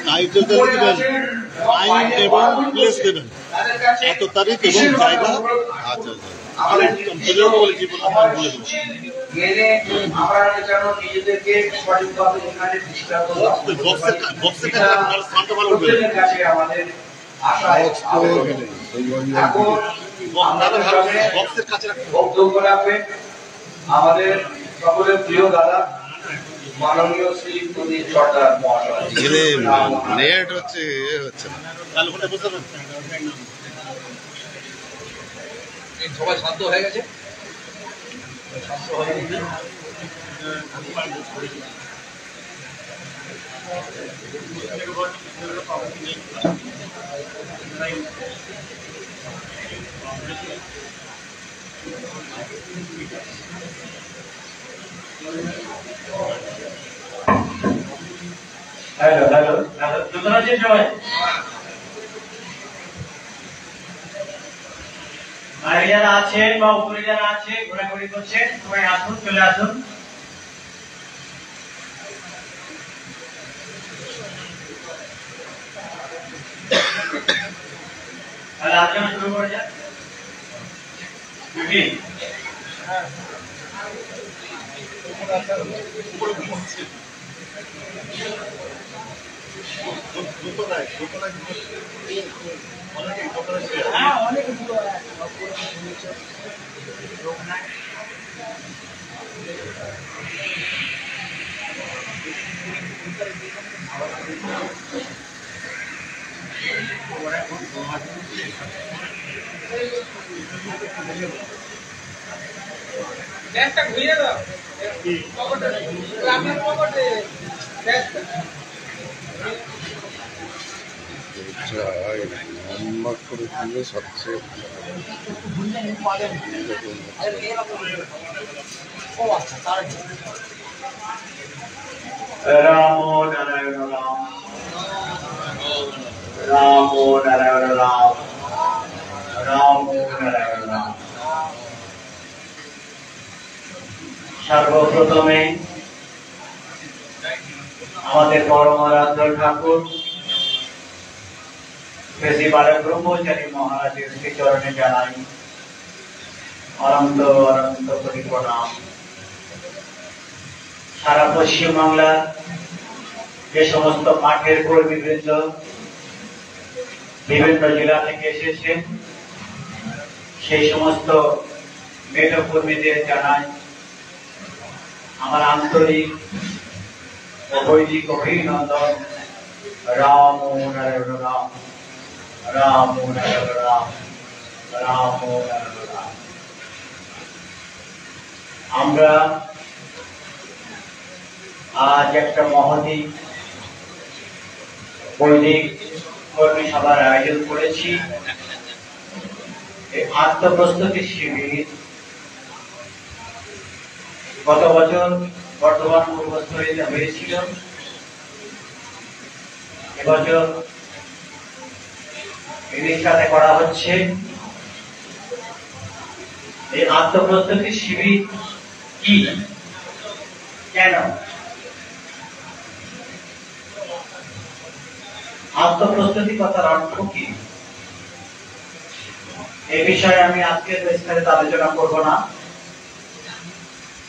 টাইটেলটা দিবেন, টাইম এবং প্লেস দেবেন, এত তারিখ এবং জায়গা। আচ্ছা আমাদের সকলের প্রিয় দাদা মাননীয় শ্রী প্রদীপ সরকার মহাশয়। নেট হচ্ছে সবাই শান্ত হয়ে গেছে। হ্যালো হ্যালো হ্যালো, দুজন আছে সবাই? আর যারা আছেন বা উপরে যারা আছে ঘোরাঘুরি করছেন সবাই আসুন, চলে আসুন। তাহলে আলোচনা শুরু করা যাক। গ্যাসটা ঘুরিয়ে দাও, আপনার পকেটে গ্যাসটা লম্বা করে দিলে সবচেয়ে রাম নারায়ণ রাম, রাম নারায়ণ রাম, রাম নারায়ণ রাম। সর্বপ্রথমে আমাদের পরমারাধ্য ঠাকুর শ্রী বালক ব্রহ্মচারী মহারাজের শ্রীচরণে জানাই অনন্ত অনন্ত কোটি প্রণাম। সারা পশ্চিমবাংলার যে সমস্ত মাঠের কর্মীবৃন্দ বিভিন্ন জেলা থেকে এসেছেন, সেই সমস্ত মেধা কর্মীদের জানাই আমার আন্তরিক অবৈদিক অভিনন্দন। রাম নারায়ণ রাম, রাম নারায়ণ রাম, রাম নারায়ণ রাম। আমরা আজ একটা মহতী বৈদিক কর্মী সভার আয়োজন করেছি। এই আত্মপ্রস্তুতি শিবির গত বছর বর্ধমান পূর্বস্থলীতে হয়েছিল। এবছর এর সাথে করা হচ্ছে। এই আত্মপ্রস্তুতি শিবির কি, কেন, আত্মপ্রস্তুতি কথার অর্থ কি, এই বিষয়ে আমি আজকে বিস্তারিত আলোচনা করব না,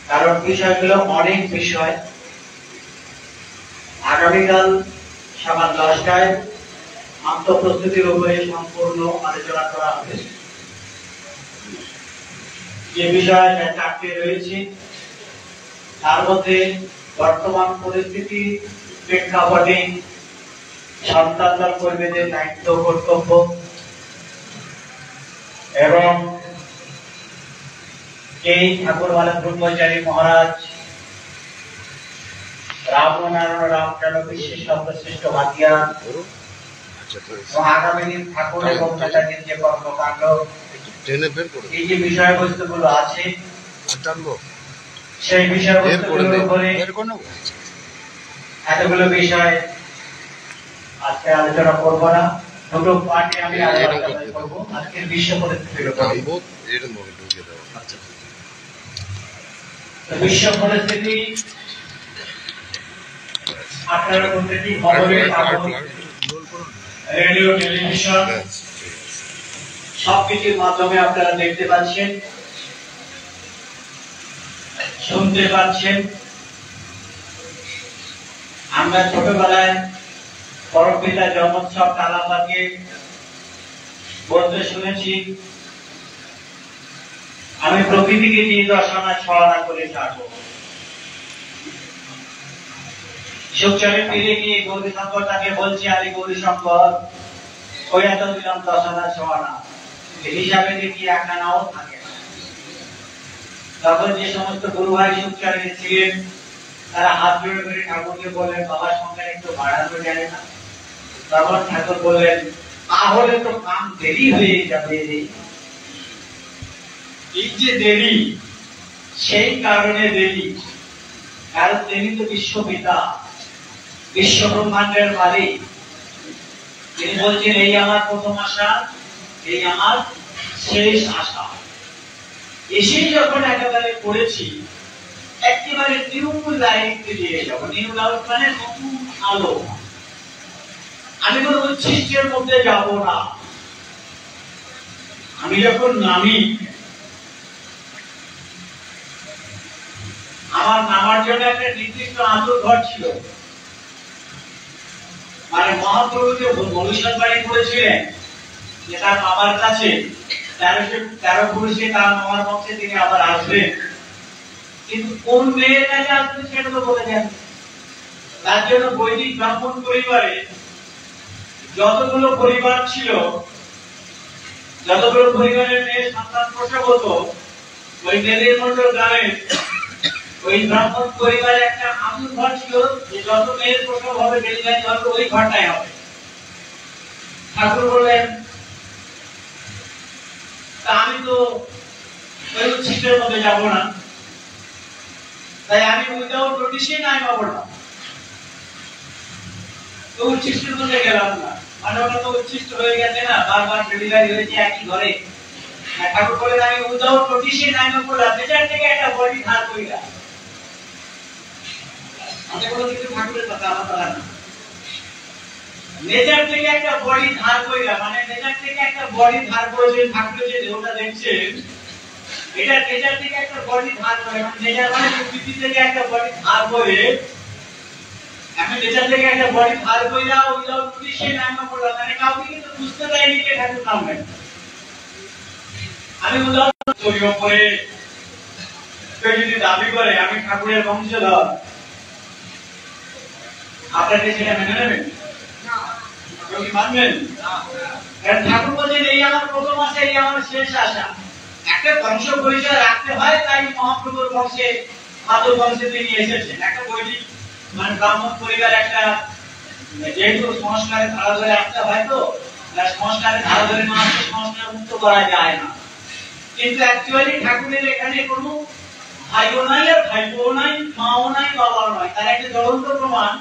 কারণ বিষয়গুলো অনেক বিষয়। আগামীকাল সকাল 10টায় আত্মপ্রস্তুতির উপরে সম্পূর্ণ আলোচনা করা হবে। যে বিষয় 4টি রয়েছে, তার মধ্যে বর্তমান পরিস্থিতি প্রেক্ষাপটে সন্তান কর্মীদের দায়িত্ব কর্তব্য এবং এই ঠাকুর বালক ব্রহ্মচারী মহারাজ রাম নারায়ণ রাম যেন বিশ্বের সর্বশ্রেষ্ঠ হাতিয়ার এবং আগামী দিন ঠাকুর এবং নেতাজির যে কর্মকাণ্ড, এই যে বিষয়বস্তুগুলো আছে, সেই বিষয়বস্তুগুলোর উপরে এতগুলো বিষয় আজকে আলোচনা করব না। দুটো পার্টি আমি আলোচনা করব আজকের বিশ্ব পরিস্থিতির উপর। বিশ্ব পরিস্থিতি আপনারা প্রত্যেকটি খবরের কাগজ, রেডিও, টেলিভিশন সবকিছুর মাধ্যমে আপনারা দেখতে পাচ্ছেন, শুনতে পাচ্ছেন। আমরা ছোটবেলায় পরমপিতা জন্মোৎসব টালাপাকে বলতে শুনেছি, আমি প্রকৃতিকে নিদর্শনা ছড়ানা করে ছাড়বো। সুখচারের ফিরে গিয়ে গৌরীশঙ্কর তাকে বলছে, আরে গৌরীশঙ্কর ওই এত দিলাম দশনা ছড়ানা হিসাবে দেখি একখানাও থাকে না। তখন যে সমস্ত গুরু ভাই সুখচারে ছিলেন তারা হাত জোড়ে করে ঠাকুরকে বললেন, বাবার সংখ্যা একটু বাড়ানো যায় না? তখন ঠাকুর বললেন, তাহলে তো কাম দেরি হয়ে যাবে। এই যে দেরি, সেই কারণে দেরি, কারণ তিনি তো বিশ্বপিতা, বিশ্ব ব্রহ্মাণ্ডের মালিক। তিনি বলছেন, এই আমার প্রথম আশা, এই আমার শেষ আশা। এসেই যখন একেবারে পড়েছি, একেবারে নিউ লাইফে দিয়ে যাবো। নিউ লাইফ মানে নতুন আলো। আমি কোনো উচ্ছিষ্টের মধ্যে যাব না। আমি যখন নামি, আমার নামার জন্য একটা নির্দিষ্ট আঁতুর ঘর ছিল। মানে মহাপ্রভু যে মনুষ্য বাড়ি করেছিলেন, যে তার মামার কাছে 13 পুরুষে তার মামার বংশে তিনি আবার আসবেন, কিন্তু কোন মেয়ের কাছে আসবেন সেটা তো বলে দেন। তার জন্য বৈদিক ব্রাহ্মণ পরিবারে যতগুলো পরিবার ছিল, যতগুলো পরিবারের মেয়ে সন্তান প্রসব হতো, ওই মেয়েদের মন্ডল গ্রামে ওই ব্রাহ্মণ পরিবারে একটা আঁতুর ঘর ছিল, যে যত মেয়ের প্রসব হবে ডেলিভারি হবে ওই ঘরটাই হবে। ঠাকুর বললেন, তা আমি তো ওই উচ্ছিষ্টের মধ্যে যাবো না, তাই আমি উইদাউট নোটিশে নাই পাবো না। তো উচ্ছিষ্টের মধ্যে গেলাম না, মানে ওটা তো উচ্ছিষ্ট হয়ে গেছে না, বারবার ডেলিভারি হয়েছে একই ঘরে। ঠাকুর বললেন, আমি উইদাউট নোটিশে নাই পাবো না, বেচার থেকে একটা বডি ধার করিলাম। ঠাকুরের কথা আমার কথা না, নেচার থেকে একটা বডি ধার করিলাম, মানে নেচার থেকে একটা বডি ধার করেছেন ঠাকুরের যে দেহটা দেখছেন, এটা নেচার থেকে একটা বডি ধার করে, মানে নেচার মানে প্রকৃতি থেকে একটা বডি ধার করে, আমি নেচার থেকে একটা বডি ধার কইরা উইদাউট নোটিশে নামা পড়লাম, মানে কাউকে কিন্তু বুঝতে দেয়নি যে ঠাকুর নামবেন। আমি উইদাউট চরিও করে কেউ যদি দাবি করে আমি ঠাকুরের বংশধর, আপনাকে সেটা মেনে নেবেন? মানবেন? ঠাকুর বলছেন, এই আমার প্রথম আশা, এই আমার শেষ আশা। একটা বংশ পরিচয় রাখতে হয়, তাই মহাপ্রভুর বংশে, মাধব বংশে তিনি এসেছেন। একটা বৈদিক মানে ব্রাহ্মণ পরিবার, একটা যেহেতু সংস্কারের ধারা ধরে রাখতে হয়, তো সংস্কারের ধারা ধরে না আসলে সংস্কার মুক্ত করা যায় না। কিন্তু অ্যাকচুয়ালি ঠাকুরের এখানে কোনো ভাইও নাই, আর ভাইপোও নাই, মাও নাই, বাবাও নাই। তার একটা জ্বলন্ত প্রমাণ,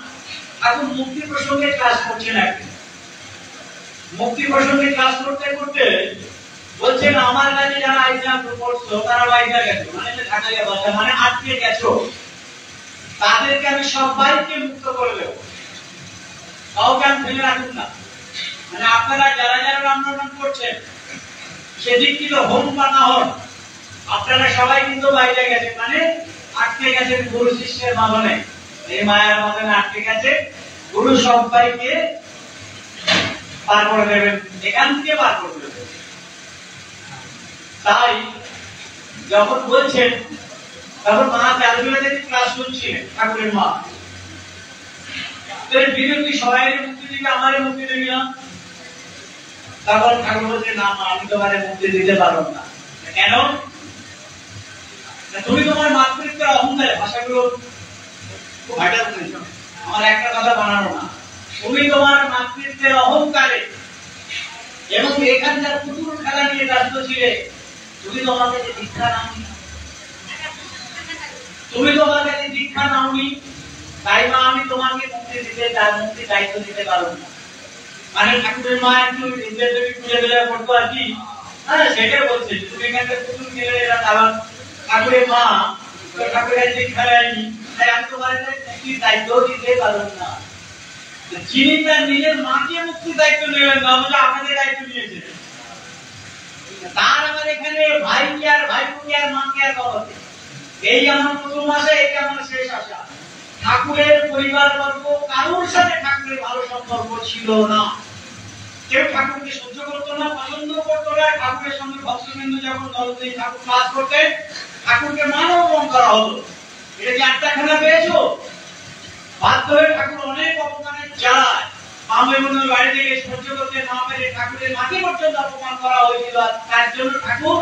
ঠাকুর মুক্তি প্রসঙ্গে ক্লাস করছেন। একদিন মুক্তি প্রসঙ্গে ক্লাস করতে করতে বলছেন, আমার কাছে যারা আইসলাম পড়ছো তারা বাইরে গেছো, মানে ঢাকাইয়া ভাষা, মানে আটকে গেছো, তাদেরকে আমি সবাইকে মুক্ত করে দেবো, কাউকে আমি ফেলে রাখুন না। মানে আপনারা যারা যারা রামনাম করছেন, সেদিক কিন্তু হোম বা না হন, আপনারা সবাই কিন্তু বাইরে গেছেন, মানে আটকে গেছেন গুরু শিষ্যের বাঁধনে, এই মায়ার বাঁধনে আটকে গেছে। গুরু সবাইকে পার করে দেবেন, এখান থেকে পার করে দেবেন। তাই যখন বলছেন, তখন মা চারুবিলা দেবী ক্লাস শুনছিলেন, ঠাকুরের মা। বিরোধী সবাই মুক্তি দিবে, আমারে মুক্তি দিবি না? তখন ঠাকুর বলছে, না মা, আমি তোমারে মুক্তি দিতে পারব না। কেন? তুমি তোমার মাতৃত্বের অহংকারে, ভাষাগুলো আমার একটা কথা বানানো না, তুমি তোমার মাতৃত্বের অহংকারে এবং এখানকার পুতুল খেলা নিয়ে ব্যস্ত ছিলে, তুমি তোমার কাছে দীক্ষা নাওনি, তুমি তোমার কাছে দীক্ষা নাওনি, তাই মা আমি তোমাকে মুক্তি দিতে, তার মুক্তি দায়িত্ব দিতে পারব না। মানে ঠাকুরের মা একটু নিজের দেবী খুলে দিলে করতো আর কি, হ্যাঁ সেটাই বলছে, তুমি এখানকার পুতুল খেলে এরা, কারণ ঠাকুরের মা ঠাকুরের দীক্ষা নেয়নি, তাই আমি তোমার দায়িত্ব দিতে পারব না। যিনি তার নিজের মাকে মুক্তির দায়িত্ব নেবেন না, অথচ আপনাদের দায়িত্ব নিয়েছে। তার আমার এখানে ভাই কি আর ভাইপো কি আর মা কি আর বাবা কি, এই আমার প্রথম আশা, এই আমার শেষ আশা। ঠাকুরের পরিবারবর্গ কারোর সাথে ঠাকুরের ভালো সম্পর্ক ছিল না, কেউ ঠাকুরকে সহ্য করতো না, পছন্দ করতো না। ঠাকুরের সঙ্গে ভক্তবৃন্দ যখন দলতেই ঠাকুর ক্লাস করতেন, ঠাকুরকে মান অপমান করা হতো। এটা কি আটটাখানা পেয়েছো? বাধ্য হয়ে ঠাকুর অনেক অপমানের জ্বালায় মামের মনে বাড়ি থেকে সহ্য করতে না পেরে ঠাকুরের মাকে পর্যন্ত অপমান করা হয়েছিল। তার জন্য ঠাকুর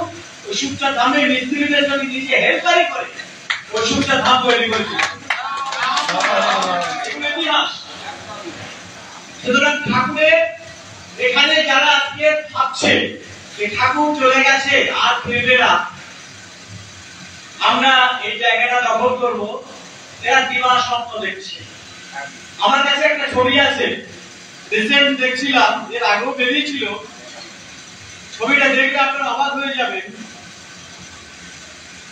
ওই সুখচাঁদ ধামের মিস্ত্রিদের সঙ্গে নিজে হেল্পারি করে ওই সুখচাঁদ ধাম তৈরি করেছিল। ইতিহাস। সুতরাং ঠাকুরের এখানে যারা আজকে ভাবছে যে ঠাকুর চলে গেছে আর ফিরবে না, আমরা এই জায়গাটা দখল করবো, এরা দিবা স্বপ্ন দেখছে। আমার কাছে একটা ছবি আছে, রিসেন্ট দেখছিলাম, এর আগেও বেরিয়েছিল। ছবিটা দেখলে আপনারা অবাক হয়ে যাবেন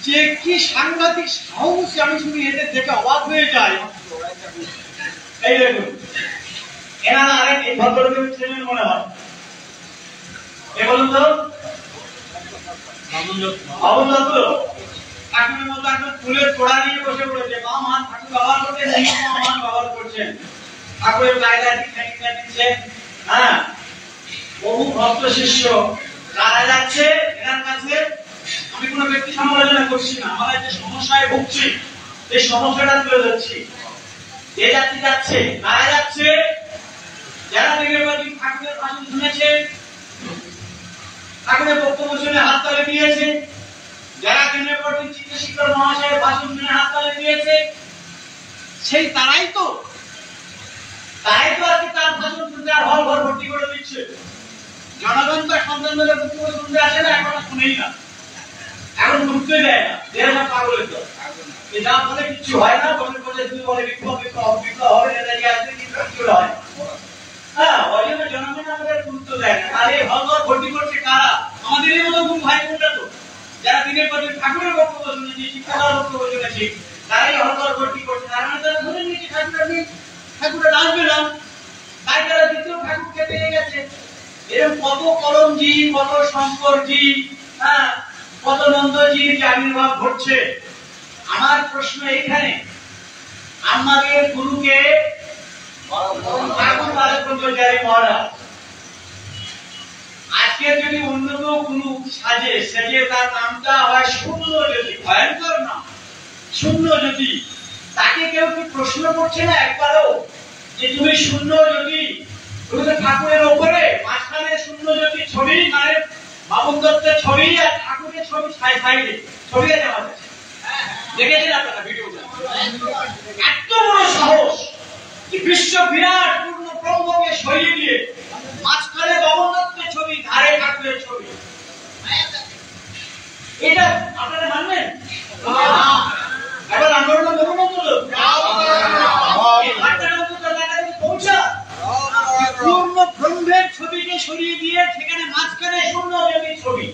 যে কি সাংঘাতিক সাহস। আমি শুধু এদের দেখে অবাক হয়ে যাই। এই দেখুন, এনারা আরেক এই ভদ্রলোকের ছেলের মনে হয়, এ বলুন তো, বাবুল দত্ত ঠাকুরের মতো একদম ফুলের তোড়া নিয়ে বসে পড়েছে। মা মান ঠাকুর ব্যবহার করছেন, মান ব্যবহার করছেন, ঠাকুরের কায়দা টিকা দিচ্ছেন। হ্যাঁ, বহু ভক্ত শিষ্য যারা যাচ্ছে এনার কাছে। আমি কোনো ব্যক্তি সমালোচনা করছি না, আমরা যে সমস্যায় ভুগছি এই সমস্যাটা তুলে ধরছি। যে যাত্রী যাচ্ছে, কারা যাচ্ছে? যারা দিনের পর দিন ঠাকুরের ভাষণ শুনেছে, ঠাকুরের বক্তব্য শুনে হাততালি দিয়েছে, যারা দিনের পর দিন চিত্তশিক্ষক মহাশয়ের ভাষণ শুনে হাততালি দিয়েছে, সেই তারাই তো আজকে তার ভাষণ শুনতে আর হল ঘর ভর্তি করে দিচ্ছে। জনগণ তো সন্তানদের বক্তব্য শুনতে আসে না, এখন শুনেই না, এখন ঢুকতে দেয় না, যেরকম পাগলের তো যা বলে কিছু হয় না। বলে বলে তুই বলে বিপ্লব বিপ্লব বিপ্লব হবে, নেতাজি আসবে, কিন্তু কিছু হয়। হ্যাঁ, ওই জন্য জনগণ আমাদের গুরুত্ব দেয় না। আর এই হল ঘর ভর্তি করছে কারা? আমাদেরই মতো গুরু ভাই বোনরা তো, যারা দিনের পর দিন ঠাকুরের বক্তব্য শুনেছি, শিক্ষার বক্তব্য শুনেছি, তারাই হল ঘর ভর্তি করছে। তার মানে তারা ধরে নিয়েছে ঠাকুরের আসবে না, তাই তারা দ্বিতীয় ঠাকুরকে পেয়ে গেছে। এরকম কত কলমজি, কত শঙ্করজি, হ্যাঁ, কত নন্দজির আবির্ভাব ঘটছে। আমার প্রশ্ন এইখানে, আমাদের গুরুকে ঠাকুর বালকঞ্জারী মহারাজ আজকে যদি অন্য কেউ গুরু সেজে তার নামটা হয় শূন্যজ্যোতি, ভয়ঙ্কর নাম শূন্যজ্যোতি, তাকে কেউ কি প্রশ্ন করছে না একবারও যে তুমি শূন্যজ্যোতি? তুমি তো ঠাকুরের ওপরে, মাঝখানে শূন্যজ্যোতি ছবি, মানে বাবুল দত্তের ছবি আর ঠাকুরের ছবি সাইডে ছবি আছে আমার কাছে, দেখেছেন আপনারা ভিডিওটা? এত বড় সাহস যে বিশ্ব বিরাট পূর্ণ ব্রহ্মকে সরিয়ে দিয়ে মাঝখানে বাবুল দত্তের ছবি, ধারে ঠাকুরের ছবি। এটা আপনারা মানবেন? এখন আন্দোলন করুন না তো, পৌঁছা পূর্ণ ব্রহ্মের ছবিকে সরিয়ে দিয়ে সেখানে মাঝখানে শূন্যজ্যোতির ছবি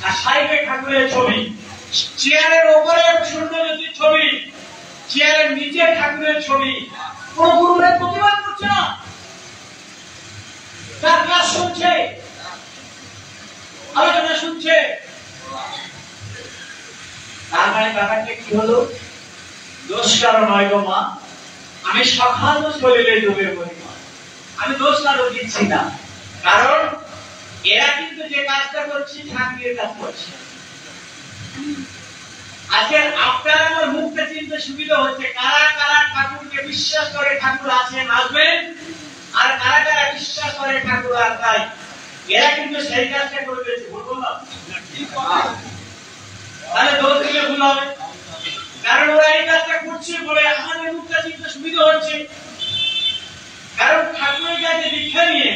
আর সাইডে ঠাকুরের ছবি, চেয়ারের ওপরে শূন্যজ্যোতির ছবি, চেয়ারের নিচে ঠাকুরের ছবি। কোন গুরুদের প্রতিবাদ করছে না, তার কাজ শুনছে, আলোচনা শুনছে। তার মানে ব্যাপারটা কি হলো? দোষ কারো নয় গো মা, আমি সকাল শরীরে ডুবে পড়ি মা, আমি দোষ কারো দিচ্ছি না। কারণ এরা কিন্তু যে কাজটা করছে ঠাকুরের কাজ করছে। আজকে আপনার আমার মুখটা চিনতে সুবিধা হচ্ছে কারা কারা ঠাকুরকে বিশ্বাস করে ঠাকুর আছেন আসবেন, আর কারা কারা বিশ্বাস করে ঠাকুর আর নাই। এরা কিন্তু সেই কাজটা করে দিয়েছে, বলবো না? তাহলে দোষ দিলে ভুল হবে, কারণ ওরা এই কাজটা করছে বলে আমাদের মুখটা চিনতে সুবিধা হচ্ছে। কারণ ঠাকুরের কাছে দীক্ষা নিয়ে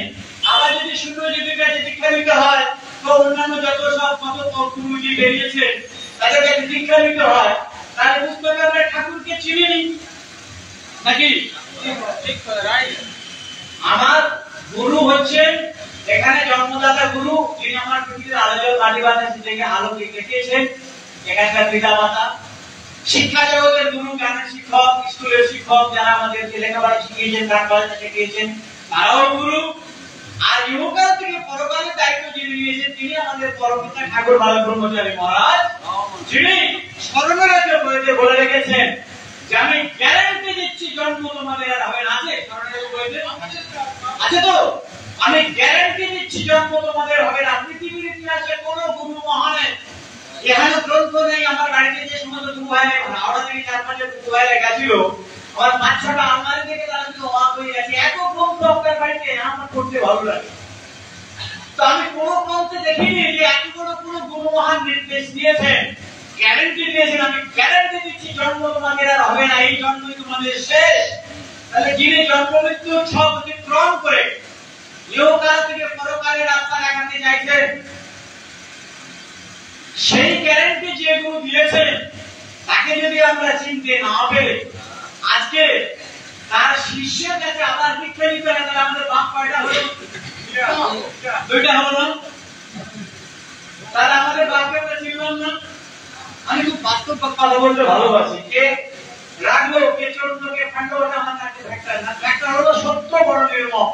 আবার যদি শূন্যজ্যোতির কাছে দীক্ষা নিতে হয়, তো অন্যান্য যত সব কত গুরুজি বেরিয়েছে তাদের কাছে দীক্ষা নিতে হয়, তাহলে বুঝতে হবে আমরা ঠাকুরকে চিনি নাকি? আমার গুরু হচ্ছেন এখানে জন্মদাতা গুরু, যিনি আমার পৃথিবীর আলো জল মাটি বাতাস থেকে আলো দেখিয়েছেন, এখানকার পিতা মাতা, শিক্ষা জগতের গুরু, জ্ঞানের শিক্ষক, স্কুলের শিক্ষক যারা আমাদেরকে লেখাপড়া শিখিয়েছেন, গান শিখিয়েছেন, তারাও গুরু। আর ইহকাল থেকে পরকালের দায়িত্ব যিনি নিয়েছেন তিনি আমাদের পরমপিতা ঠাকুর বালক ব্রহ্মচারী মহারাজ, যিনি স্মরণের বইতে বলে রেখেছেন যে আমি গ্যারান্টি দিচ্ছি জন্ম তোমাদের আর হবে না। আছে স্মরণের বইতে আছে তো? আমি গ্যারান্টি দিচ্ছি জন্ম তোমাদের হবে না। পৃথিবীর ইতিহাসে কোন গুরু মহানের এখানে গ্রন্থ নেই। আমার বাড়িতে যে সমস্ত গুরু ভাই হাওড়া থেকে 4-5 গুরু ভাইরা গেছিল, আমার 5-6টা আলমারি থেকে তারা কিন্তু অবাক হয়ে গেছে, এত গ্রন্থ আপনার বাড়িতে আমার পড়তে ভালো লাগে। তো আমি কোন গ্রন্থে দেখিনি যে এত বড় কোন গুরু মহান নির্দেশ দিয়েছেন, গ্যারান্টি দিয়েছেন আমি গ্যারান্টি দিচ্ছি জন্ম তোমাদের আর হবে না, এই জন্মই তোমাদের শেষ। তাহলে যিনি জন্ম মৃত্যু সব অতিক্রম করে ইহকাল থেকে পরকালের রাস্তা দেখাতে চাইছেন, সেই গ্যারান্টি যে গুরু দিয়েছেন তাকে যদি আমরা চিনতে না পেরে আজকে তার শিষ্যের কাছে আবার ভিক্ষা নিতে হয়, তাহলে আমাদের বাপ কয়টা হলো? 2টা হলো না? তাহলে আমাদের বাপকে আমরা চিনলাম না। আমি খুব বাস্তব কথা বলতে ভালোবাসি। কে রাখলো, কে চললো, কে ফান্ড, ওটা আমার কাছে ফ্যাক্টর না। ফ্যাক্টর হলো সত্য বড় নির্মম।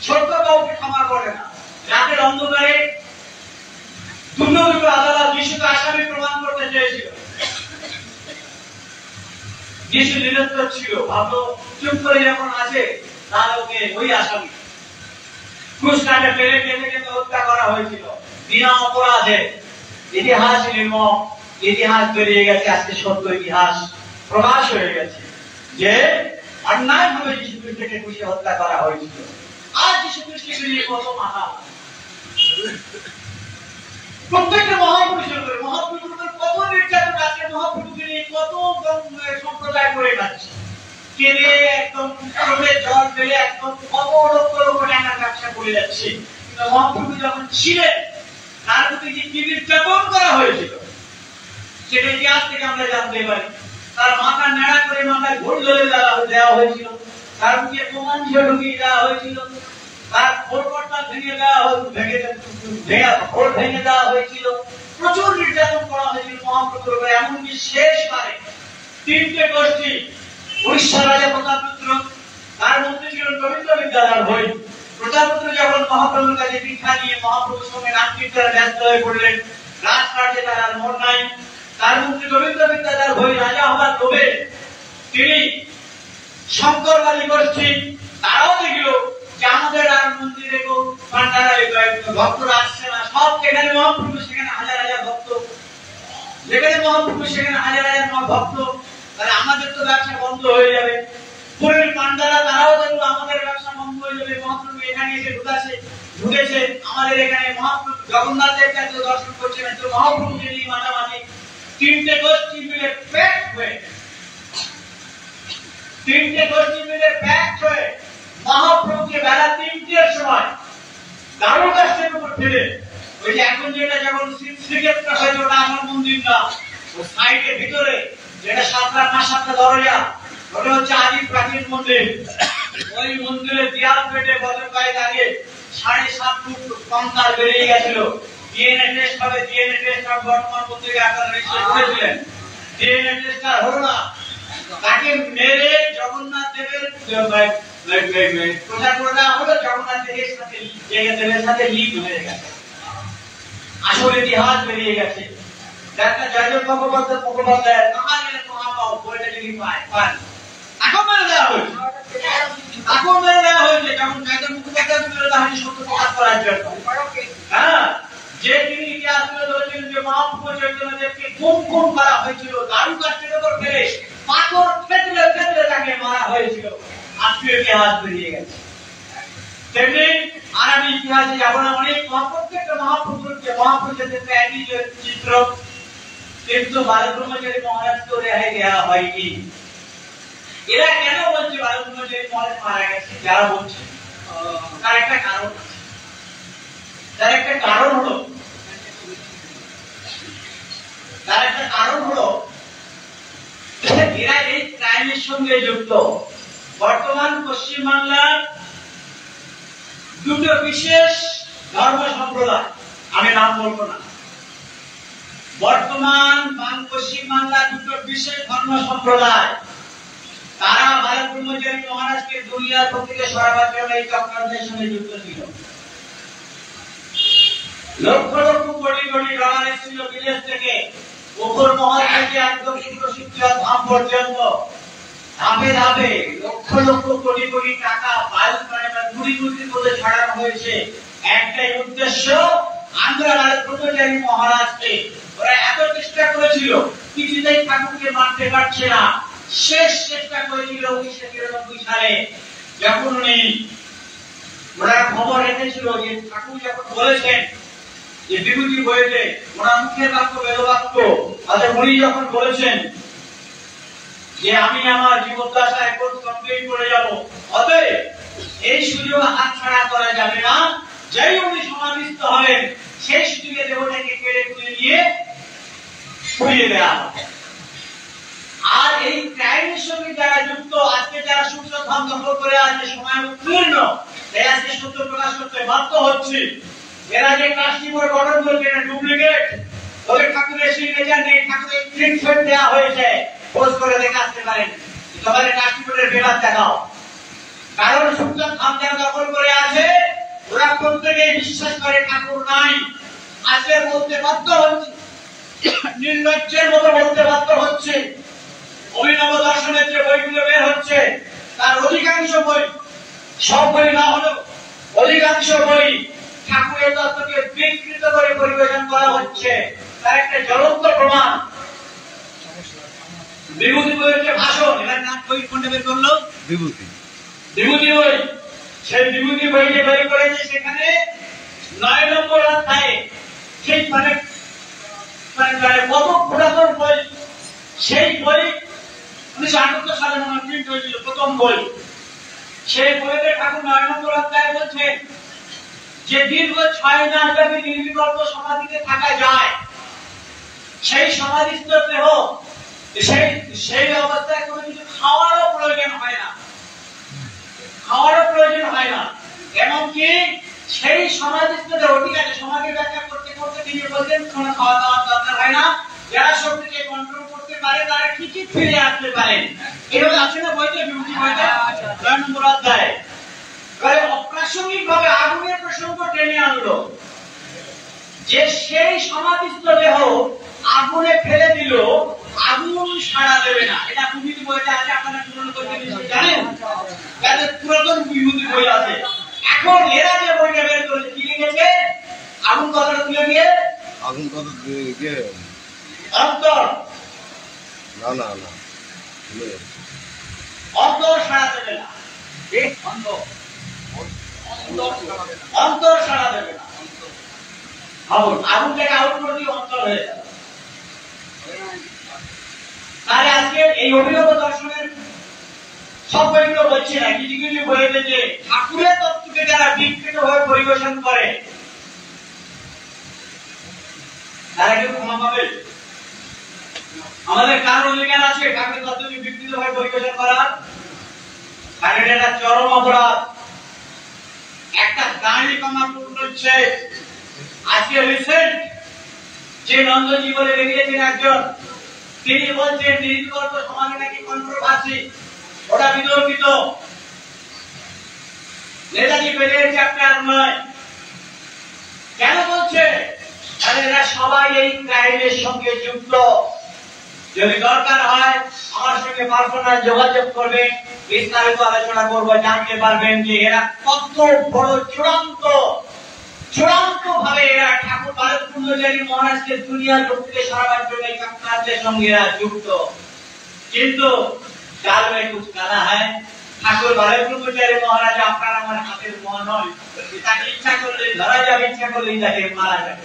সত্য কাউকে ক্ষমা করে না। রাতের অন্ধকারে দুটো আদালত যিশুকে আসামি প্রমাণ করতে চেয়েছিল, যিশু নিরন্তর ছিল, ভাবলো চুপ করে যখন আছে তাহলে ওকে ওই আসামি ক্রুশকাঠে পেলে কেটে কেটে হত্যা করা হয়েছিল বিনা অপরাধে। ইতিহাস নির্মম, ইতিহাস বেরিয়ে গেছে, আজকে সত্য ইতিহাস প্রকাশ হয়ে গেছে যে অন্যায় ভাবে যিশু খ্রিস্টকে কুশিয়ে হত্যা করা হয়েছিল। আর যিশু খ্রিস্টকে নিয়ে কত মাথা, প্রত্যেকটা মহাপুরুষের উপরে মহাপুরুষের কত নির্যাতন আছে, মহাপুরুষকে নিয়ে কত সম্প্রদায় করে যাচ্ছে, কেড়ে একদম চোখে জল ফেলে একদম কত লক্ষ লক্ষ টাকার ব্যবসা করে যাচ্ছে। কিন্তু মহাপুরুষ যখন ছিলেন তার প্রতি যে কি নির্যাতন করা হয়েছিল সেটা ইতিহাস থেকে আমরা জানতে পারি। তার মাথা নেড়া করে মাথায় ঘোড় ধরে দেওয়া হয়েছিল, তার মুখে প্রমাণ ঢুকিয়ে দেওয়া হয়েছিল, তার ঘোড়টা ভেঙে দেওয়া ভেঙে দেওয়া হয়েছিল, প্রচুর নির্যাতন করা হয়েছিল মহাপ্রভুর উপরে। এমনকি শেষবারে 3টে গোষ্ঠী, উড়িষ্যার রাজা প্রতাপপুত্র, তার মধ্যে ছিল রবীন্দ্র বিদ্যাধর ভৈ। প্রতাপপুত্র যখন মহাপ্রভুর কাছে ভিক্ষা নিয়ে মহাপ্রভুর সঙ্গে নাট্যিকার ব্যস্ত হয়ে পড়লেন, রাজকার্যে তার আর মন নাই, তার মধ্যে রবীন্দ্র বিদ্যাধর ভৈ রাজা হবার লোভে তিনি শঙ্করবাদী গোষ্ঠী, তারাও দেখল যে আমাদের আর মন্দিরে ভক্তরা আসছে না, সব যেখানে মহাপ্রভু সেখানে হাজার হাজার ভক্ত, যেখানে মহাপ্রভু সেখানে হাজার হাজার ভক্ত, তাহলে আমাদের তো ব্যবসা বন্ধ হয়ে যাবে। পুরীর পান্ডারা তারাও দেখলো আমাদের ব্যবসা বন্ধ হয়ে যাবে, মহাপ্রভু এখানে এসে ঢুকেছে, আমাদের এখানে মহাপ্রভু জগন্নাথ দেবকে দর্শন করছে না, তো মহাপ্রভুকে নিয়ে মাঝামাঝি 3টে গোষ্ঠী মিলে প্যাক হয়ে, 3টে গোষ্ঠী মিলে প্যাক হয়ে মহাপ্রভুকে বেলা 3টের সময় দারুকাষ্ঠের উপর ফেলে, ওই যে এখন যেটা যেমন শ্রীক্ষেত্র হয়েছে ওটা আমার মন্দির না, ও সাইডের ভিতরে যেটা 5-7টা দরজা, ওটা হচ্ছে আদি প্রাচীন মন্দির। ওই মন্দিরের দেয়াল পেটে বছর কয়েক আগে 7.5 ফুট কঙ্কাল বেরিয়ে গেছিল। ডিএনএ টেস্ট হবে, ডিএনএ টেস্ট হবে, বর্তমান পত্রিকা আপনারা নিশ্চয়ই পড়েছিলেন। ডিএনএ টেস্ট আর হলো না, তাকে মেরে জগন্নাথ দেবের প্রচার করে দেওয়া হলো, জগন্নাথ দেবের সাথে লিঙ্ক হয়ে গেছে, আসল ইতিহাস বেরিয়ে গেছে। ডাক্তার জয়দেব মুখোপাধ্যায় কাহা গেলে মহাপাও বইটা যদি পান এখন মেরে দেওয়া হয়েছে, এখন মেরে দেওয়া হয়েছে, যেমন জয়দেব মুখোপাধ্যায় তুলে তাহানি সত্য প্রকাশ করার জন্য। হ্যাঁ, যে তিনি ইতিহাস তুলে ধরেছিলেন যে মহাপ্রভু চৈতন্যদেবকে খুন করা হয়েছিল, দারুকাষ্ঠের উপর ফেলে পাথর ফেটলে ফেটলে তাকে মারা হয়েছিল, আজকে ইতিহাস বেরিয়ে গেছে। তেমনি আরবি ইতিহাসে যেমন অনেক প্রত্যেকটা মহাপুরুষের ক্ষেত্রে একই চিত্র, কিন্তু বালক ব্রহ্মচারী মহারাজকে রেহাই দেওয়া হয়নি। এরা কেন বলছে বালক ব্রহ্মচারী মহারাজ মারা গেছে? যারা বলছে তার একটা কারণ আছে, তার একটা কারণ হলো এরা এই ক্রাইমের সঙ্গে যুক্ত। বর্তমান পশ্চিমবাংলার 2টো বিশেষ ধর্ম সম্প্রদায়, আমি নাম বলবো না, বর্তমান পশ্চিম বাংলার দুটো বিশেষ ধর্ম সম্প্রদায় তারা ভারত ব্রহ্মচারী মহারাজকে দুনিয়ার প্রকৃতি সরাবার জন্য এই চক্রান্তের সঙ্গে যুক্ত ছিল। লক্ষ লক্ষ কোটি কোটি ডলার এসেছিল বিদেশ থেকে, উপর মহল থেকে একদম শিক্ষা ধাম পর্যন্ত ধাপে ধাপে লক্ষ লক্ষ কোটি কোটি টাকা বায়ু গুড়ি গুড়ি করে ছাড়ানো হয়েছে। একটাই উদ্দেশ্য, আন্ধ্র ভারত ব্রহ্মচারী মহারাজকে ওরা এত চেষ্টা করেছিল, কিছুতেই ঠাকুরকে মারতে পারছে না। শেষ চেষ্টা করেছিল 1993 সালে, যখন উনি ওরা খবর রেখেছিল যে ঠাকুর যখন বলেছেন যে বিভূতি বইতে ওনার মুখের বাক্য বেদবাক্য, তাদের উনি যখন বলেছেন যে আমি আমার জীবদ্দশায় কোর্স কমপ্লিট করে যাব, অতএব এই সুযোগ হাতছাড়া করা যাবে না। যেই উনি সমাধিস্থ হবেন সেই সুযোগে দেবতাকে কেড়ে তুলে নিয়ে পুড়িয়ে দেওয়া হবে। আর এই ক্রাইমের সঙ্গে যারা যুক্ত, আজকে যারা সূত্রধাম দখল করে আছে সময় উত্তীর্ণ, তাই আজকে সত্য প্রকাশ করতে বাধ্য হচ্ছে। এরা যে ট্রাস্টি বোর্ড গঠন করছে এটা ডুপ্লিকেট, তবে ঠাকুরের সিগনেচার নেই, ঠাকুরের প্রিন্ট দেওয়া হয়েছে, খোঁজ করে দেখে আসতে পারেন। তোমাদের ট্রাস্টি বোর্ডের বিবাদ দেখাও। কারণ সূত্রধাম যারা দখল করে আছে ওরা প্রত্যেকেই বিশ্বাস করে ঠাকুর নাই। আজকে বলতে বাধ্য হচ্ছে, নির্লজ্জের মতো বলতে বাধ্য হচ্ছে, অভিনব দর্শনের যে বইগুলো বের হচ্ছে তার অধিকাংশ বই, সব বই না হলেও অধিকাংশ বই ঠাকুরের তত্ত্বকে বিকৃত করে পরিবেশন করা হচ্ছে। তার একটা জ্বলন্ত প্রমাণ বিভূতি বইয়ের যে ভাষণ, এটার নাম বই কোনটা বের করলো? বিভূতি বই। সেই বিভূতি বই যে বের করেছে সেখানে 9 নম্বর অধ্যায়ে সেই মানে কত পুরাতন বই, সেই বই 1978 সালে মনে প্রিন্ট হয়েছিল প্রথম বই। সেই বইতে ঠাকুর 9 নম্বর অধ্যায়ে বলছেন যে দীর্ঘ 6 মাস ব্যাপী নির্বিকল্প সমাধিতে থাকা যায়, সেই সমাধিস্থ দেহ সেই অবস্থায় কোনো কিছু খাওয়ারও প্রয়োজন হয় না, এমনকি সেই সমাধিস্থ দেহ, ঠিক আছে সমাধি ব্যাখ্যা করতে করতে তিনি বলছেন কোনো খাওয়া দাওয়ার দরকার হয় না, যারা শক্তিকে কন্ট্রোল করতে পারে তারা ঠিকই ফিরে আসতে পারেন। এভাবে আছে না বইতে, বিভূতি বইতে 9 নম্বর অধ্যায়ে। অপ্রাসঙ্গিক ভাবে আগুনের প্রসঙ্গ টেনে আনলো যে সেই সমাধিস্থ দেহ আগুনে ফেলে দিল, আগুন সাড়া দেবে না। এটা বিভূতি বইতে আছে, আপনারা পূরণ করতে নিশ্চয়ই জানেন, তাদের পুরাতন বিভূতি বই আছে। এখন এরা যে বইটা বের করে কি লিখেছে, আগুন কথাটা তুলে দিয়ে আগুন কথা দিয়ে অন্তর অন্তর সাড়া দেবে না, অন্তর সাড়া দেবে না। আগুনটাকে আউট করে দিয়ে অন্তর হয়ে যাবে। তাহলে আজকে এই অভিনব দর্শনের সব বইগুলো বলছি না, কিছু কিছু বইতে যে ঠাকুরের তত্ত্বকে যারা বিকৃত ভাবে পরিবেশন করে তারা কেউ ক্ষমা পাবে? আমাদের কারণ অধিকার আছে ঠাকুরের তত্ত্বকে বিকৃত ভাবে পরিবেশন করার? কারণ এটা চরম অপরাধ। একটা দাঁড়ি কমা হচ্ছে আজকে রিসেন্ট যে নন্দজি বলে বেরিয়েছেন একজন, তিনি বলছেন নির্বিকল্প সমাজে নাকি কন্ট্রোভার্সি, ওটা বিতর্কিত। নেতাজি বেরিয়েছে আপনার নয়, কেন বলছে? এরা সবাই এই ক্রাইমের সঙ্গে যুক্ত। যদি দরকার হয় আমার সঙ্গে পার্সোনাল যোগাযোগ করবেন, বিস্তারিত আলোচনা করবো, জানতে পারবেন যে এরা কত বড় চূড়ান্ত ভাবে এরা ঠাকুর ভারত ব্রহ্মচারী মহারাজকে দুনিয়ার প্রকৃতি সরাবার জন্য এই চক্রান্তের সঙ্গে এরা যুক্ত। কিন্তু জাল में कुछ काला है। ঠাকুর ভারত ব্রহ্মচারী মহারাজ আপনার আমার হাতের মোয়া নয়, তাকে ইচ্ছা করলে ধরা যাবে, ইচ্ছা করলে তাকে মারা যাবে।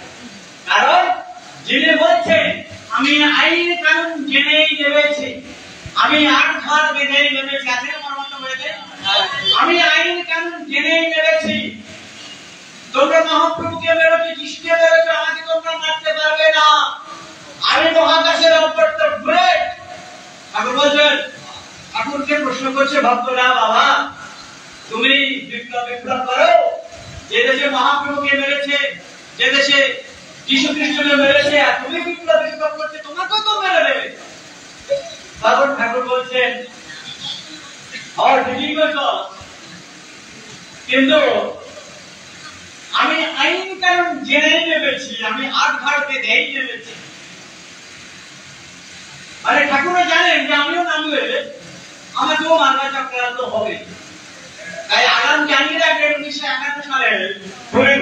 কারণ যিনি বলছেন আমি আইন কানুন জেনেই নেমেছি, আমি আট ঘর বেঁধেই নেমেছি, আছে আমার মতো বলতে আমি আইন কানুন জেনেই নেমেছি। তোমরা মহাপ্রভুকে মেরেছো, যিশুকে মেরেছো, আমাকে তোমরা মারতে পারবে না, আমি মহাকাশের অপরটা গ্রেট। ঠাকুর বলছেন, ঠাকুরকে প্রশ্ন করছে ভক্তরা, বাবা তুমি বিপ্লব করো, যে দেশে মহাপ্রভুকে মেরেছে, যে দেশে যীশু খ্রিস্টকে মেরেছে, আর তুমি বিপ্লব করছে, তোমাকেও তো মেরে দেবে। তখন ঠাকুর বলছেন, কিন্তু আমি আইন কারণ জেনে নেমেছি, আমি আট ঘাট বেঁধেই নেমেছি। মানে ঠাকুরও জানেন যে আমিও নামলে আমাকেও মার্কা চক্রান্ত হবে। তাই আগাম জানিয়ে রাখেন 1951 সালে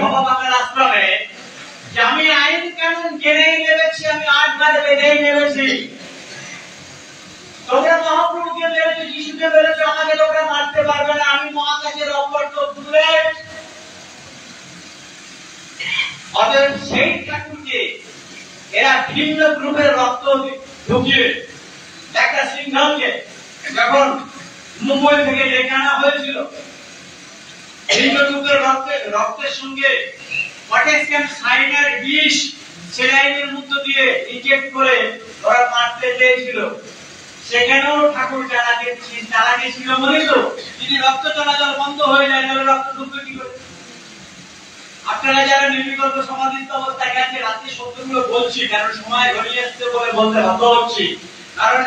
ভবা বাংলার আশ্রমে যে আমি আইন কানুন জেনেই নেমেছি, আমি আট ঘাট বেঁধেই নেমেছি। তোমরা মহাপ্রভুকে মেরেছো, যিশুকে মেরেছো, আমাকে তোমরা মারতে পারবে না, আমি মহাকাশের অপর্ত বুলেট। অতএব সেই ঠাকুরকে এরা ভিন্ন গ্রুপের রক্ত ঢুকিয়ে একটা সিংহলকে যখন মুম্বই থেকে ডেকে আনা হয়েছিল, ভিন্ন গ্রুপের রক্তের সঙ্গে পটাশিয়াম সায়ানাইড বিষ সেলাইনের মধ্য দিয়ে ইনজেক্ট করে ওরা মারতে চেয়েছিল। সেখানেও ঠাকুর চালাকি ছিল বলে তো যদি রক্ত চলাচল বন্ধ হয়ে যায় তাহলে রক্ত ঢুকবে কি করে? আপনারা যারা নির্বিকল্প সমাধিস্থ অবস্থায় গেছে, রাত্রি সত্যগুলো বলছি কারণ সময় ঘনিয়ে আসছে বলে বলতে বাধ্য হচ্ছি। কারণ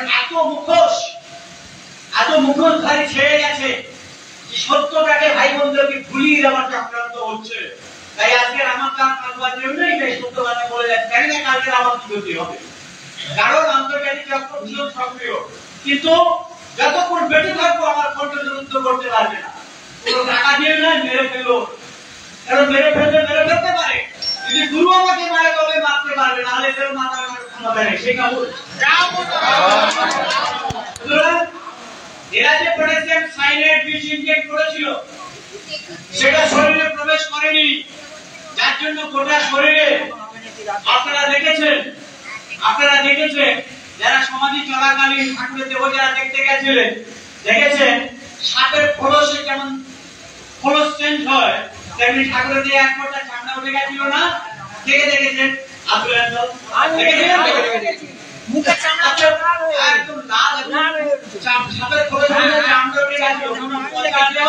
এত মুখোশধারী ছেড়ে গেছে যে সত্যটাকে ভাই বোনদেরকে ভুলিয়ে দেওয়ার চক্রান্ত হচ্ছে। তাই আজকের আমার কাজ করবার জন্যই এই সত্য কথা বলে যাচ্ছে, জানি না কালকে আমার কি ক্ষতি হবে। কারণ আন্তর্জাতিক চক্র ভীষণ সক্রিয়, কিন্তু যতক্ষণ বেঁচে থাকবো আমার কণ্ঠ যুদ্ধ করতে পারবে না। কোনো টাকা দিয়ে না, মেরে ফেলো, কারণ মেরে ফেলতে পারে। যদি গুরু আমাকে মারে তবে মারতে পারবে, নাহলে কেউ মারার ক্ষমতা নেই। সে কাবুল এরা যে পটাশিয়াম সায়ানাইড বিষ ইনজেক্ট করেছিল সেটা শরীরে প্রবেশ করেনি, যার জন্য গোটা শরীরে আপনারা দেখেছেন যারা সমাধি চলাকালীন ঠাকুরের দেহ যারা দেখতে গেছিলেন, দেখেছেন সাপের খোলসে যেমন খোলস চেঞ্জ হয়, তেমনি ঠাকুরের যে এক ফোঁটা চামড়া উঠে গেছিল না? কে দেখেছেন? মুখের চামড়া একদম লাল, সাপের খোলসের মধ্যে চামড়া উঠে গেছিল।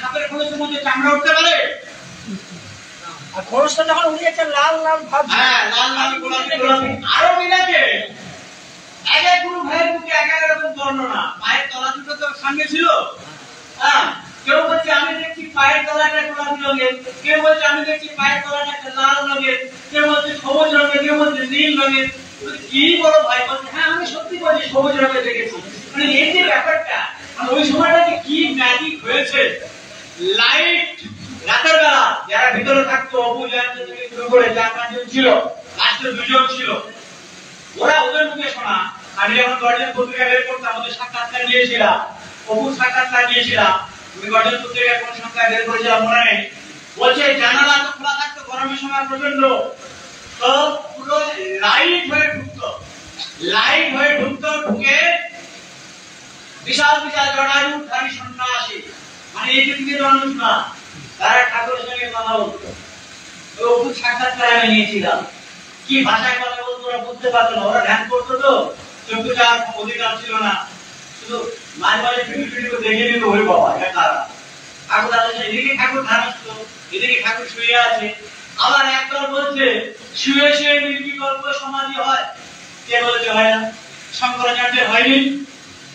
সাপের খোলসের মধ্যে চামড়া উঠতে পারে? আর খোলসটা যখন উঠে যাচ্ছে লাল লাল ভাব, হ্যাঁ লাল লাল গোলাপি। আরো মিলাকে এক এক গুরু ভাইয়ের মুখে এক এক রকম বর্ণনা। পায়ের তলা দুটো তো সামনে ছিল, হ্যাঁ, কেউ বলছে আমি দেখছি পায়ের তলাটা গোলাপি রঙের, কেউ বলছে আমি দেখছি পায়ের তলাটা লাল রঙের, কেউ বলছে সবুজ রঙের, কেউ বলছে নীল রঙের। কি বড় ভাই বলছে, হ্যাঁ আমি সত্যি বলছি সবুজ রঙের দেখেছি। মানে এই যে ব্যাপারটা, ওই সময়টাতে কি ম্যাজিক হয়েছে। লাইট রাতের বেলা যারা ভিতরে থাকতো, অপু জয়ন্ত থেকে শুরু করে 4-5 জন ছিল, লাস্টে 2 জন ছিল, ওরা ওদের মুখে শোনা। আমি যখন গর্জন পত্রিকা বের করতাম, আমাদের সাক্ষাৎকার নিয়েছিলাম, অপুর সাক্ষাৎকার নিয়েছিলাম, তুমি গর্জন পত্রিকায় কোন সংখ্যা বের করেছিলাম মনে নেই। বলছে জানালা তো খোলা থাকতো গরমের সময় প্রচন্ড, তো পুরো লাইট হয়ে ঢুকতো, ঢুকে বিশাল বিশাল জটায়ুধারী সন্ন্যাসী, মানে এই পৃথিবীর মানুষ না, তারা ঠাকুরের সঙ্গে কথা বলতো। অপুর সাক্ষাৎকার আমি নিয়েছিলাম। কি ভাষায় কথা বলতো ওরা বুঝতে পারতো না, ওরা ধ্যান করতো তো, চোখে যাওয়ার অধিকার ছিল না, শুধু মাঝে মাঝে ফিটি করে দেখে নিত, ওই বাবা এটা কারা। ঠাকুর আসছে, এদিকে ঠাকুর ধারস্থ, এদিকে ঠাকুর শুয়ে আছে। আবার একদল বলছে শুয়ে শুয়ে নির্বিকল্প সমাধি হয়। কে বলেছে হয় না? শঙ্করাচার্যের হয়নি।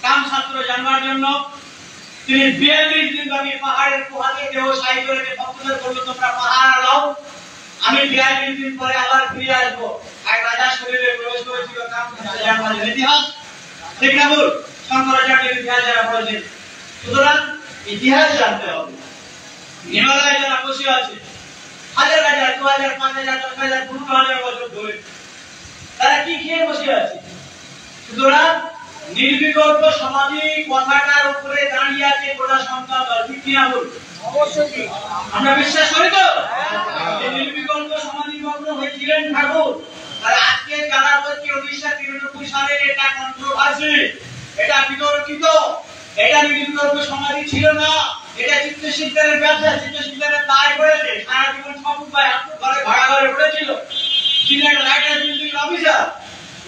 কামশাস্ত্র জানবার জন্য তিনি 42 দিন ব্যাপী পাহাড়ের গুহাতে দেহ সাই করে ভক্তদের বললো তোমরা পাহাড় আলাও, আমি 42 দিন পরে আবার ফিরে আসবো। এক রাজা শরীরে প্রবেশ করেছিল কামশাস্ত্র জানবার ইতিহাস, ঠিক না বল? শঙ্করাচার্যের ইতিহাস যারা পড়েছেন, সুতরাং ইতিহাস জানতে হবে। হিমালয়ে যারা বসে আছে 1000 হাজার 2000 5000 10000 15000 বছর ধরে, তারা কি খেয়ে বসে আছে? সুতরাং নির্বিকল্প সমাধি কথাটার উপরে দাঁড়িয়ে আছে গোটা সংখ্যা দল, ঠিক কিনা বল? অবশ্যই আমরা বিশ্বাস করি তো নির্বিকল্প সমাধি মগ্ন হয়েছিলেন ঠাকুর। আর আজকে যারা বলছে 1993 সালের এটা কন্ট্রোভার্সি, এটা বিতর্কিত, এটা নির্বিকল্প সমাধি ছিল না, এটা চিত্তশিল্পের ব্যবসা, চিত্তশিল্পের দায় করেছে। সারা জীবন সব উপায় ঘরে ভাড়া ঘরে পড়েছিল, তিনি একটা রাইটার বিল্ডিং অফিসার,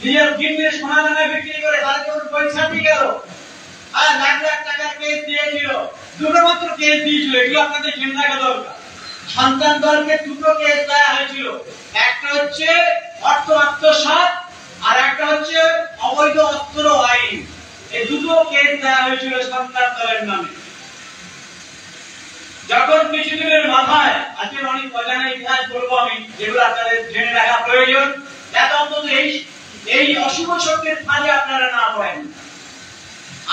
নিজের কিডনির সোনা দানা বিক্রি করে তারা যখন পয়সা দিয়ে গেল, আর লাখ লাখ টাকার কেস দিয়েছিল, দুটো মাত্র কেস দিয়েছিল, এগুলো আপনাদের জেনে রাখা দরকার। সন্তান দলকে দুটো কেস দেওয়া হয়েছিল, একটা হচ্ছে অর্থ আত্মসাৎ আর একটা হচ্ছে অবৈধ অস্ত্র আইন। এই দুটো কেস দেওয়া হয়েছিল সন্তান দলের নামে। যখন কিছুদিনের মাথায়, আজকের অনেক অজানা ইতিহাস বলবো আমি, যেগুলো আপনাদের জেনে রাখা প্রয়োজন, যাতে অন্তত এই অশুভ শক্তির ফাঁদে আপনারা না পড়েন।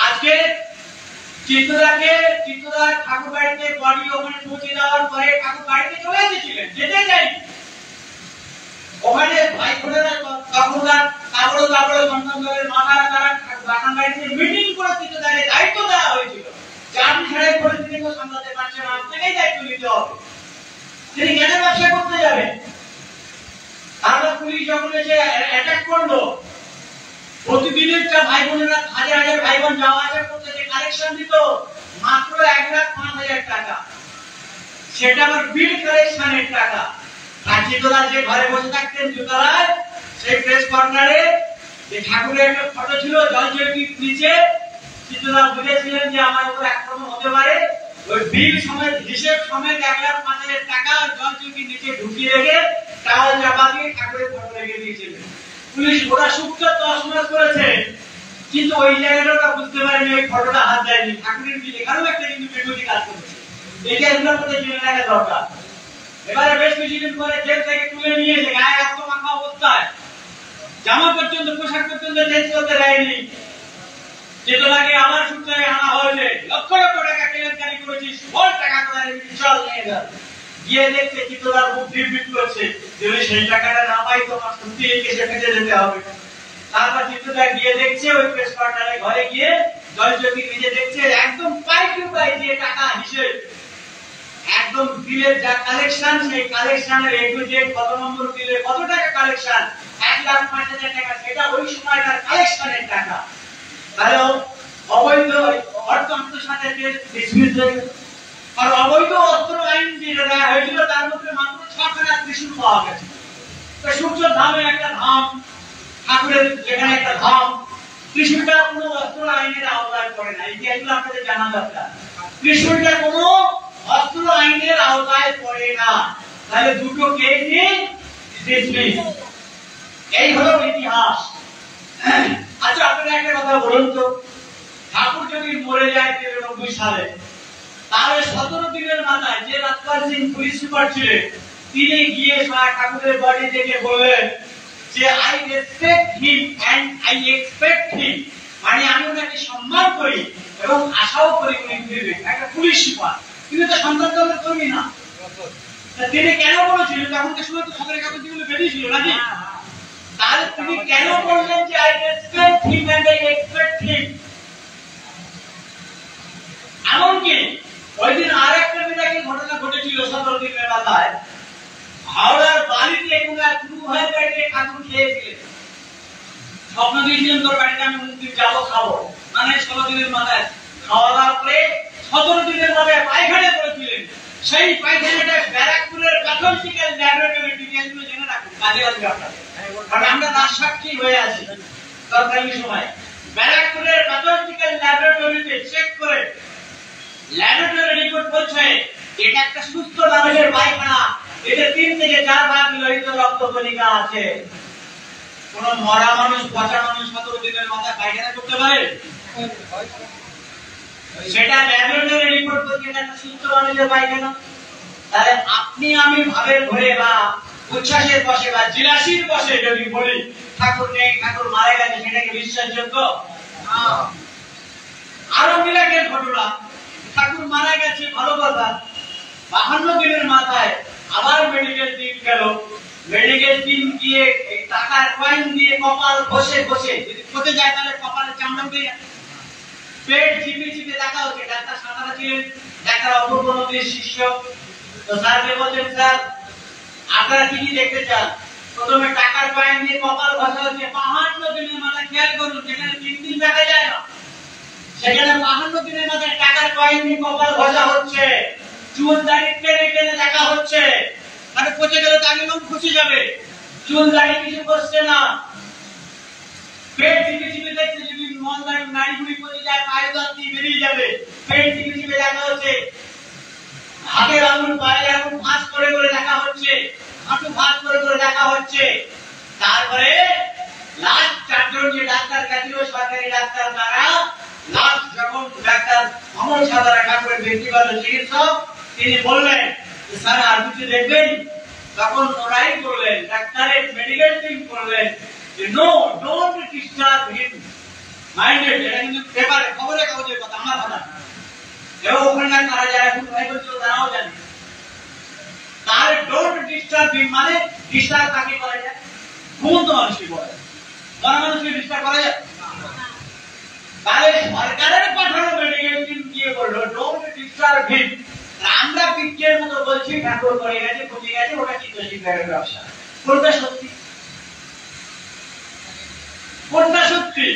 আজকে চিত্তদা ঠাকুর বাড়িতে বডি ওখানে পৌঁছে যাওয়ার পরে ঠাকুর বাড়িতে চলে এসেছিলেন, যেতে যাই ওখানে ভাই বোনেরা তখনকার কাপড় সন্তান দলের মাথারা তারা বাগান বাড়িতে মিটিং করে চিত্তদাকে দায়িত্ব দেওয়া হয়েছিল যে আপনি সারাই পরিস্থিতিকে সামলাতে পারছেন, আপনাকেই দায়িত্ব নিতে হবে। তিনি কেন ব্যবসা করতে যাবেন? তারপর পুলিশ যখন এসে অ্যাটাক করলো, প্রতিদিনের যা ভাই বোনেরা হাজার হাজার ভাই বোন যাওয়া আসা করতে যে কালেকশন দিত মাত্র 1,05,000 টাকা, সেটা আমার বিল কালেকশনের টাকা। আর চিত্তদা যে ঘরে বসে থাকতেন জুতলায়, সেই প্রেস কর্নারে যে ঠাকুরের একটা ফটো ছিল জলচৌকির নিচে, চিত্তদা বুঝেছিলেন যে আমার উপর আক্রমণ হতে পারে। ওই বিল সমেত হিসেব সমেত 1,05,000 টাকা জলচৌকির নিচে ঢুকিয়ে রেখে টাওয়াল চাপা দিয়ে ঠাকুরের ফটো রেখে দিয়েছিলেন। পুলিশ ওরা সূক্ষ্ম তছনছ করেছে, কিন্তু ওই জায়গাটা বুঝতে পারেনি ওই ফটোটা হাত দেয়নি। ঠাকুরের বিল এখানেও একটা কিন্তু বিরোধী কাজ করেছে, এটা এগুলোর মধ্যে জেনে রাখা দরকার। এবারে বেশ কিছুদিন পরে জেল থেকে তুলে নিয়ে এসে গায়ে রক্ত মাখা অবস্থায় জামা পর্যন্ত পোশাক পর্যন্ত চেঞ্জ করতে দেয়নি। চিত্তদাকে আবার সূত্রে আনা হয়েছে, লক্ষ লক্ষ টাকা কেলেঙ্কারি করেছিস, বল টাকা কোথায় চল নিয়ে যা। গিয়ে দেখছে চিত্তদার মুখ বিড়বিড় করছে, যদি সেই টাকাটা না পাই তোমার সত্যি এই কেসে ফেঁসে যেতে হবে। তারপর চিত্তদা গিয়ে দেখছে ওই প্রেস কর্নারে ঘরে গিয়ে জলচৌকি নিজে দেখছে একদম পাই টু পাই দিয়ে টাকা হিসেব, একদম বিলের যা কালেকশন, সেই কালেকশনের এ টু জেড কত নম্বর বিলে কত টাকা কালেকশন, 1,05,000 টাকা, সেটা ওই সময়কার কালেকশনের টাকা। তাহলে অবৈধ অর্থ আত্মসাতের কেস ডিসমিস হয়ে গেল। আর অবৈধ অস্ত্র আইন যেটা দেওয়া হয়েছিল তার মধ্যে মাত্র 6খানা ত্রিশূল পাওয়া গেছে। সূর্য ধামে একটা ধাম, ঠাকুরের যেখানে একটা ধাম, ত্রিশূলটা কোনো অস্ত্র আইনের আওতায় পড়ে না। এইগুলো আপনাদের জানা দরকার। ত্রিশূলটা কোনো অস্ত্র আইনের আওতায় পড়ে না। তাহলে দুটো কেসই ডিসমিস। এই হলো ইতিহাস। আচ্ছা, আপনারা একটা কথা বলুন তো, ঠাকুর যদি মরে যায় 93 সালে, তাহলে 17 দিনের মাথায় যে রাজপাল সিং পুলিশ সুপার ছিলেন, তিনি গিয়ে ঠাকুরের বডি দেখে বললেন যে I respect him and I expect him, মানে আমি ওনাকে সম্মান করি এবং আশাও করি উনি ফিরবেন। একটা পুলিশ সুপার, তিনি তো সন্তান দলের কর্মী না। তিনি কেন বলেছিলেন? তখনকার সময় তো খবরের কাগজগুলো বেরিয়েছিল নাকি? তাহলে তিনি কেন বললেন যে I respect him and I expect him? এমনকি ওই দিন আর একটা বিদায়ী ঘটনা ঘটেছিল 17 দিনের মাথায়। হাওড়ার বাড়িতে হয়ে বেড়ে ঠাকুর খেয়েছিলেন, স্বপ্ন দিয়েছিলেন তোর বাড়িতে আমি মুক্তির যাবো খাবো, মানে 16 দিনের মাথায় খাওয়া দাওয়া করে 17 দিনের মাথায় পায়খানা করেছিলেন। সেই পায়খানাটা ব্যারাকপুরের প্যাথলজিক্যাল ল্যাবরেটরি, ডিটেইলসগুলো জেনে রাখুন, কাজে লাগবে আপনাদের, কারণ আমরা তার সাক্ষী হয়ে আছি দরকারি সময়। ব্যারাকপুরের প্যাথলজিক্যাল ল্যাবরেটরিতে চেক করে ল্যাবরেটরি রিপোর্ট বলছে এটা একটা সুস্থ মানুষের পায়খানা, এতে 3 থেকে 4 ভাগ লোহিত রক্ত কণিকা আছে। কোন মরা মানুষ, পচা মানুষ 17 দিনের মাথায় পায়খানা করতে পারে? সেটা ল্যাবরেটরি রিপোর্ট বলছে এটা একটা সুস্থ মানুষের পায়খানা। তাহলে আপনি আমি ভাবের ঘরে বা উচ্ছ্বাসের বসে বা জিলাসির বসে যদি বলি ঠাকুর নেই, ঠাকুর মারা গেছে, সেটা কি বিশ্বাসযোগ্য? আরো মিলাকের ঘটনা, ঠাকুর মারা গেছে ভালো কথা, 52 দিনের মাথায় আবার মেডিকেল টিম গেল। মেডিকেল টিম গিয়ে এই টাকার কয়েন দিয়ে কপাল ঘষে ঘষে, যদি খোঁজে যায় তাহলে কপালের চামড়া উঠে যায়। পেট চিপে চিপে দেখা হচ্ছে, ডাক্তার সাঁতারা ছিলেন, ডাক্তার অপূর্ব নদীর শিষ্য। তো স্যারকে বলছেন, স্যার আপনারা কি কি দেখতে চান? প্রথমে টাকার কয়েন দিয়ে কপাল ঘষা হচ্ছে 52 দিনের মাথায়। খেয়াল করুন, যেখানে 3 দিন দেখা যায় না, সেখানে 52 দিনের মাথায় টাকার কয়েন দিয়ে কপাল ঘষা হচ্ছে, চুল দাড়ি টেনে টেনে দেখা হচ্ছে। মানে পচে গেলে তাকে লোক খুশি যাবে, চুল দাড়ি কিছু করছে না। পেট চিপে চিপে দেখছে, যদি মন দাড়ি নাড়িগুড়ি পচে যায় পায়ে দাঁত দিয়ে বেরিয়ে যাবে। পেট চিপে চিপে দেখা হচ্ছে, হাতের আঙুল পায়ে আঙুল ভাঁজ দেখা হচ্ছে। তারপরে লাস্ট 4 জন যে ডাক্তার গেছিল সরকারি ডাক্তার, তারা লাস্ট যখন ডাক্তার অমল সাদারা ঠাকুরের ব্যক্তিগত চিকিৎসক, তিনি বললেন স্যার আর কিছু দেখবেন, তখন ওরাই বললেন, ডাক্তারের মেডিকেল টিম বললেন যে no, don't disturb him minded. এটা কিন্তু পেপারে খবরের কাগজের কথা, আমার কথা না। এবং ওখানে তারা যারা এখন ভাই বলছিল তারাও জানে, তার ডোন্ট ডিস্টার্ব হিম মানে ডিস্টার্ব কাকে করা যায়? ঘুমন্ত মানুষকে করা যায়, মরা মানুষকে ডিস্টার্ব করা যায়? তাহলে সরকারের পাঠানো মেডিকেল টিম গিয়ে বললো ডোন্ট ডিস্টার্ব হিম। আমরা পিকের মতো বলছি ঠাকুর করে গেছে, পচে গেছে, ওটা চিত্তশিল্পের ব্যবসা। কোনটা সত্যি? কোনটা সত্যি?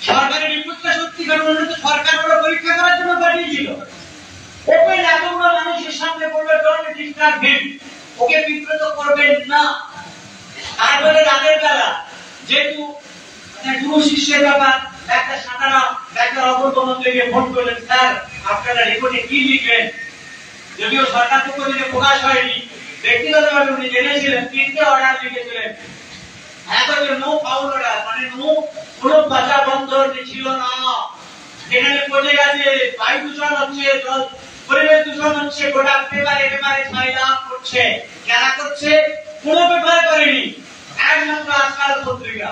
সরকারের রিপোর্টটা সত্যি, কারণ তো সরকার ওরা পরীক্ষা করার জন্য পাঠিয়েছিল। ওপেন এতগুলো মানুষের সামনে বললো ডোন্ট ডিস্টার্ব হিম, ওকে বিব্রত করবেন না। তারপরে রাতের বেলা যেহেতু গুরু শিষ্যের ব্যাপার, ডাক্তার সাঁতারা ডাক্তার অপূর্ব মন্ত্রীকে ফোন করলেন, স্যার আপনারা রিপোর্টে কি লিখলেন? যদিও সরকার পক্ষ থেকে প্রকাশ হয়নি, ব্যক্তিগতভাবে উনি জেনেছিলেন, 3টে অর্ডার লিখেছিলেন। একটা হচ্ছে নো ফাউল অর্ডার, মানে নো কোনো বাঁচা বন্ধ ছিল না, যেখানে পচে গেছে, বায়ু দূষণ হচ্ছে, পরিবেশ দূষণ হচ্ছে, গোটা পেপারে পেপারে ছাইলাভ করছে। যারা করছে কোনো পেপারে করেনি, একমাত্র আজকাল পত্রিকা।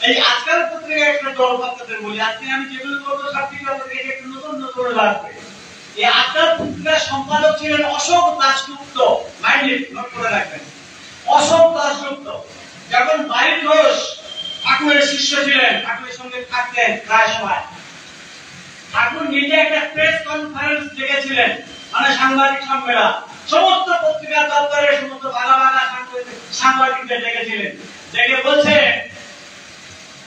এই আজকাল পত্রিকা একটা জলপাত্রদের বলি, আজকে আমি যেগুলো বলবো সব কিছু আপনাদের একটু নতুন নতুন লাগবে। এই আজকাল পত্রিকার সম্পাদক ছিলেন অশোক দাশগুপ্ত, মাইন্ডে নোট করে রাখবেন, অশোক দাশগুপ্ত। যখন বাড়ির ঘোষ ঠাকুরের শিষ্য ছিলেন, ঠাকুরের সঙ্গে থাকতেন প্রায় সময়, ঠাকুর নিজে একটা প্রেস কনফারেন্স ডেকেছিলেন, মানে সাংবাদিক সম্মেলন। সমস্ত পত্রিকা দপ্তরের সমস্ত ভাগা ভাগা সাংবাদিকদের ডেকেছিলেন, ডেকে বলছে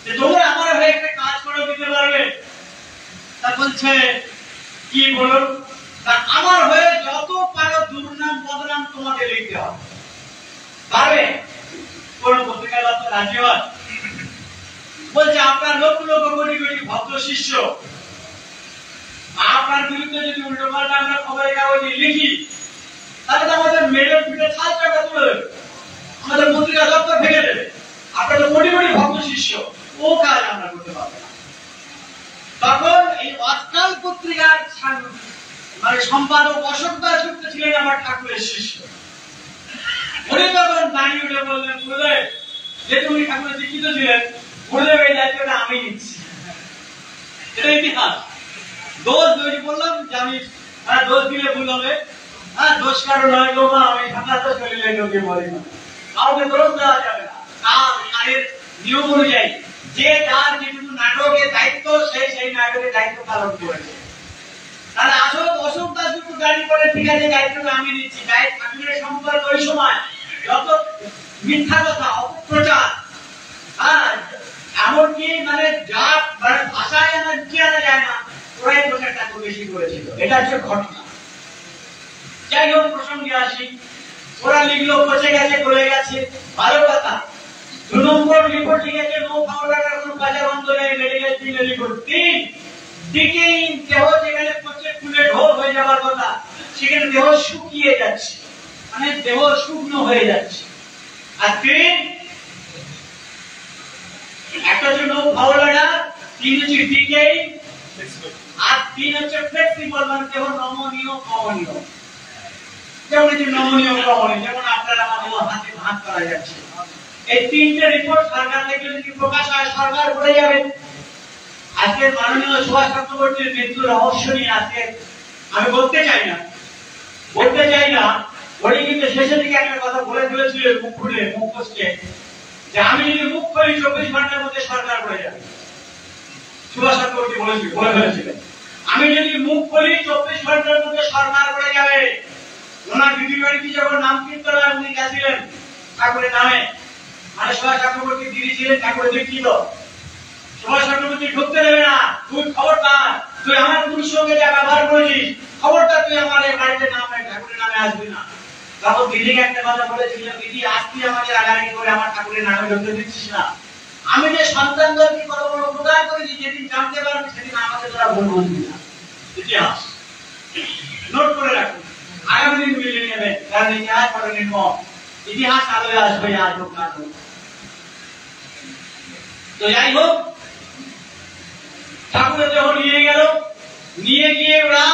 যে তোমরা আমার হয়ে একটা কাজ করে দিতে পারবে? তা বলছে কি বলুন? তা আমার হয়ে যত পারো দুর্নাম বদনাম তোমাকে লিখতে হবে, পারবে? কোন পত্রিকা দপ্তর রাজি হয়? বলছে আপনার লক্ষ লক্ষ কোটি কোটি ভক্ত শিষ্য, আপনার বিরুদ্ধে যদি উল্টো পাল্টা আমরা খবরের কাগজে লিখি, তাহলে তো আমাদের মেয়ের পিঠে ছাল চাকা তুলে দেবে, আমাদের পত্রিকা দপ্তর ভেঙে দেবে। আপনাদের কোটি কোটি ভক্ত শিষ্য, ও কাজ আমরা করতে পারবো না। তখন এই আজকাল পত্রিকার মানে সম্পাদক অশোক দাশগুপ্ত ছিলেন আমার ঠাকুরের শিষ্য। উনি তখন দাঁড়িয়ে উঠে বললেন, গুরুদেব, যেহেতু উনি ঠাকুরের দীক্ষিত ছিলেন, গুরুদেব এই দায়িত্বটা আমি নিচ্ছি। এটা ইতিহাস। দোষ তৈরি করলাম যে আমি দোষ দিলে ভুল হবে, দোষ কারো নয় গো মা, আমি সাঁতার শরীরে ঢুকে বলি না, কাউকে দোষ দেওয়া যাবে না। তার নিয়ম অনুযায়ী যে যার যেটুকু নাটকের দায়িত্ব, সেই নাটকের দায়িত্ব পালন করেছে। তাহলে আসল অশোক দাশগুপ্ত দাঁড়িয়ে করে, ঠিক আছে দায়িত্বটা আমি নিচ্ছি। ঠাকুরের সম্পর্কে ওই সময় যত মিথ্যা কথা, অপপ্রচার, এমনকি মানে যা ভাষায় আনা যায় না, ওরাই প্রচারটা খুব বেশি করেছিল। এটা হচ্ছে ঘটনা। যাই হোক, প্রসঙ্গে আসি। ওরা লিখলো পচে গেছে, গলে গেছে, ভালো কথা। 2 নম্বর রিপোর্ট লিখেছে নো ফাউলার, কোনো বাজার বন্ধ নেই, মেডিকেল টিমের রিপোর্ট। 3, ডিকিং, দেহ যেখানে পচে ফুলে ঢোল হয়ে যাওয়ার কথা, সেখানে দেহ শুকিয়ে যাচ্ছে, মানে দেহ শুকনো হয়ে যাচ্ছে। আর 3, একটা হচ্ছে নো ফাউলার, 3 হচ্ছে ডিকিং, আর 3 হচ্ছে ফ্লেক্সিবল, মানে দেহ নমনীয় কমনীয়। যেমন এই যে নমনীয় কমনীয়, যেমন আপনারা আমার হাতে ভাগ করা যাচ্ছে। এই 3টে রিপোর্ট সরকার থেকে যদি প্রকাশ হয়, সরকার করে যাবে। আজকে মাননীয় সুভাষ চক্রবর্তীর মৃত্যুর রহস্য নিয়ে আজকে আমি বলতে চাই না, উনি কিন্তু শেষের দিকে একটা কথা বলে ফেলেছিলেন, মুখ খুলে, মুখ কষ্টে, যে আমি যদি মুখ খুলি 24 ঘন্টার মধ্যে সরকার করে যাবে। সুভাষ চক্রবর্তী বলে ফেলেছিলেন, আমি যদি মুখ খুলি 24 ঘন্টার মধ্যে সরকার করে যাবে। ওনার দিদির বাড়িতে যখন নাম কীর্তন হয়, উনি গেছিলেন ঠাকুরের নামে, মানে সুভাষ চক্রবর্তী দিদি ছিলেন ঠাকুরের দীক্ষিত। সুভাষ চক্রবর্তী ঢুকতে দেবে না, তুই খবরদার, তুই আমার গুরুর সঙ্গে যা ব্যবহার করেছিস, খবরদার তুই আমার এই বাড়িতে নামে ঠাকুরের নামে আসবি না। তখন দিদিকে একটা কথা বলেছিল, দিদি আজ তুই আমাদের আগাড়ি করে আমার ঠাকুরের নামে ঢুকতে দিচ্ছিস না। আমি যে সন্তানদেরকে কত বড় উপকার করেছি, যেদিন জানতে পারবি সেদিন আমাকে তোরা ভুল বুঝবি না। ইতিহাস নোট করে রাখুন, আগামী দিন মিলিয়ে নেবেন, কারণ ইতিহাস বড় নির্মম। ইতিহাস আলোয় আসবে আজ হোক না হোক। তো যাই হোক, ঠাকুরের দেহ নিয়ে গেল, নিয়ে গিয়ে ওরা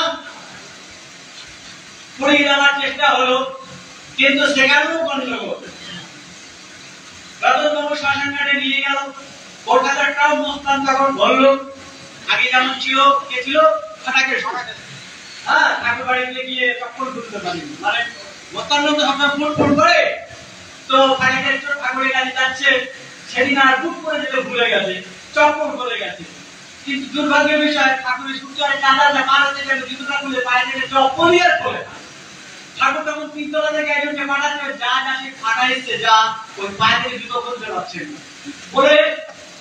পুড়িয়ে দেওয়ার চেষ্টা হলো, কিন্তু সেখানেও গন্ডগোল। রতনবাবু শ্মশানঘাটে নিয়ে গেল, কলকাতাটাও মস্তান তখন বললো, আগে যেমন ছিল, কে ছিল ফাটাকে হ্যাঁ, ঠাকুর বাড়িতে গিয়ে চপ্পল তুলতে পারি, মানে মস্তান তো সবসময় ফুল ফুল করে, তো ফাটাকে ঠাকুরের কাছে যাচ্ছে, সেদিন আর বুট করে যেতে ভুলে গেছে, চপ্পল করে গেছে। কিন্তু দুর্ভাগ্যের বিষয়, ঠাকুরের সূর্যের চাঁদাটা মারাতে গেলে জুতোটা খুলে পায়ে থেকে চপ্পলই আর খোলে না। ঠাকুর তখন তিনতলা থেকে একজনকে পাঠাচ্ছে, যা যা সে ফাটা এসছে, যা ওই পায়ে থেকে জুতো খুলতে পারছে না বলে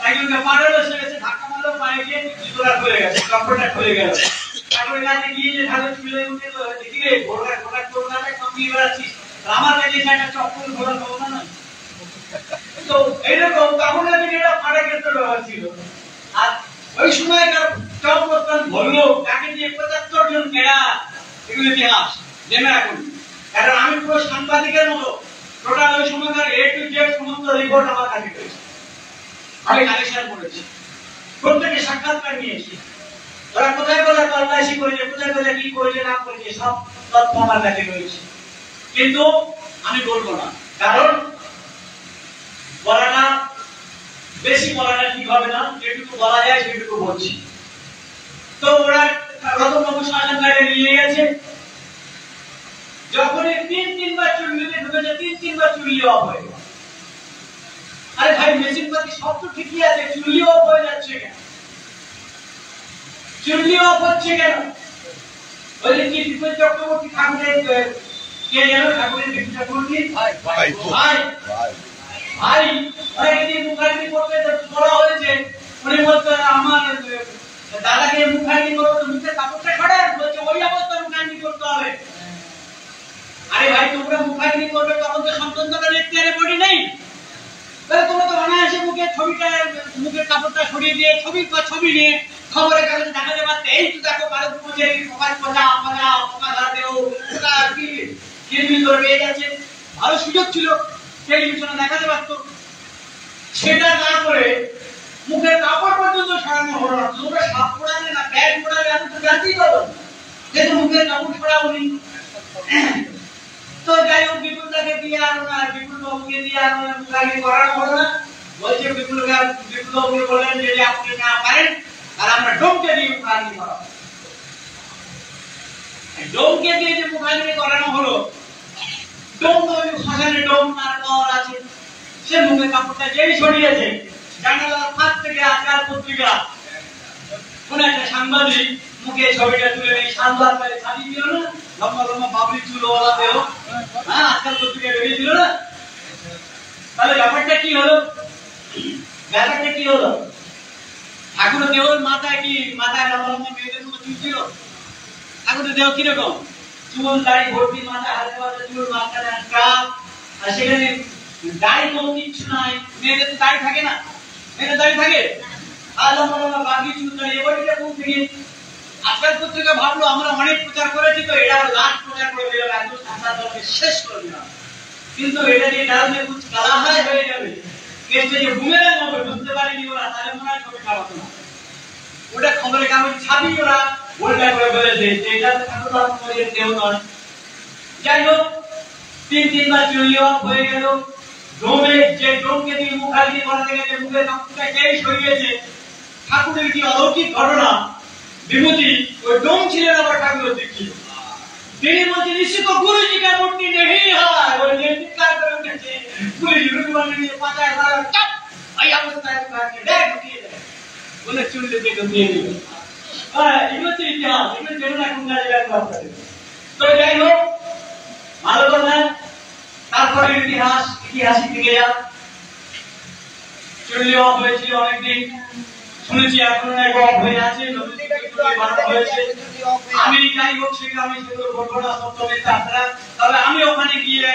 একজনকে পাঠালো, সে গেছে ধাক্কা মারলো, পায়ে গিয়ে জুতোটা খুলে গেছে, চপ্পলটা খুলে গেল। ঠাকুরের কাছে গিয়ে যে ঠাকুর চুলে উঠে তো দেখি রে ঘোড়া ঘোড়া ঘোড়াটা কামিয়ে বেড়াচ্ছিস, আমার কাছে একটা চপ্পল ঘোড়া পাবো না। তো এইরকম তখন এটা ফাটা ক্ষেত্রে ব্যবহার ছিল। আর ওই সময়কার চম্পস্থান বললো তাকে দিয়ে 75 জন কেরা, এগুলো ইতিহাস জেনে রাখুন। কারণ আমি পুরো সাংবাদিকের মতো টোটাল ওই সময়কার A to Z সমস্ত রিপোর্ট আমার কাছে রয়েছে, আমি কালেকশন করেছি, প্রত্যেকে সাক্ষাৎকার নিয়েছি। ওরা কোথায় কোথায় তল্লাশি করেছে, কোথায় কোথায় কি করেছে না করেছে, সব তথ্য আমার কাছে রয়েছে। কিন্তু আমি বলবো না, কারণ বলাটা বেশি বলাটা ঠিক হবে না, যেটুকু বলা যায় সেটুকু বলছি। তো ওরা রতনবাবু শ্মশানঘাটে নিয়ে গেছে, যখনই 3-3 চুল্লিতে ঢুকেছে, 3-3 চুল্লি অফ হয়ে গেল। আরে ভাই, মেশিন পাতি সব তো ঠিকই আছে, চুল্লি অফ হয়ে যাচ্ছে কেন? চুল্লি অফ হচ্ছে কেন? ওই যে কীর্তিপুর চক্রবর্তী ঠাকুরের কে যেন ঠাকুরের চক্রবর্তী ভাই ভাই ভাই একদিন মুখাগ্নি করতে বলা হয়েছে, উনি বলতে আমার দাদাকে মুখাগ্নি করতে, মুখের কাপড়টা সরান, বলছে ওই অবস্থায় মুখাগ্নি করতে হবে। আরে ভাই, তোমরা মুখাগ্নি করবে তখন তো সন্তন্তটা দেখতে আরে বডি নেই, তাহলে তোমরা তো অনায়াসে মুখের ছবিটা, মুখের কাপড়টা সরিয়ে দিয়ে ছবি নিয়ে খবরের কাগজে দেখাতে পারতে, এই তো দেখো কারো পুজে পোকার পোকা পোকা পোকা ধরাতেও পোকা কি কিরমির করে পেয়ে যাচ্ছে, ভালো সুযোগ ছিল, টেলিভিশনে দেখাতে পারতো। সেটা না করে মুখের কাপড় পর্যন্ত সরানো হলো না। তোমরা সাপ পড়ালে না ব্যাগ পড়ালে আমি তো জানতেই পারবো, যেহেতু মুখের কাপড় ছড়াবনি। তো যাই হোক, বিপুলদাকে দিয়ে আনো না, বিপুল বাবুকে দিয়ে আনো না, মুখাগ্নি করানো হলো না। বলছে বিপুল বাবুকে বললেন যে আপনি না পারেন, আর আমরা ডোমকে দিয়ে মুখাগ্নি করাবো। ডোমকে দিয়ে যে মুখাগ্নি করানো হলো, ডোম ওই শ্মশানে ডোম তার পাওয়ার আছে, সে মুখের কাপড়টা যেই সরিয়েছে, জানালার ফাঁক থেকে আজকাল পত্রিকা কোন একটা সাংবাদিক মুখে ছবিটা তুলে নেই, সাংবাদ পারে ছাড়িয়ে দিল না, লম্বা লম্বা বাবলি চুলওয়ালা দেহ, হ্যাঁ আজকাল পত্রিকা বেরিয়ে দিল না। তাহলে ব্যাপারটা কি হলো? ব্যাপারটা কি হলো? ঠাকুরের দেহর মাথায় কি, মাথায় লম্বা লম্বা মেয়েদের মতো চুল ছিল? ঠাকুরের দেহ কিরকম? চুল দাড়ি ভর্তি, মাথায় হাতে হাতে চুল, মাথায় কাপ, আর সেখানে দাড়ি কোনো কিচ্ছু নাই। মেয়েদের তো দাড়ি থাকে না, মেয়েদের দাড়ি থাকে, আর লম্বা লম্বা বাকি চুল দাড়ি, এবারটা কোন থেকে? আজকাল পত্রিকা ভাবলো আমরা অনেক প্রচার করেছি, তো এটা লাস্ট প্রচার করে দিলাম, একদম সাধারণকে শেষ করে দিলাম। কিন্তু এটা যে ডালমে কুছ কালা হয়ে যাবে, কেসটা যে বুমেরাং হবে বুঝতে পারিনি ওরা, তাহলে মনে হয় ছবি খাওয়াতো না। ওটা খবরের কাগজ ছাপিয়ে ওরা উল্টা করে বলেছে যে এটা ঠাকুরের দেহ নয়। যাই হোক, 3-3 চুল্লি অফ হয়ে গেল। ডোমে যে ডোমকে দিয়ে মুখাগ্নি করাতে গেছে, মুখের কাপড়টা যেই সরিয়েছে, ঠাকুরের কি অলৌকিক ঘটনা! विभूति वो डोम छिले ना पर ठाकुर देखी तेरी मुझे इसी को गुरु जी का मूर्ति नहीं है वो निर्विकार करो कहते पूरी युग वाले ने पता है सारा टप आया बता है के देख दिए बोले चुन लेते को दिए विभूति इतिहास इनमें जरूर रखूंगा जगह बात करें तो যাই হোক ভালো কথা তারপরে ইতিহাসিক দিকে যা চুল্লি অফ হয়েছিল অনেকদিন শুনেছি, এখন অফ হয়ে আছে, আমি যাই হোক সেটা আমি সেগুলো বলবো না, সপ্তমে আপনারা। তবে আমি ওখানে গিয়ে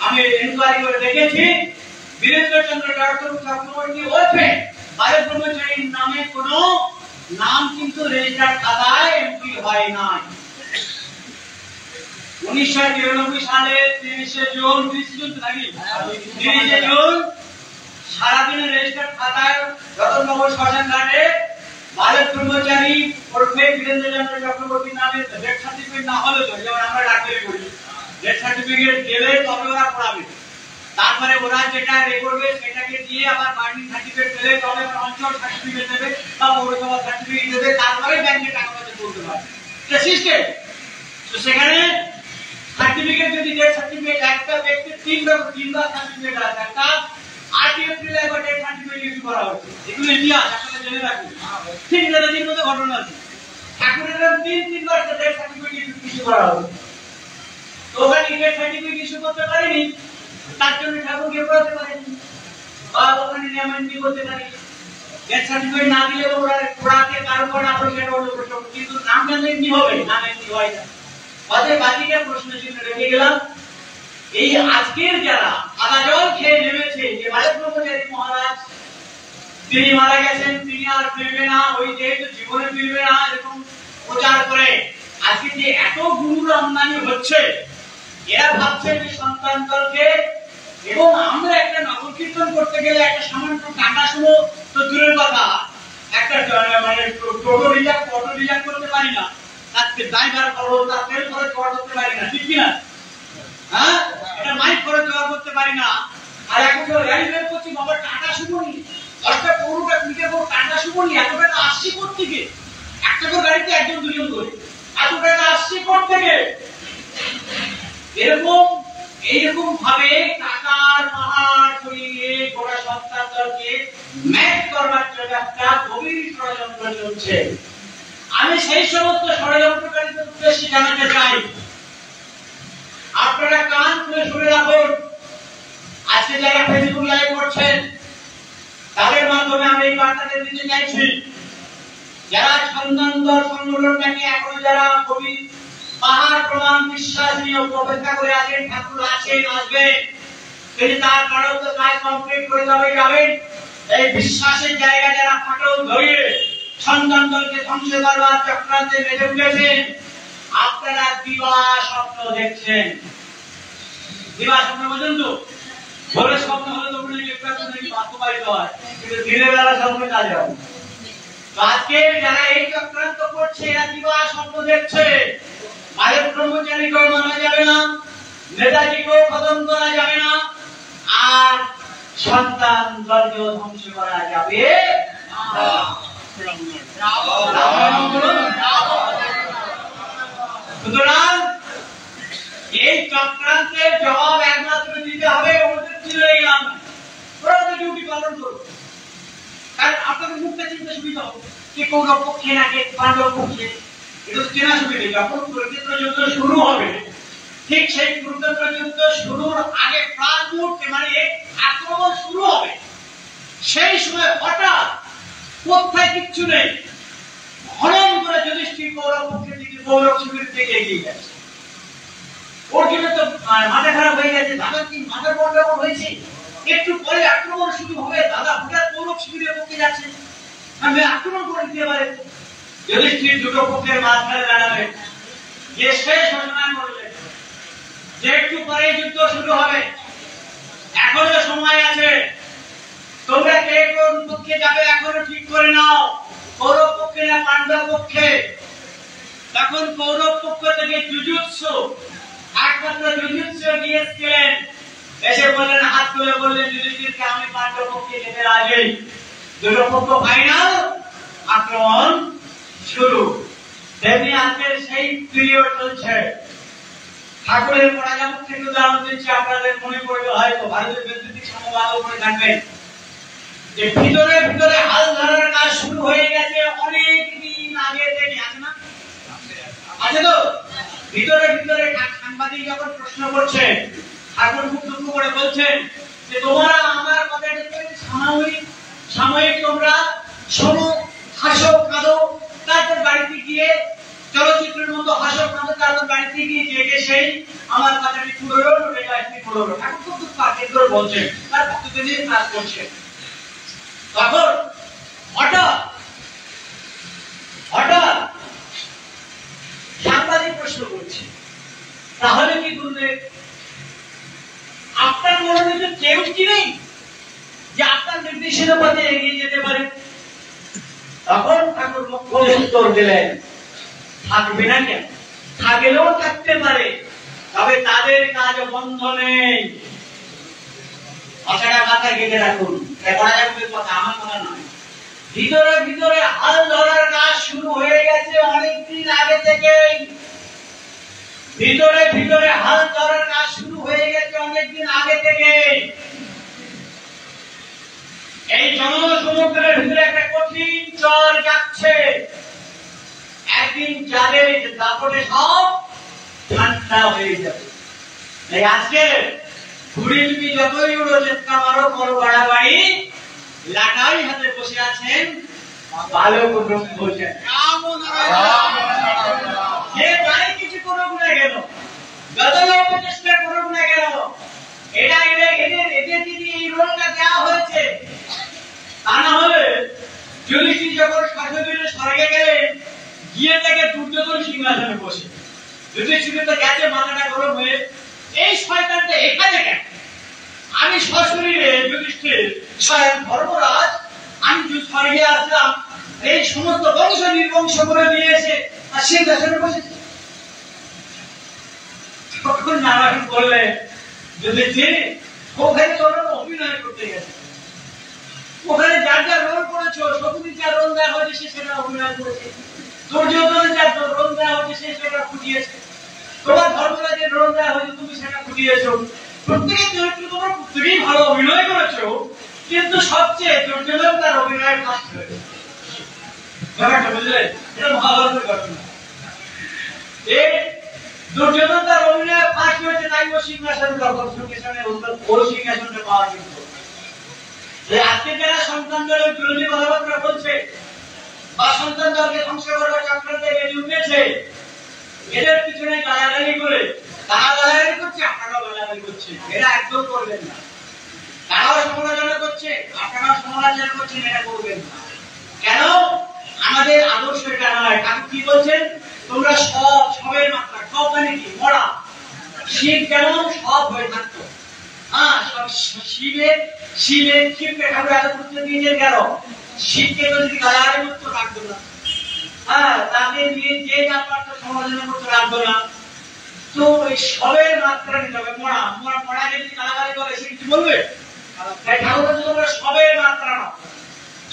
আমি এনকোয়ারি করে দেখেছি, বীরেন্দ্রচন্দ্র চক্রবর্তী ওরফে বায়ু ব্রহ্মচারীর নামে কোনো নাম কিন্তু রেজিস্টার খাতায় এন্ট্রি হয় নাই। 1993 সালে 30শে জুন 30শে জুন সারাদিনের রেজিস্টার খাতায় রতননগর শ্মশান ঘাটে বালক ব্রহ্মচারী ওরফে বীরেন্দ্রচন্দ্র চক্রবর্তী নামে ডেথ সার্টিফিকেট না হলে তো যেমন আমরা ডাক্তারি করি ডেথ সার্টিফিকেট দিলে তবে ওরা পড়াবে। তারপরে ওরা যেটা করবে সেটাকে দিয়ে আবার বার্নিং সার্টিফিকেট দিলে তবে অঞ্চল সার্টিফিকেট দেবে বা পৌরসভা সার্টিফিকেট দেবে, তারপরে ব্যাংকে টাকা পয়সা তুলতে পারবে। এটা সিস্টেম। তো সেখানে সার্টিফিকেট যদি ডেথ সার্টিফিকেট একটা ব্যক্তির তিনবার সার্টিফিকেট আছে, একটা 8 এপ্রিল একবার ডেথ সার্টিফিকেট ইস্যু করা হয়েছে। এগুলো ইতিহাস আপনারা জেনে রাখুন। ঠিক দিনের মধ্যে ঘটনা আছে। ঠাকুরের তিনবার ডেথ সার্টিফিকেট ইস্যু করা হয়েছে। তো ওখানে ডেথ সার্টিফিকেট ইস্যু করতে পারেনি, তার জন্য ঠাকুরকে পড়াতে পারেনি বা ওখানে নিয়মান্তি করতে পারেনি। ডেথ সার্টিফিকেট না দিলে ওরা পড়াতে তারপর আপনার সেটা হলো প্রশ্ন, কিন্তু নাম জানলে কি হবে? নামে কি হয় না। অতএব বাকিটা প্রশ্ন চিহ্ন রেখে গেলাম। এই আজকের যারা আদা জল খেয়ে নেমেছে, যে বালক ব্রহ্মচারী মহারাজ তিনি মারা গেছেন, তিনি আর ফিরবে না, ওই যেহেতু জীবনে ফিরবে না এরকম প্রচার করে আজকে যে এত গুরুর আমদানি হচ্ছে, এরা ভাবছে যে সন্তান দলকে, এবং আমরা একটা নগর কীর্তন করতে গেলে একটা সামান্য টাকা শুনো তো দূরের কথা, একটা মানে টোটো রিজার্ভ করতে পারি না, তার ড্রাইভার করো, তার তেল খরচ জোগাড় করতে পারি না, ঠিক কিনা? হ্যাঁ, এটা মাইক খরচ জোগাড় করতে পারি না। আর এখন তো গাড়ি বের করছি, বাবা টাটা শুভনি, একটা পৌরটা মিটে পড়ো টাটা শুভনি, এত টাকা আসছে কোথেকে? একটা তো গাড়িতে একজন দুজন করে, এত টাকা আসছে কোথেকে? এইরকম ভাবে টাকার পাহাড় ছড়িয়ে গোটা সন্তান দলকে ম্যাচ করবার জন্য একটা গভীর ষড়যন্ত্র চলছে। আমি সেই সমস্ত ষড়যন্ত্রকারীদের উদ্দেশ্যে জানাতে চাই, আপনারা কান খুলে শুনে রাখুন। আজকে যারা ফেসবুক লাইভ করছেন তাদের মাধ্যমে আমি এই বার্তাটা দিতে চাইছি, যারা সন্তান দল সংগঠনটাকে এখনো যারা কবি পাহাড় প্রমাণ বিশ্বাস নিয়ে অপেক্ষা করে আছেন, ঠাকুর আছেন, আসবেন, তিনি তার প্রারব্ধ কাজ কমপ্লিট করে যাবেন, এই বিশ্বাসের জায়গা যারা ফাটল ধরিয়ে সন্তান দলকে ধ্বংস করবার চক্রান্তে মেতে উঠেছেন, আপনারা দিবা স্বপ্ন দেখছেন। দিবা স্বপ্ন পর্যন্ত ভোরের স্বপ্ন হলে তো বাস্তবায়িত হয়, কিন্তু দিনের বেলা স্বপ্ন কাজে হয়। আজকে যারা এই চক্রান্ত করছে এরা দিবা স্বপ্ন দেখছে। বালক ব্রহ্মচারীকেও মানা যাবে না, নেতাজিকেও খতম করা যাবে না, আর সন্তান দলকেও ধ্বংস করা যাবে না। সুতরাং এই চক্রান্তের জবাব একমাত্র দিতে হবে ওদের ছিল এই নাম, ওরা ওদের ডিউটি পালন করবে। কারণ আপনাদের মুখটা চিন্তা সুবিধা হবে যে কৌরব পক্ষে নাকি পাণ্ডব পক্ষে, এটা চেনা সুবিধা। যখন কুরুক্ষেত্র যুদ্ধ শুরু হবে, ঠিক সেই কুরুক্ষেত্র যুদ্ধ শুরুর আগে প্রাক মুহূর্তে মানে আক্রমণ শুরু হবে, সেই সময় হঠাৎ কোথায় কিচ্ছু নেই, হরণ করে যুধিষ্ঠির কৌরব পক্ষের দিকে কৌরব শিবির থেকে এগিয়ে যাচ্ছে। ওর জন্য তো মাথা খারাপ হয়ে গেছে, দাদা কি মাথার গন্ডগোল হয়েছে, একটু পরে আক্রমণ শুরু হবে, দাদা হঠাৎ কৌরব শিবিরের পক্ষে যাচ্ছে, আমি আক্রমণ করে দিতে পারে। যুধিষ্ঠির দুটো পক্ষের মাঝখানে দাঁড়াবে, যে শেষ ঘোষণা করবে যে একটু পরে যুদ্ধ শুরু হবে, এখনো সময় আছে, তোমরা কে কোন পক্ষে যাবে এখনো ঠিক করে নাও, কৌরব পক্ষে না পাণ্ডব পক্ষে। তখন কৌরব পক্ষ থেকে যুযুৎসু, একমাত্র যুযুৎসু গিয়েছিলেন, এসে বললেন, হাত তুলে বললেন যুধিষ্ঠিরকে আমি পাণ্ডব পক্ষে যেতে রাজি। দুটো পক্ষ ফাইনাল, আক্রমণ শুরু। তেমনি আজকের সেই পিরিয়ড চলছে। ঠাকুরের পরাজয় থেকে উদাহরণ দিচ্ছি, আপনাদের মনে পড়বে হয়তো, ভারতের বৈদ্যুতিক সমবাদ উপরে থাকবেন যে ভিতরে ভিতরে হাল ধরার কাজ শুরু হয়ে গেছে অনেক দিন আগে থেকে, আছে না? আছে তো? ভিতরে ভিতরে সাংবাদিক যখন প্রশ্ন করছে, ঠাকুর খুব দুঃখ করে বলছেন যে তোমরা আমার কথাটাকে সাময়িক তোমরা শোনো, হাসো, কাঁদো, তারপর বাড়িতে গিয়ে চলচ্চিত্রের মতো হাসো, কাঁদো, তারপর বাড়িতে গিয়ে জেগে সেই আমার কথাটি পুরো পুরো ঠাকুর খুব দুঃখ করে বলছেন, তার ভক্তদের নিয়ে কাজ করছে। তখন হঠাৎ সাংবাদিক প্রশ্ন করছে, তাহলে কি করবে? আপনার মনে কেউ কি নেই যে আপনার নির্দেশের পথে এগিয়ে যেতে পারে? তখন ঠাকুর মুখ্য উত্তর দিলেন, থাকবে না কেন? থাকলেও থাকতে পারে, তবে তাদের কাজ বন্ধ নেই। কথাটা মাথায় গেঁথে রাখুন, কথা আমার কথা নয়। ভিতরে ভিতরে হাল ধরার কাজ শুরু হয়ে গেছে অনেকদিন আগে থেকেই। ভিতরে ভিতরে হাল ধরার কাজ শুরু হয়ে গেছে অনেকদিন আগে থেকে। এই জনসমুদ্রের ভিতরে একটা কঠিন চর যাচ্ছে। একদিন যাদের দাপটে সব ঠান্ডা হয়ে যাবে। আজকে ঘুড়ি তুমি যতই উড়ো, চেষ্টা মারো, করো বাড়াবাড়ি, লাটাই হাতে বসে আছেন ভালো কুটুম বসে। যে তাই কিছু করুক না কেন, যতই অপচেষ্টা করুক না কেন, এদের যদি এই রোলটা দেওয়া হয়েছে, তা না হলে যুধিষ্ঠির যখন শাসনের স্বর্গে গেলেন, গিয়ে থেকে দুর্যোধন সিংহাসনে বসে। যুধিষ্ঠির তো গেছে মাথাটা গরম হয়ে, এই শয়তানটা এখানে কেন? আমি সশরীরে যুধিষ্ঠির স্বয়ং ধর্মরাজ, আমি স্বর্গে আসলাম, এই সমস্ত বংশ নির্বংশ করে দিয়েছে, আর সিংহাসনে বসেছে। তখন নারায়ণ বললেন, যুধিষ্ঠির ওখানে তোমরা অভিনয় করতে গেছে, ওখানে যার যা রোল করেছো, শকুনি যা রোল দেওয়া হয়েছে সে সেটা অভিনয় করেছে, দুর্যোধনের যা রোল দেওয়া হয়েছে সে সেটা ফুটিয়েছে, তোমার ধর্মরাজের রোল দেওয়া হয়েছে তুমি সেটা ফুটিয়েছো। প্রত্যেকের চরিত্র তোমরা প্রত্যেকেই ভালো অভিনয় করেছো, কিন্তু সবচেয়ে দুর্যোধন তার অভিনয় ফার্স্ট হয়েছে। ব্যাপারটা বুঝলেন? এটা মহাভারতের ঘটনা। দুর্যোধন তার অভিনয় ফার্স্ট হয়েছে, তাই ও সিংহাসন দখল, ও সিংহাসনটা পাওয়ার জন্য। আজকে যারা সন্তান দলের বিরোধী কথাবার্তা বলছে বা সন্তান দলকে ধ্বংস করার চক্রান্তে বেরিয়ে উঠেছে, এদের পিছনে গালাগালি করে, তারা গালাগালি করছে, আপনারাও গালাগালি করছে, এরা একদম করবেন না। তারাও সমালোচনা করছে, আপনারাও সমালোচনা করছেন, এটা করবেন না। কেন? আমাদের আদর্শ এটা নয়। ঠাকুর কি বলছেন? তোমরা সবের মাত্রা, সব মানে কি? মরা শিব কেমন সব হয়ে থাকতো। শিবকে ঠাকুর এত গুরুত্ব দিয়েছেন কেন? শিবকে তো যদি গালাগালি করতো রাখতো না, তাকে নিয়ে যে যা পারতো সমালোচনা করতে রাখতো না। তো এই সবের মাত্রা নিতে হবে। মরা যদি গালাগালি করে সে কি বলবে? ঠাকুর বলছে তোমরা সবের মাত্রা নাও,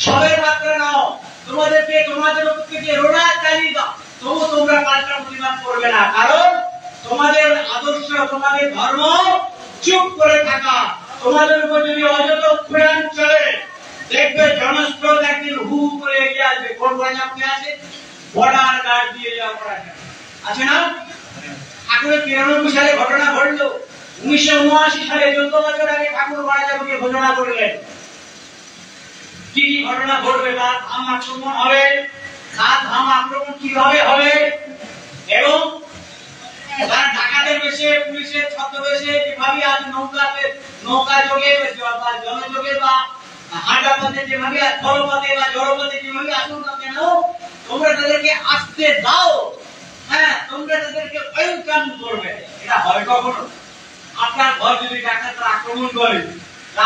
সবের মাত্রা নাও। তোমাদের উপর থেকে রোনা চালিয়ে দাও, তবু তোমরা পাল্টা প্রতিবাদ করবে না। কারণ তোমাদের আদর্শ, তোমাদের ধর্ম চুপ করে থাকা। তোমাদের উপর যদি অযথ উৎপীড়ন চলে, দেখবে জনস্রোত একদিন হু করে এগিয়ে আসবে। কোন পড়াশোনা আপনি আছে? বর্ডার গার্ড দিয়ে যাওয়া পড়াশোনা আছে না? ঠাকুরের 93 সালে ঘটনা ঘটল। 1979 সালে 14 বছর আগে ঠাকুর মারা যাবে ঘোষণা করলেন। কি ঘটনা ঘটবে? তার ধাম আক্রমণ হবে, তার ধাম আক্রমণ কিভাবে হবে, এবং তারা ডাকাতের বেশে, পুলিশের ছদ্মবেশে যেভাবে আজ নৌকা যোগে বা জলযোগে বা হাঁটা পথে যেভাবে, জলপথে বা জলপথে যেভাবে আসুন না কেন, তোমরা তাদেরকে আসতে দাও। তোমরা তাদেরকে ওয়েলকাম করবে। এটা হয় কখনো? আপনার ঘর যদি ডাকাতরা আক্রমণ করে,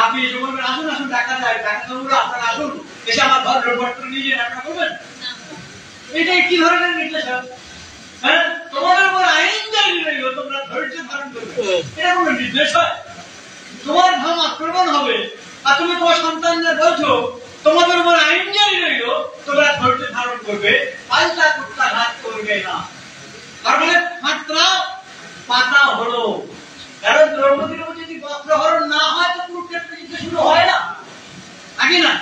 আপনি এসে বলবেন আসুন আসুন ডাকাত যায়, ডাকাতরা আপনারা আসুন, এসে আমার ঘর লোটপাট করে নিয়ে যান, আপনারা বলবেন? এটাই কি ধরনের নির্দেশন? তোমাদের উপর আইন জারি রইল, তোমরা ধৈর্য ধারণ করবে, এটা কোন নির্দেশ হয়? তোমার ধাম আক্রমণ হবে আর তুমি তোমার সন্তানদের বলছো তোমাদের উপর আইন জারি রইল, তোমরা ধৈর্য ধারণ করবে, পাল্টা কুত্তাঘাত করবে না। তার মানে মাত্রা পাতা হলো। কারণ দ্রৌপদীর উপর যদি বস্ত্রহরণ না হয় তো কুরুক্ষেত্র যুদ্ধ শুরু হয় না, নাকি না?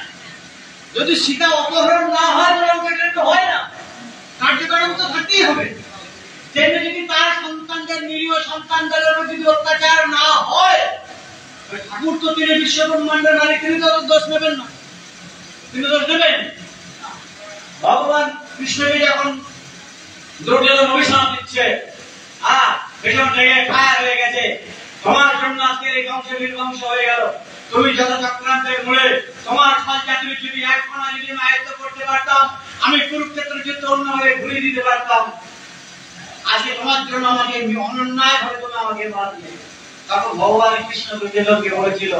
যদি সীতা অপহরণ না হয় তো কুরুক্ষেত্র হয় না, কার্যক্রম তো থাকতেই হবে। তেমনি যদি তার সন্তানদের, নিরীহ সন্তানদের উপর যদি অত্যাচার না হয়, ঠাকুর তো তিনি বিশ্ব ব্রহ্মাণ্ডের মালিক, তিনি তো দোষ নেবেন না। তিনি দোষ নেবেন? ভগবান কৃষ্ণকে যখন দুর্যোধন অভিশাপ দিচ্ছে, ভীষণ রেগে ফায়ার হয়ে গেছে, তোমার জন্য আজকে এই বংশ নির্বংশ হয়ে গেল, তুমি যত চক্রান্তের মূলে তোমার সঞ্চাতুরি যদি এক কোণা যদি আয়ত্ত করতে পারতাম, আমি কুরুক্ষেত্র যুদ্ধ অন্যভাবে ঘুরিয়ে দিতে পারতাম। আজকে তোমার জন্য আমাকে অন্যায় ভাবে তুমি আমাকে মারলে। তখন ভগবান কৃষ্ণ দুর্যোধনকে বলেছিল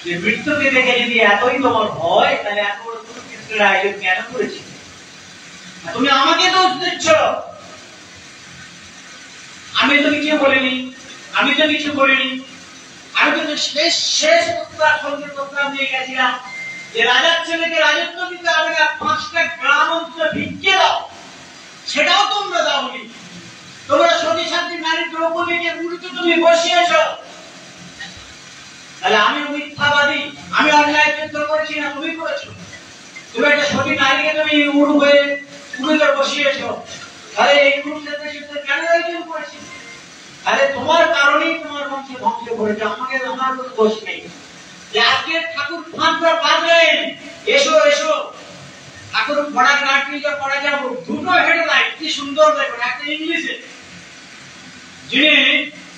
যে মৃত্যুকে দেখে যদি এতই তোমার ভয়, তাহলে এত বড় কুরুক্ষেত্রের আয়োজন কেন করেছি? তুমি আমাকে দোষ দিচ্ছ। আমি তো কিছু বলিনি, আমি তো কিছু বলিনি। আমি তো শেষ প্রস্তাব নিয়ে গেছিলাম যে রাজার ছেলেকে রাজত্ব দিতে হবে না, 5টা গ্রাম অন্তত ভিক্ষে দাও। সেটাও তোমরা দাওনি। তোমরা সতী সাথী নারী দ্রৌপদীকে উল্টো তুমি বসিয়েছ। তাহলে আমি মিথ্যাবাদী, আমি অন্যায় যুদ্ধ করেছি না তুমি করেছো? তুমি একটা সতী নারীকে তুমি উড়ে বসিয়েছ। তাহলে এই কুরুক্ষেত্রের যুদ্ধ কেন আয়োজন করেছি? তাহলে তোমার কারণেই তোমার বংশ ধ্বংস করেছে, আমার কোনো দোষ নেই। যে আজকে ঠাকুর ফাঁকরা বাজলেন, এসো এসো ঠাকুর পড়ার গাছ নিয়ে পড়া যাবো। দুটো হেডলাইন কি সুন্দর দেখুন। একটা ইংলিশে, যিনি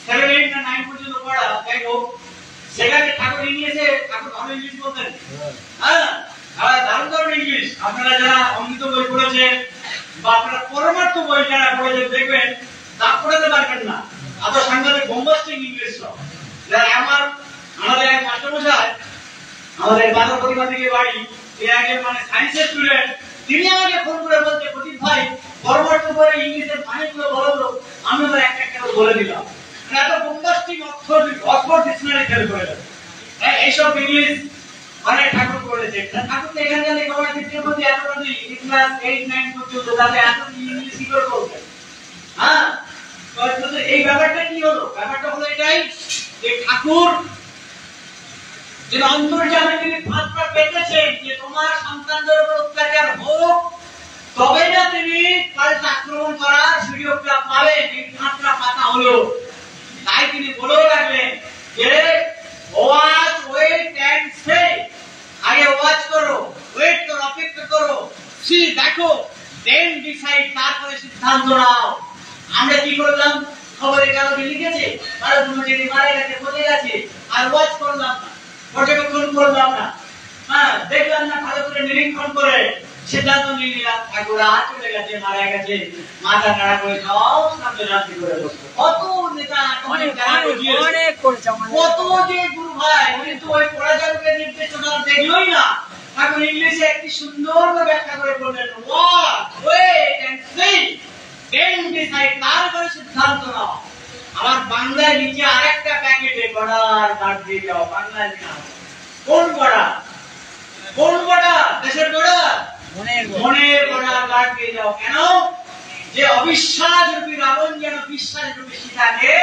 7, 8 না 9 পর্যন্ত পড়া, যাই হোক, সেখানে ঠাকুর ইংলিশে, ঠাকুর ভালো ইংলিশ বলতেন। হ্যাঁ, দারুণ দারুণ ইংলিশ। আপনারা যারা অমৃত বই পড়েছেন বা আপনারা পরমার্থ বই যারা পড়েছেন, দেখবেন তা পড়াতে পারবেন না। এত সাংঘাতিক বোম্বাস্টিক ইংলিশ। আমাদের এক মাস্টারমশাই, আমাদের বাজার পরিবার থেকে বাড়ি, মানে সায়েন্সের স্টুডেন্ট, তিনি আমাকে ফোন করে বলছে, প্রদীপ ভাই পরমার্থ বইয়ের ইংলিশের মানেগুলো বলো তো। আমি ওদের একটা বলে দিলাম। এত বোম্বাস্টিক অক্সফোর্ড ডিকশনারি ফেল করে দেবে। এইসব ইংলিশ মানে ঠাকুর করেছে। ঠাকুর তো এখানে জানি গভর্নমেন্ট শিক্ষার মধ্যে এত ক্লাস 8, 9 পর্যন্ত তাহলে এত ইংলিশ কি করে বলবে? হ্যাঁ, এই ব্যাপারটা কি হলো? ব্যাপারটা হলো এটাই যে ঠাকুর যে অন্তর্যামী তিনি ফাঁদটা পেতেছেন যে তোমার সন্তানদের উপর অত্যাচার হোক, তবে না তিনি পাল্টা আক্রমণ করার সুযোগটা পাবেন। এই ফাঁদটা পাতা হলো। তাই তিনি বলেও রাখলেন যে ওয়াচ, ওয়েট এন্ড সে। আগে ওয়াচ করো, ওয়েট করো, অপেক্ষা করো, সি দেখো, দেন ডিসাইড, তারপরে সিদ্ধান্ত নাও। আমরা কি করলাম? খবরের কাগজে লিখেছে যদি মারা গেছে, বলে গেছে, আর ওয়াচ করলাম না, পর্যবেক্ষণ করলাম না। হ্যাঁ, দেখলাম না, ভালো করে নিরীক্ষণ করে সিদ্ধান্ত নিয়ে নিলাম ঠাকুর চলে গেছে, মারা গেছে, মাথা নাড়া করে যাও, সামনে রাত্রি করে বসবো। কত নেতা, কত যে গুরু ভাই, কিন্তু ওই পরাজয়ের নির্দেশনা দেখলোই না। ঠাকুর ইংলিশে একটি সুন্দর ব্যাখ্যা করে বললেন, watch, wait and see, then decide, তারপরে সিদ্ধান্ত নাও। আমার বাংলায় নিচে আরেকটা প্যাকেটে বর্ডার কাট দিয়ে যাও। বাংলায় না, কোন বর্ডার? কোন বর্ডার? দেশের বর্ডার, মনের বর্ডার কাট দিয়ে যাও। কেন? যে অবিশ্বাস রূপী রাবণ যেন বিশ্বাস রূপী সীতাকে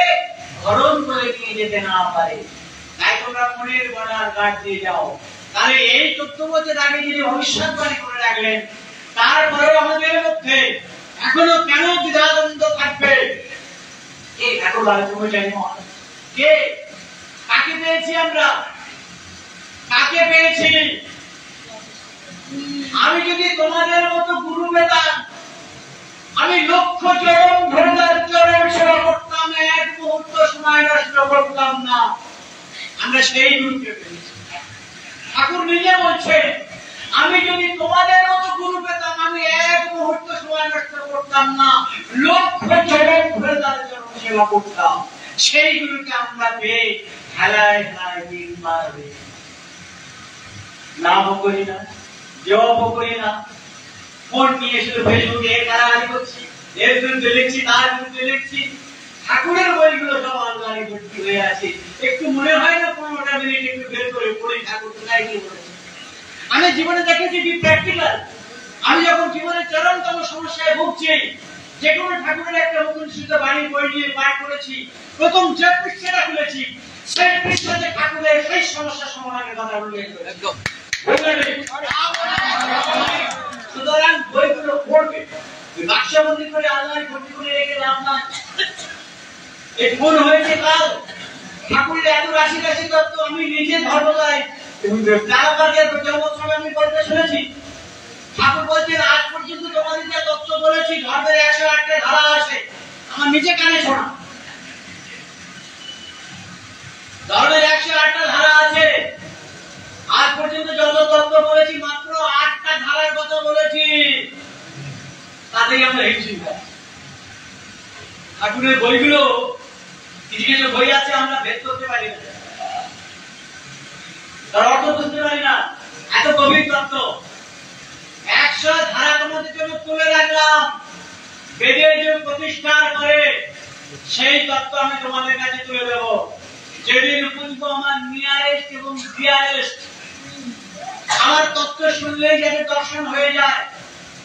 হরণ করে নিয়ে যেতে না পারে। তাই তোমরা মনের বর্ডার কাট দিয়ে যাও। তাহলে এই 14 বছর আগে যিনি ভবিষ্যৎবাণী করে রাখলেন, তারপরেও আমাদের মধ্যে এখনো কেন দ্বিধাদ্বন্দ্ব থাকবে? কে ঠাকুর কে? কাকে পেয়েছি আমরা? কাকে পেয়েছি? আমি যদি তোমাদের মতো গুরু পেতাম, আমি লক্ষ চরণ ধরে তার চরণ সেবা করতাম, এক মুহূর্ত সময় নষ্ট করতাম না। আমরা সেই গুরুকে পেয়েছি। ঠাকুর নিজে বলছেন, আমি যদি তোমাদের মতো গুরু পেতাম, আমি এক মুহূর্ত সময় নষ্ট করতাম না, লক্ষ চরণ ধরে তার চরণ সেবা করতাম। সেই গুরুকে আমরা পেয়ে হেলায় হেলায় দিন মারবে। নামও করি না, জপও করি না, ফোন নিয়ে শুধু ফেসবুকে কারাগারি করছি, এর বিরুদ্ধে লিখছি, তার বিরুদ্ধে লিখছি। ঠাকুরের বইগুলো সব আলমারি ভর্তি হয়ে আছে। একটু মনে হয় না 15টা মিনিট একটু বের করে পড়ি ঠাকুর কোথায় কি বলেছে। আমি জীবনে দেখেছি কি প্র্যাকটিক্যাল। আমি যখন জীবনের চরমতম সমস্যায় ভুগছি, যে কোনো ঠাকুরের একটা মুকুন্দিত বাড়ি বই নিয়ে পাঠ করেছি, প্রথম যে পৃষ্ঠাটা খুলেছি, সেই পৃষ্ঠাতে ঠাকুরের সেই সমস্যার সমাধানের কথা উল্লেখ করেছে। একদম সুতরাং বইগুলো পড়বে, বাক্সবন্দি করে আলমারি ভর্তি করে রেখে লাভ নাই। এই ফোন হয়েছে কাল, ঠাকুরের এত রাশি রাশি তত্ত্ব আমি নিজে ধর্মদায় আমি বলতে শুনেছি। ঠাকুর বলছেন, আজ পর্যন্ত তোমাদের যে তত্ত্ব বলেছি, ধর্মের 108টা ধারা আছে, আমার নিজে কানে শোনা। ধর্মের 108টা ধারা আছে। আজ পর্যন্ত যত তত্ত্ব বলেছি, মাত্র 8টা ধারার কথা বলেছি। তাতেই আমরা হিমশিম খাই। ঠাকুরের বইগুলো কিছু কিছু বই আছে আমরা ভেদ করতে পারি না, তার অর্থ বুঝতে পারি না, এত গভীর তত্ত্ব 100 ধারা তোমাদের জন্য তুলে রাখলাম। বেদের যে প্রতিষ্ঠার করে সেই তত্ত্ব আমি তোমাদের কাছে তুলে দেব। যেদিন বুঝবো আমার নিয়ারেস্ট এবং ডিয়ারেস্ট, আমার তত্ত্ব শুনলেই যাতে দর্শন হয়ে যায়,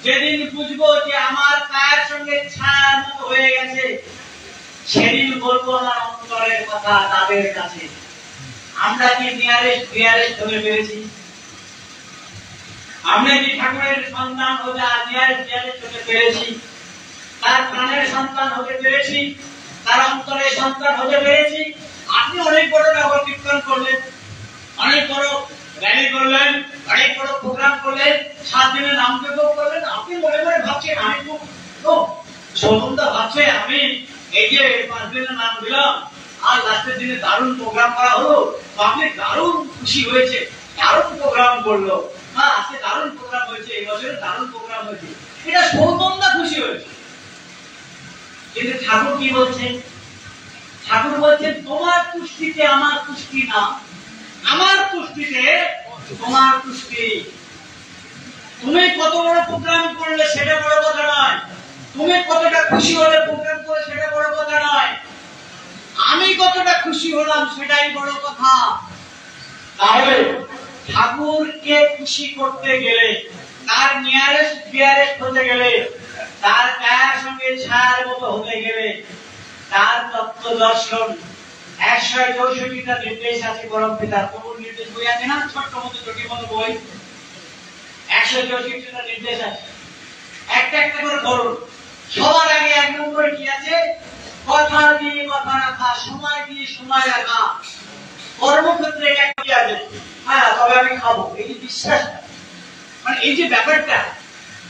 যেদিন বুঝবো যে আমার কায়ের সঙ্গে ছায়ার মতো হয়ে গেছে, সেদিন বলবো আমার অন্তরের কথা তাদের কাছে। আমরা কি নিয়ারেস্ট ডিয়ারেস্ট হতে পেরেছি? আমরা কি ঠাকুরের সন্তান হতে নিয়ারেস্ট ডিয়ারেস্ট হতে পেরেছি? তার প্রাণের সন্তান হতে পেরেছি? তার অন্তরের সন্তান হতে পেরেছি? আপনি অনেক বড় নগর কীর্তন করলেন, অনেক বড় র্যালি করলেন, অনেক বড় প্রোগ্রাম করলেন, 7 দিনের নাম যজ্ঞ করলেন, আপনি মনে মনে ভাবছেন আমি তো সৌগন্ধা ভাবছে আমি এই যে 5 দিনের নাম দিলাম আর লাস্টের দিনে দারুণ প্রোগ্রাম করা হলো, তো আপনি দারুণ খুশি হয়েছে, দারুণ প্রোগ্রাম করলো, হ্যাঁ আজকে দারুণ প্রোগ্রাম হয়েছে, এই বছরে দারুণ প্রোগ্রাম হয়েছে, এটা সৌগন্ধা খুশি হয়েছে। কিন্তু ঠাকুর কি বলছেন? ঠাকুর বলছেন তোমার তুষ্টিতে আমার তুষ্টি না, আমার তুষ্টিতে তোমার তুষ্টি। তুমি কত বড় প্রোগ্রাম করলে সেটা বড় কথা নয়, তুমি কতটা খুশি হলে প্রোগ্রাম করে সেটা বড় কথা নয়, আমি কতটা খুশি হলাম সেটাই বড় কথা। তাহলে ঠাকুরকে খুশি করতে গেলে, তার নিয়ারেস্ট ডিয়ারেস্ট হতে গেলে, তার কায়ের সঙ্গে ছায়ার মতো হতে গেলে, তার তত্ত্ব দর্শন 164টা নির্দেশ আছে পরম পিতার। কোন নির্দেশ বই আছে না, ছোট্ট মতো জটিল মতো বই, 164টা নির্দেশ আছে, একটা একটা করে ধরুন। সবার আগে 1 নম্বরে কি আছে? কথা দিয়ে কথা রাখা, সময় দিয়ে সময় রাখা। কর্মক্ষেত্রে এটা কি আছে? হ্যাঁ তবে আমি খাবো, এই যে বিশ্বাস, মানে এই যে ব্যাপারটা,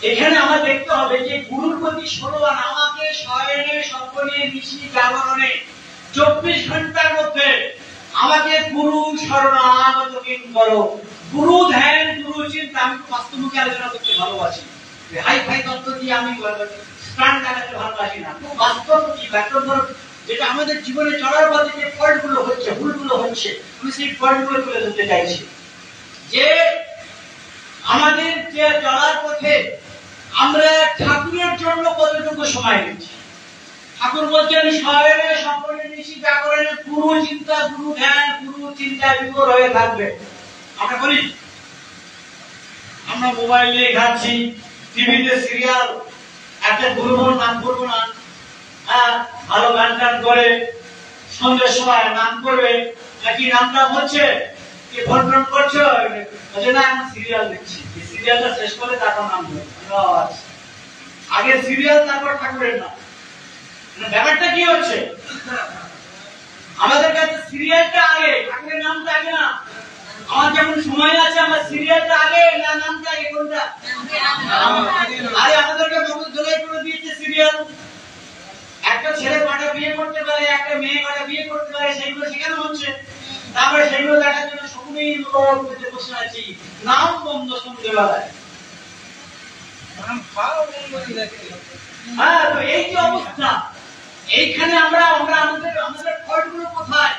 এখানে আমার দেখতে হবে যে গুরুর প্রতি 16 আমাকে শয়নে স্বপ্নে নিশি জাগরণে 24 ঘন্টার মধ্যে আমাকে গুরু শরণাগত করো, গুরু ধ্যান, গুরু চিন্তা। আমি বাস্তবমুখী আলোচনা করতে ভালোবাসি, হাই ফাই তত্ত্ব দিয়ে আমি স্টান্ট লাগাতে ভালোবাসি না। খুব বাস্তবমুখী ব্যাকরণ, যেটা আমাদের জীবনে চলার পথে যে ফল্টগুলো হচ্ছে, ভুলগুলো হচ্ছে, আমি সেই ফল্টগুলো তুলে ধরতে চাইছি। যে আমাদের যে চলার পথে আমরা ঠাকুরের জন্য কতটুকু সময় দিচ্ছি। ঠাকুর বলছেন শয়নে স্বপ্নে নিশি জাগরণে গুরু চিন্তা, গুরু ধ্যান, গুরু চিন্তা বিভোর হয়ে থাকবে। আমরা বলি আমরা মোবাইল নিয়ে ঘাটছি, টিভিতে সিরিয়াল, একটা ঘুরবো নাম করবো না, হ্যাঁ ভালো গান টান করে সন্ধ্যের সময় নাম করবে, নাকি নামটা হচ্ছে কি ফোন করছো, বলছে না আমি সিরিয়াল দেখছি, সিরিয়ালটা শেষ করে তারপর নাম করবে। আগে সিরিয়াল তারপর ঠাকুরের নাম। ব্যাপারটা কি হচ্ছে? আমাদের কাছে সিরিয়ালটা আগে, ঠাকুরের নামটা আগে না। আমার যেমন সময় আছে, আমার সিরিয়ালটা আগে না নামটা আগে? কোনটা? আরে আমাদেরকে মগজ ধোলাই করে দিয়েছে সিরিয়াল। একটা ছেলে কটা বিয়ে করতে পারে, একটা মেয়ে কটা বিয়ে করতে পারে, সেইগুলো শেখানো হচ্ছে। তারপরে সেইগুলো দেখার জন্য সকলেই লোক পেতে বসে আছি, নাম বন্ধ সন্ধ্যেবেলায়। হ্যাঁ, তো এই যে অবস্থা, এইখানে আমরা আমাদের ফল্টগুলো কোথায়?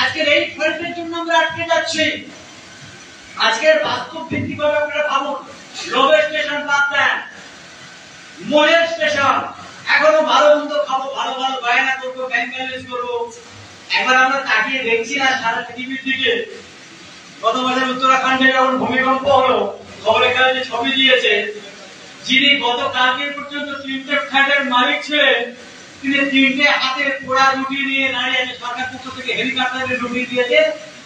আজকের এই ফল্টের জন্য আমরা আটকে যাচ্ছি। আজকের বাস্তব ভিত্তিকভাবে আপনারা ভাবুন, লোভের স্টেশন বাদ দেন, মনের স্টেশন। এখনো ভালো মন্দ খাবো, ভালো ভালো বায়না করবো, ব্যাংক ব্যালেন্স করবো। একবার আমরা তাকিয়ে দেখছি না সারা পৃথিবীর দিকে? গত মাসে উত্তরাখণ্ডে যখন ভূমিকম্প হলো, খবরের কাগজে ছবি দিয়েছে, যিনি গত কালকে পর্যন্ত 3টে ফ্ল্যাটের মালিক ছিলেন, তিনি 3টে হাতে পোড়া রুটি নিয়ে দাঁড়িয়ে আছে। সরকার পক্ষ থেকে হেলিকপ্টারে রুটি দিয়েছে,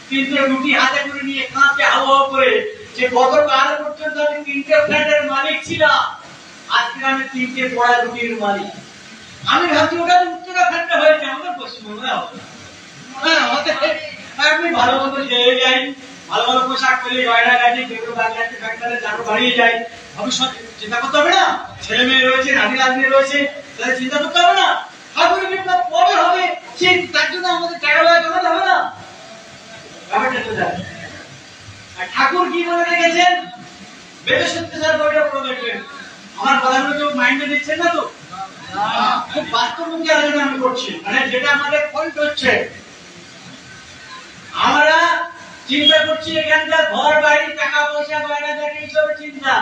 3টে রুটি হাতে করে নিয়ে কাঁচে হাওয়া করে, যে গত কাল পর্যন্ত আমি 3টে ফ্ল্যাটের মালিক ছিলাম, আজকে আমি 3টে পোড়া রুটির মালিক। আমি ভাবছি ওটা উত্তরাখণ্ডে হয়েছে, আমাদের পশ্চিমবঙ্গে হবে। হ্যাঁ, আমাদের আমি ভালো মতো খেয়ে যাই, ভালো ভালো পোশাক পরে, গয়না গাড়ি, কেউ বাংলাতে ফ্যাক্টরে চাকরি বাড়িয়ে যায়। ভবিষ্যৎ চিন্তা করতে হবে না? ছেলে মেয়ে রয়েছে, নাতি নাতনি রয়েছে, তাদের চিন্তা করতে হবে না? ঠাকুরের বিপ্লব কবে হবে সেই তার জন্য আমাদের টাকা পয়সা জমাতে হবে না? ব্যাপারটা তো জানি। আর ঠাকুর কি বলে রেখেছেন? বেদসত্যের বইটা পড়ে দেখবেন। আমার কথাগুলো কেউ মাইন্ডে দিচ্ছেন না তো? খুব বাস্তবমুখী আলোচনা আমি করছি, মানে যেটা আমাদের ফল্ট হচ্ছে। আমরা চিন্তা করছি এখানকার ঘর বাড়ি টাকা পয়সা গয়না গাড়ি এইসব চিন্তা,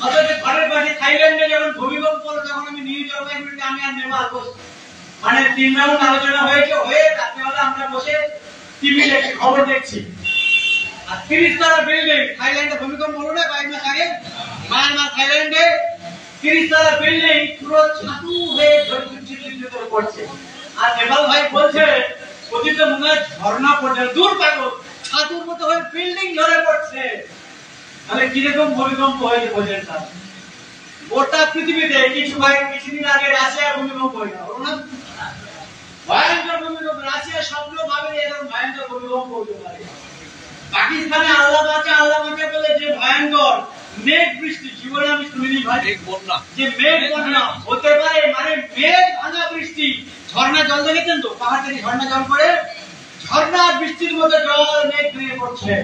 অথচ ঘরের পাশে থাইল্যান্ডে যখন ভূমিকম্প হলো তখন আমি নিউ জলপাইগুড়িতে আমি আর নেপাল মানে 3 রাউন্ড আলোচনা হয়েছে, হয়ে রাত্রিবেলা আমরা বসে টিভি দেখছি, খবর দেখছি। আর 30 তলা বিল্ডিং, থাইল্যান্ডে ভূমিকম্প হলো না কয়েক মাস আগে, মায়ানমার থাইল্যান্ডে 30 তলা বিল্ডিং পুরো ছাতু হয়ে ঝরঝর করছে। আর নেপাল ভাই বলছে অতীতে মনে হয় ঝর্ণা পড়ছে, দূর পাগল, ছাতুর মতো হয়ে বিল্ডিং ঝরে পড়ছে। তাহলে কিরকম ভূমিকম্প হয়েছে বোঝেন না। গোটা পৃথিবীতে কিছুদিন আগে রাশিয়া ভূমিকম্প হয়েছে, ভয়ঙ্কর ভূমিকম্প। রাশিয়া স্বপ্ন ভাবে এরকম ভয়ঙ্কর ভূমিকম্প হতে পারে। পাকিস্তানে আল্লাহ বাঁচা বলে যে ভয়ঙ্কর মেঘ বৃষ্টি, জীবনে আমি শুনিনি ভাই, যে মেঘ বন্যা হতে পারে, মানে মেঘ ভাঙা বৃষ্টি। ঝর্ণা জল দেখেছেন তো, পাহাড় থেকে ঝর্ণা জল পড়ে, ঝর্ণা বৃষ্টির মতো জল মেঘ ভেঙে পড়ছে।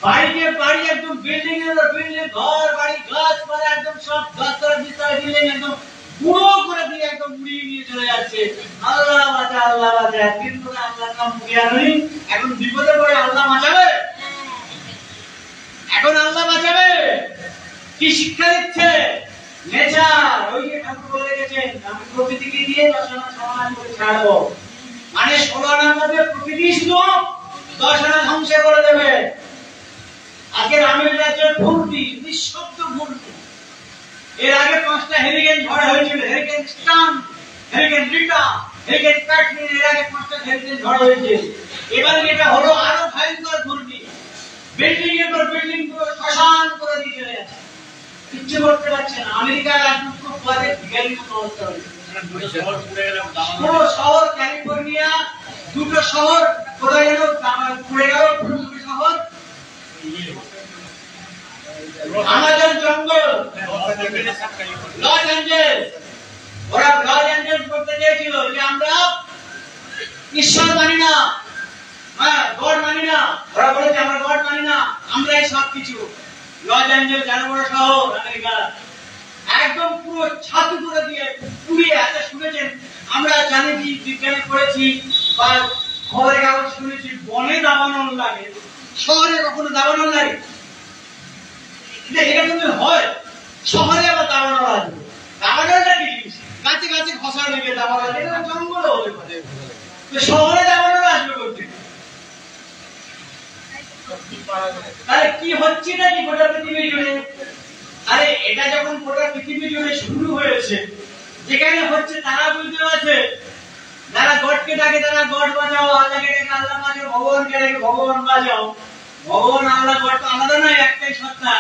বাড়িতে বাড়ি একদম বিল্ডিং এর বিল্ডিং, ঘর বাড়ি গাছপালা একদম সব 10 বিস্তার বিল্ডিং একদম পুরো করে দিয়ে একদম উড়িয়ে নিয়ে চলে যাচ্ছে। আল্লাহ বাঁচা, কিন্তু আল্লাহ নাম বুঝিয়া নেই। এখন বিপদে পড়ে আল্লাহ বাঁচাবে, এখন আল্লাহ বাঁচাবে। কি শিক্ষা দিচ্ছে নেচার? ওই যে ঠাকুর বলে গেছেন, আমি প্রকৃতিকে দিয়ে 10 আনা সমান করে ছাড়বো, মানে 16 আনার মধ্যে প্রকৃতি শুধু 10 আনা ধ্বংস করে দেবে। আজকে রামের রাজ্যের ভূমি নিঃশব্দ ভূমি। এর আগে 5টা হেরিকেন ঝড় হয়েছিল, হেরিকেন স্টান, হেরিকেন রিটা, হেরিকেন ক্যাটরিনা, এর আগে 5টা হেরিকেন ঝড় হয়েছে। এবার এটা হলো আরো ভয়ঙ্কর ভূমি। বিল্ডিং এর পর বিল্ডিং পুরো শ্মশান করে দিয়ে চলে যাচ্ছে, কিচ্ছু করতে পারছে না। আমেরিকার রাজপুত্র পরে বিজ্ঞানীর মতো অবস্থা হয়েছে, পুরো শহর ক্যালিফোর্নিয়া, 2টো শহর কোথায় যেন পুড়ে গেল, দুটো শহর। আমাজন জঙ্গল, লস অ্যাঞ্জেলস, ওরা লস অ্যাঞ্জেলস করতে চেয়েছিল যে আমরা ঈশ্বর মানি না, হ্যাঁ গড মানি না। ওরা বলেছে আমরা গড মানি না, আমরাই সবকিছু। লস অ্যাঞ্জেলস এত বড় শহর আমেরিকা, একদম পুরো ছাতু করে দিয়ে পুড়িয়ে। আচ্ছা শুনেছেন, আমরা জানি কি বিজ্ঞানে পড়েছি বা খবরের কাগজ শুনেছি, বনে দাবানল লাগে, শহরে কখনো দাবানল লাগে? এটা কিন্তু হয়, শহরে আবার দাবানল আসবে। দাবানলটা কি জিনিস? গাছে গাছে ঘষা লেগে দাবানল, এটা জঙ্গলে হতে পারে, শহরে দাবানল আসবে করতে। তাহলে কি হচ্ছে নাকি গোটা পৃথিবী জুড়ে? আরে এটা যখন গোটা পৃথিবী জুড়ে শুরু হয়েছে, যেখানে হচ্ছে তারা বুঝতে পারছে, যারা গডকে ডাকে তারা গড বাঁচাও, আল্লাহকে ডাকে আল্লাহ বাঁচাও, ভগবানকে ডাকে ভগবান বাঁচাও। ভগবান আল্লাহ গড তো আলাদা নয়, একটাই সত্তা।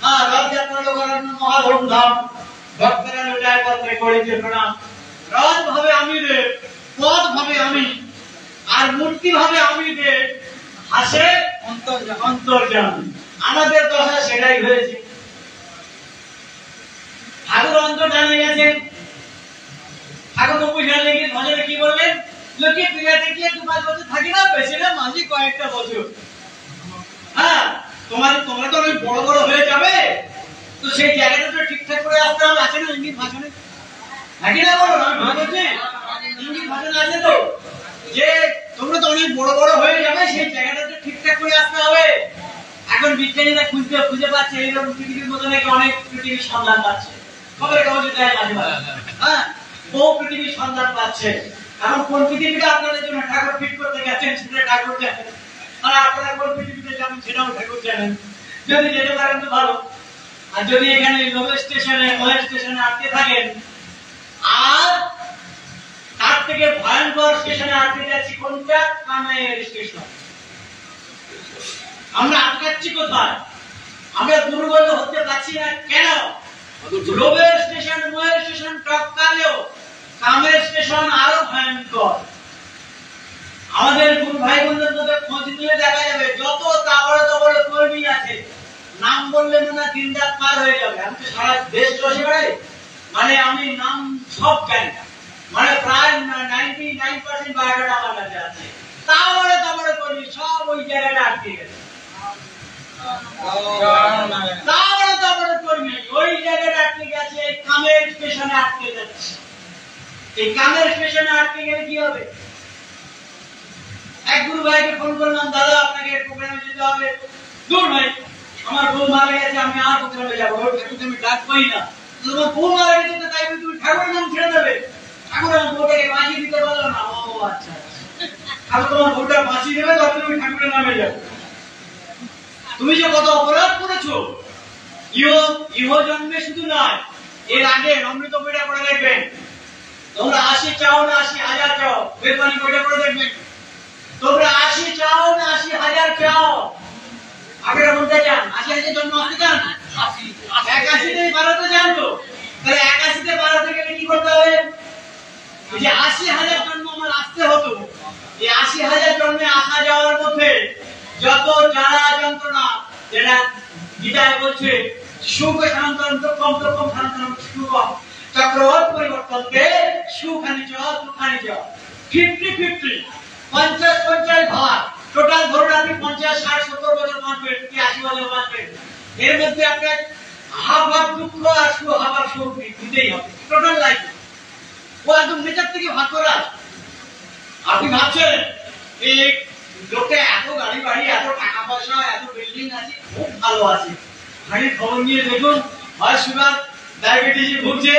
হ্যাঁ, রথযাত্রা লোকারণ্য মহা ধুমধাম, ভক্তরা লুটায় পত্রে করেছে প্রণাম। রথ ভাবে আমি রে, পথ ভাবে আমি, আর মূর্তি ভাবে আমি রে, হাসে অন্তর্যামী। আমাদের দশা সেটাই হয়েছে। ঠাকুর অন্তর্যামী গেছেন, ঠাকুর 90 সালে গিয়ে ভজনে কি বললেন? লোকে বিরাটে গিয়ে 2-5 বছর থাকি না, বেশি না, মাঝে কয়েকটা বছর। হ্যাঁ, তোমরা তো অনেক বড় বড় হয়ে যাবে, তো সেই জায়গাটা তো ঠিকঠাক করে আসতে হবে। আছে না ইঙ্গিত ভাষণে? নাকি না বলো, আমি ভাবছি ইঙ্গিত ভাষণে আছে তো, যে তোমরা তো অনেক বড় বড় হয়ে যাবে, সেই জায়গাটা তো ঠিকঠাক করে আসতে হবে। এখন বিজ্ঞানীরা খুঁজে পাচ্ছে এইরকম পৃথিবীর মতো নাকি অনেক পৃথিবীর সন্ধান পাচ্ছে, খবরের কাগজে দেয় মাঝে মাঝে। হ্যাঁ, বহু পৃথিবীর সন্ধান পাচ্ছে। এখন কোন পৃথিবীটা আপনাদের জন্য ঠাকুর ফিট করতে গেছেন সেটা ঠাকুর জানেন, আর আপনারা কোন পৃথিবীতে যাবেন সেটাও ঠাকুর জানেন। যদি যেতে পারেন তো ভালো, আর যদি এখানে রেলওয়ে স্টেশনে আটকে থাকেন, আর তার থেকে ভয়ঙ্কর স্টেশনে আটকে যাচ্ছি কোনটা? কামাইয়ের স্টেশন। আমরা আটকাচ্ছি কোথায়? আমরা দুর্বল হতে পারছি না কেন? রেলওয়ে স্টেশন টপকালেও কামের স্টেশন আরো ভয়ঙ্কর। আমাদের গুরু ভাই বোনদের মধ্যে খোঁজ নিলে দেখা যাবে যত তাবড় কর্মী আছে, নাম বললে মনে দিন রাত পার হয়ে যাবে। আমি তো সারা দেশ চষে বেড়াই, মানে আমি নাম সব জানি, মানে প্রায় 99% বায়োডাটা আমার কাছে আছে। তাবড় কর্মী সব ওই জায়গাটা আটকে গেছে। তাবড় কর্মী ওই জায়গায় আটকে গেছে, এই কামের স্টেশনে আটকে যাচ্ছে। এই কামের স্টেশনে আটকে গেলে কি হবে? এক গুরু ভাইকে ফোন করলাম, দাদা আপনাকে প্রোগ্রামে যেতে হবে। দূর ভাই, আমার বউ মারা গেছে, আমি আর প্রোগ্রামে যাবো, ঠাকুরকে আমি ডাক পাই না। তোমার বউ মারা গেছে তাই তুমি ঠাকুরের নাম ছেড়ে দেবে? ঠাকুর আমার বউটাকে বাঁচিয়ে দিতে পারলো না। ও আচ্ছা, ঠাকুর তোমার বউটা বাঁচিয়ে দেবে তখন তুমি ঠাকুরের নামে যাবে। তুমি যে কত অপরাধ করেছো, ইহ জন্মে শুধু নয়, এর আগে অমৃত বইটা করে দেখবেন। তোমরা 80 চাও না 80,000 চাও, বেদবাণী বইটা করে দেখবেন। তোমরা 80 চাও না 80,000 চাও, আগের বলতে চান 80,000 জন্ম আসতে চান, 81 বাড়াতে চান তো, তাহলে 81 বাড়াতে গেলে কি করতে হবে? যে 80,000 জন্ম আমার আসতে হতো, এই 80,000 জন্মে আসা যাওয়ার মধ্যে যত জ্বালা যন্ত্রণা, যেটা গীতায় বলছে সুখ শান্তন কম শান্তন সুখম চক্রবর্ত পরিবর্তনকে সুখানি চ দুঃখানি চ 50-50 50-50 ভাগ টোটাল ধরুন আপনি 50, 60, 70 বছর বাঁচবেন কি 80 বছর বাঁচবেন, এর মধ্যে আপনার হাফ দুঃখ আর হাফ সুখ দিতেই হবে টোটাল লাইফ। ও একদম নেচার থেকে ভাগ করা। আপনি ভাবছেন এই লোকে এত গাড়ি বাড়ি, এত টাকা পয়সা, এত বিল্ডিং আছে, খুব ভালো আছে, ভারী খবর নিয়ে দেখুন, হয় সুগার ডায়াবেটিস ভুগছে,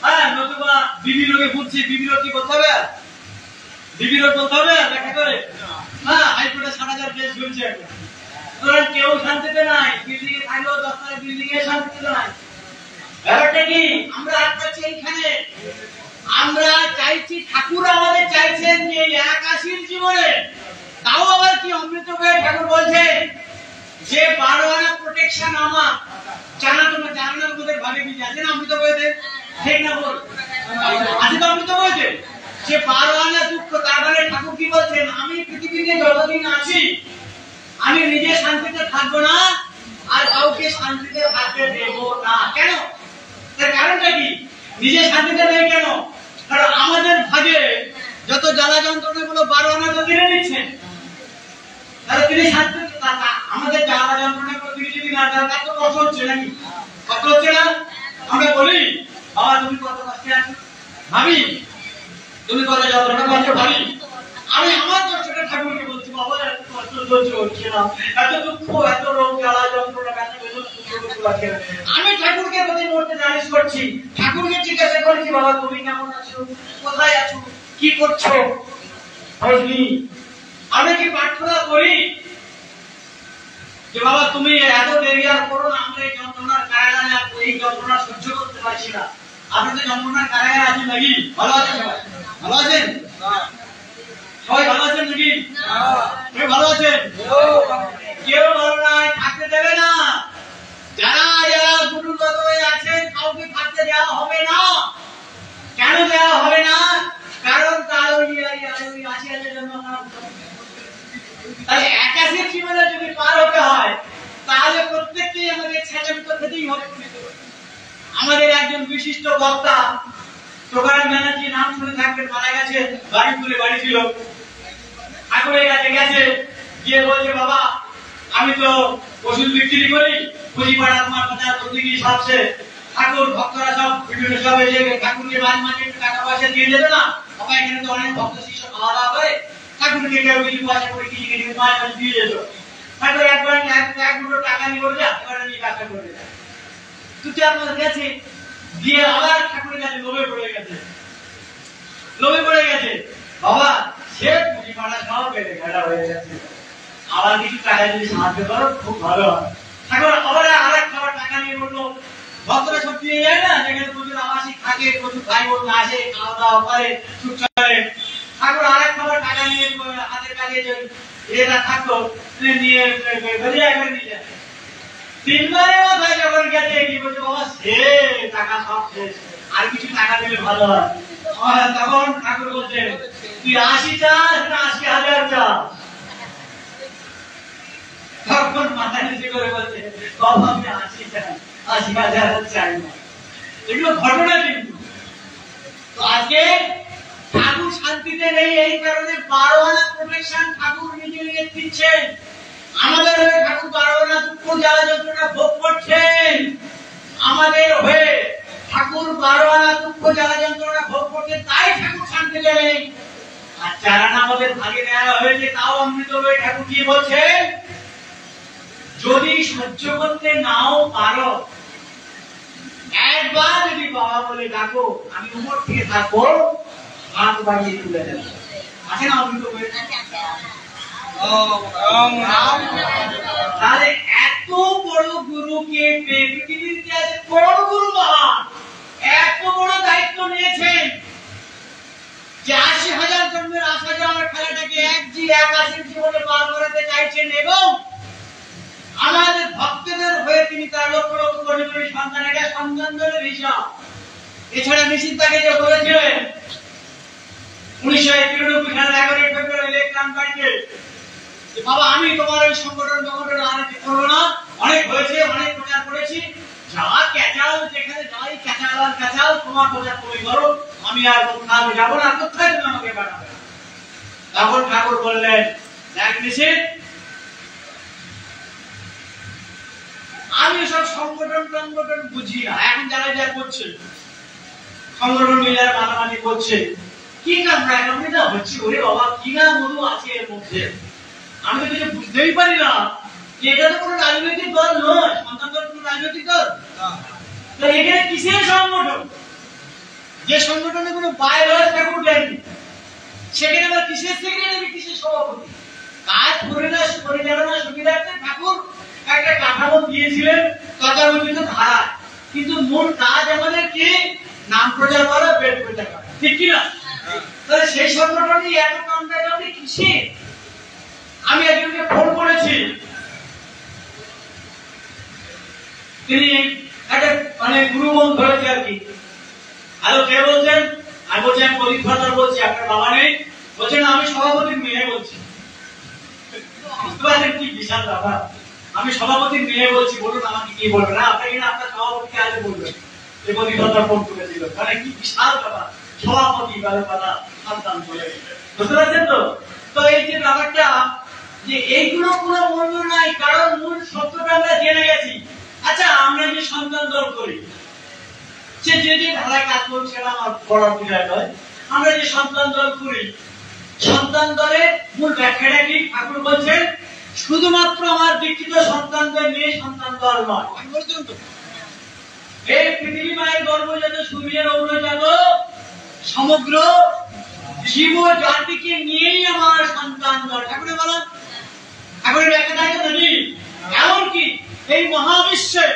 হ্যাঁ, নতুবা বিবি রোগে ভুগছে। বিবি রোগ কি করতে হবে? বিবি রোগ করতে হবে দেখা করে না, হাইকোর্টে 60,000 কেস চলছে। ধরেন কেউ শান্তিতে নাই, বিল্ডিং এ থাকলেও 10 তলা বিল্ডিং এ শান্তিতে নাই। ব্যাপারটা কি? আমরা আটকাচ্ছি এইখানে। আমরা চাইছি, ঠাকুর আমাদের চাইছেন যে 81 জীবনে, তাও আবার কি অমৃত বইয়ে ঠাকুর বলছেন যে 12 আনা প্রোটেকশন আমার জানা, তোমরা জানো না তোমাদের ভাগে কি আছে না অমৃত বইতে, ঠিক না বল? আছে তো অমৃত বইতে যে 12 আনা দুঃখ। তার মানে ঠাকুর কি বলছেন? আমি পৃথিবীতে যতদিন আছি আমি নিজে শান্তিতে থাকবো না, আর কাউকে শান্তিতে থাকতে দেব না। কেন? তার কারণটা কি? নিজে শান্তিতে নেই কেন? কারণ আমাদের ভাগে যত জ্বালা যন্ত্রণা গুলো 12 আনা তো কিনে নিচ্ছেন, তাহলে তিনি শান্তি, আমাদের জ্বালা যন্ত্রণা গুলো তিনি যদি না দেন তার তো কষ্ট হচ্ছে নাকি? কষ্ট হচ্ছে না? আমরা বলি বাবা তুমি কত কষ্টে আছো, ভাবি তুমি কত যন্ত্রণা করছো, ভাবি আমি আমার কষ্টটা ঠাকুরকে বলছি, বাবা এত কষ্ট সহ্য হচ্ছে না, এত দুঃখ, এত রোগ জ্বালা যন্ত্রণা, আমি ঠাকুরকে প্রতি মুহূর্তে নালিশ করছি, ঠাকুরকে জিজ্ঞাসা করছি বাবা তুমি কেমন আছো, কোথায় আছো, কি করছো? আমি কি প্রার্থনা করি যে বাবা তুমি এত দেরি আর করো না, আমরা এই যন্ত্রণার কারাগারে, এই যন্ত্রণা সহ্য করতে পারছি না। আপনি তো যন্ত্রণার কারাগারে আছেন নাকি? ভালো আছেন সবাই? ভালো আছেন সবাই? ভালো আছেন নাকি? কেউ ভালো আছেন? কেউ ভালো নাই, থাকতে দেবে না। যারা যারা গুরুগত হয়ে আছেন কাউকে থাকতে দেওয়া হবে না। কেন দেওয়া হবে না? কারণ তার ওই 80,000 জন্ম, তাহলে 81 জীবনে যদি পার হতে হয় তাহলে প্রত্যেককেই আমাদের ছেঁচামিত খেতেই হবে। আমাদের একজন বিশিষ্ট বক্তা টোকারাম ব্যানার্জি, নাম শুনে থাকবেন, মারা গেছে, বাড়িপুরে বাড়ি ছিল, ঠাকুরের কাছে গেছে, গিয়ে বলছে বাবা আমি তো ওষুধ বিক্রি করি, পুঁজিপাড়া তোমার কথা প্রতিকি সবসে, ঠাকুর ভক্তরা সব বিভিন্ন সব এসে ঠাকুরকে মাঝে মাঝে একটু টাকা পয়সা দিয়ে যেত না, বাবা এখানে তো অনেক ভক্ত শিষ্য খাওয়া দাওয়া করে, ঠাকুরকে কেউ কিছু পয়সা করে কিছু কিছু মাঝে মাঝে দিয়ে যেত। ঠাকুর একবার 1 দুটো টাকা নিয়ে বলে যা, এবার নিয়ে কাজটা করে যা। 2-4 মাস গেছে, দিয়ে আবার ঠাকুরের কাছে লোভে পড়ে গেছে, লোভে পড়ে গেছে, বাবা সে পুঁজিপাড়া সব বেড়ে ঘাটা হয়ে গেছে, আবার কিছু টাকা যদি সাহায্য করো খুব ভালো হয়। ঠাকুর আবার আরেক খাবার টাকা নিয়ে বললো, ভক্তরা সব দিয়ে যায় না, যেখানে প্রচুর আবাসিক থাকে, প্রচুর ভাই বোন আসে, খাওয়া দাওয়া করে, সুখ চলে। ঠাকুর আরেক খাবার টাকা নিয়ে হাতের কাছে এরা থাকতো, নিয়ে বেরিয়ে একবার নিয়ে যায়। 3 বারের মাথায় যখন গেছে কি বলছে, বাবা সে টাকা সব শেষ, আর কিছু টাকা দিলে ভালো হয়। তখন ঠাকুর বলছে তুই 80 চাস না 80,000 চাস? তখন মাথা নিচে করে বলছে বাবা আমি 80 চাই, 80,000 চাই না। এগুলো ঘটনা কিন্তু। তো আজকে ঠাকুর শান্তিতে নেই, এই কারণে 12 আনা প্রোটেকশন ঠাকুর নিজে নিয়ে দিচ্ছেন। আমাদের ঠাকুর 12 আনা দুঃখ জ্বালা যন্ত্রণা ভোগ করছেন। আমাদের হয়ে ঠাকুর 12 আনা দুঃখ জ্বালা যন্ত্রণা ভোগ করতে, তাই ঠাকুর শান্তি পেলেন। আর 4 আনা আমাদের ভাগে দেওয়া হয়েছে, তাও অমৃত হয়ে ঠাকুর কি বলছে, যদি সহ্য করতে নাও পারো, একবার যদি বাবা বলে ডাকো, আমি উপর থেকে থাকবো, হাত বাড়িয়ে তুলে দেব। আছে না অমৃত হয়ে? তাহলে এত বড় গুরুকে পৃথিবীর ইতিহাসে কোন গুরু মহান এত বড় দায়িত্ব নিয়েছেন যে 80,000 জন্মের আসা যাওয়ার খেলাটাকে এক আসের জীবনে পার করাতে চাইছেন, এবং আমাদের ভক্তদের হয়ে তিনি তার লক্ষ লক্ষ কোটি কোটি সন্তানেরা সন্তানদের হিসাব। এছাড়া নিশ্চিন্তাকে যে বলেছিলেন 1991 সালের 11 ফেব্রুয়ারি ইলেকট্রন বাড়িতে, বাবা আমি তোমার ওই সংগঠন রাজনীতি করবো না, অনেক হয়েছে, অনেক প্রচার করেছি, যা ক্যাচাল যেখানে যাই ক্যাচাল আর ক্যাচাল, তোমার প্রচার তুমি করো, আমি আর কোথাও যাবো না, কোথায় তুমি আমাকে পাঠাবে। তখন ঠাকুর বললেন, দেখ নিশ্চিত, আমি সব সংগঠন বুঝি না, এখন যারা যা করছে সংগঠন মিলার মানামানি করছে, কি কামড়া হচ্ছে, ওরে বাবা কি না মধু আছে এর মধ্যে, আমি তো কিছু বুঝতেই পারি না যে এটা তো কোনো রাজনৈতিক দল নয়, সন্তান দল কোনো রাজনৈতিক দল, তো এখানে কিসের সংগঠন, যে সংগঠনে কোনো বায়োলজি ঠাকুর দেয়নি, সেখানে আবার কিসের সেক্রেটারি, কিসের সভাপতি, কাজ পরিচালনা সুবিধার্থে ঠাকুর একটা কাঠামো দিয়েছিলেন তথাকথিত ধারায়, কিন্তু মূল কাজ আমাদের কি, নাম প্রচার করা, পেট প্রচার করা, ঠিক কিনা? তাহলে সেই সংগঠনই এত কামড়াকামড়ি কিসে? আমি একজনকে ফোন করেছি, তিনি একটা গুরু মন ধরেছে আর কি, হ্যালো কে বলছেন? আমি বলছি আমি প্রদীপ সরকার বলছি, আপনার বাবা নেই? বলছেন আমি সভাপতির মেয়ে বলছি। কি বিশাল ব্যাপার, আমি সভাপতির মেয়ে বলছি, বলুন আমাকে কি বলবেন? আপনাকে না আপনার সভাপতিকে আগে বলবেন যে প্রদীপ সরকার ফোন করেছিল, মানে কি বিশাল ব্যাপার, সভাপতি কথা সন্তান বলে, বুঝতে পারছেন তো? তো এই যে ব্যাপারটা, যে এইগুলো কোনো মূল্য নাই, কারণ মূল সত্যটা আমরা জেনে গেছি। আচ্ছা আমরা যে সন্তান দল করি, সে যে ধারায় কাজ করছে না আমার বড় বিষয় নয়, আমরা যে সন্তান দল করি, সন্তান দলের মূল ব্যাখ্যাটা কি? ঠাকুর বলছেন শুধুমাত্র আমার দীক্ষিত সন্তানদের নিয়ে সন্তান দল নয়, এই পৃথিবী মায়ের গর্ভজাত সূর্যের অগ্রজাত সমগ্র জীব জাতিকে নিয়েই আমার সন্তান দল। ঠাকুরের বলা, ঠাকুরের ব্যাখ্যা থাকে নাকি? এমনকি এই মহাবিশ্বে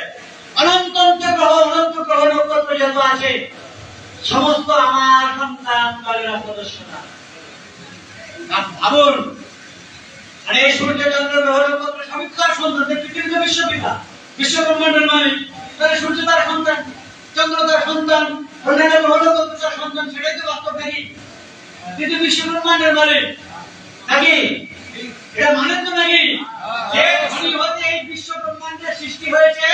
অনন্ত গ্রহ অনন্ত গ্রহ নক্ষত্র যত আছে সমস্ত আমার সন্তান দলের সদস্যরা। ভাবুন, আর এই সূর্য চন্দ্র গ্রহ নক্ষত্র সবিকার সন্তান, পৃথিবীতে বিশ্বপিতা, বিশ্ব ব্রহ্মাণ্ডের মালিক, তাহলে সূর্য তার সন্তান, চন্দ্র তার সন্তান, অন্যান্য গ্রহ নক্ষত্র তার সন্তান, সেটাই তো বাস্তব নাকি? কিন্তু বিশ্ব ব্রহ্মাণ্ডের মালিক নাকি? এটা মানে তো নাকি যে ধনী হতে এই বিশ্ব ব্রহ্মাণ্ডের সৃষ্টি হয়েছে,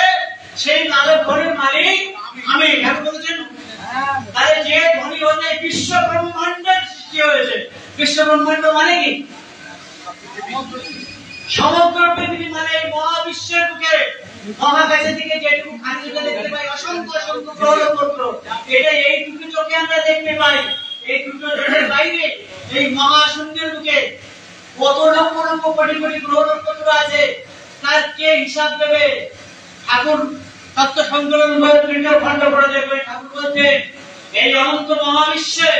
সেই মালিক ধনের মালিক আমি, ঠাকুর বলেছেন। তাহলে যে ধনী হতে বিশ্ব ব্রহ্মাণ্ডের সৃষ্টি হয়েছে, বিশ্ব ব্রহ্মাণ্ড মানে কি? সমগ্র পৃথিবী মানে এই মহাবিশ্বের বুকে মহাকাশের দিকে যেটুকু খানিকটা দেখতে পাই, অসংখ্য অসংখ্য গ্রহ নক্ষত্র, এটা এইটুকু চোখে আমরা দেখতে পাই। এই দুটো চোখের বাইরে এই মহাশূন্যের বুকে কত লক্ষ লক্ষ কোটি কোটি গ্রহ নক্ষত্র আছে, তার কে হিসাব দেবে? ঠাকুর তত্ত্ব সংকলন তৃতীয় খণ্ড পড়ে ঠাকুর বলছেন এই অনন্ত মহাবিশ্বে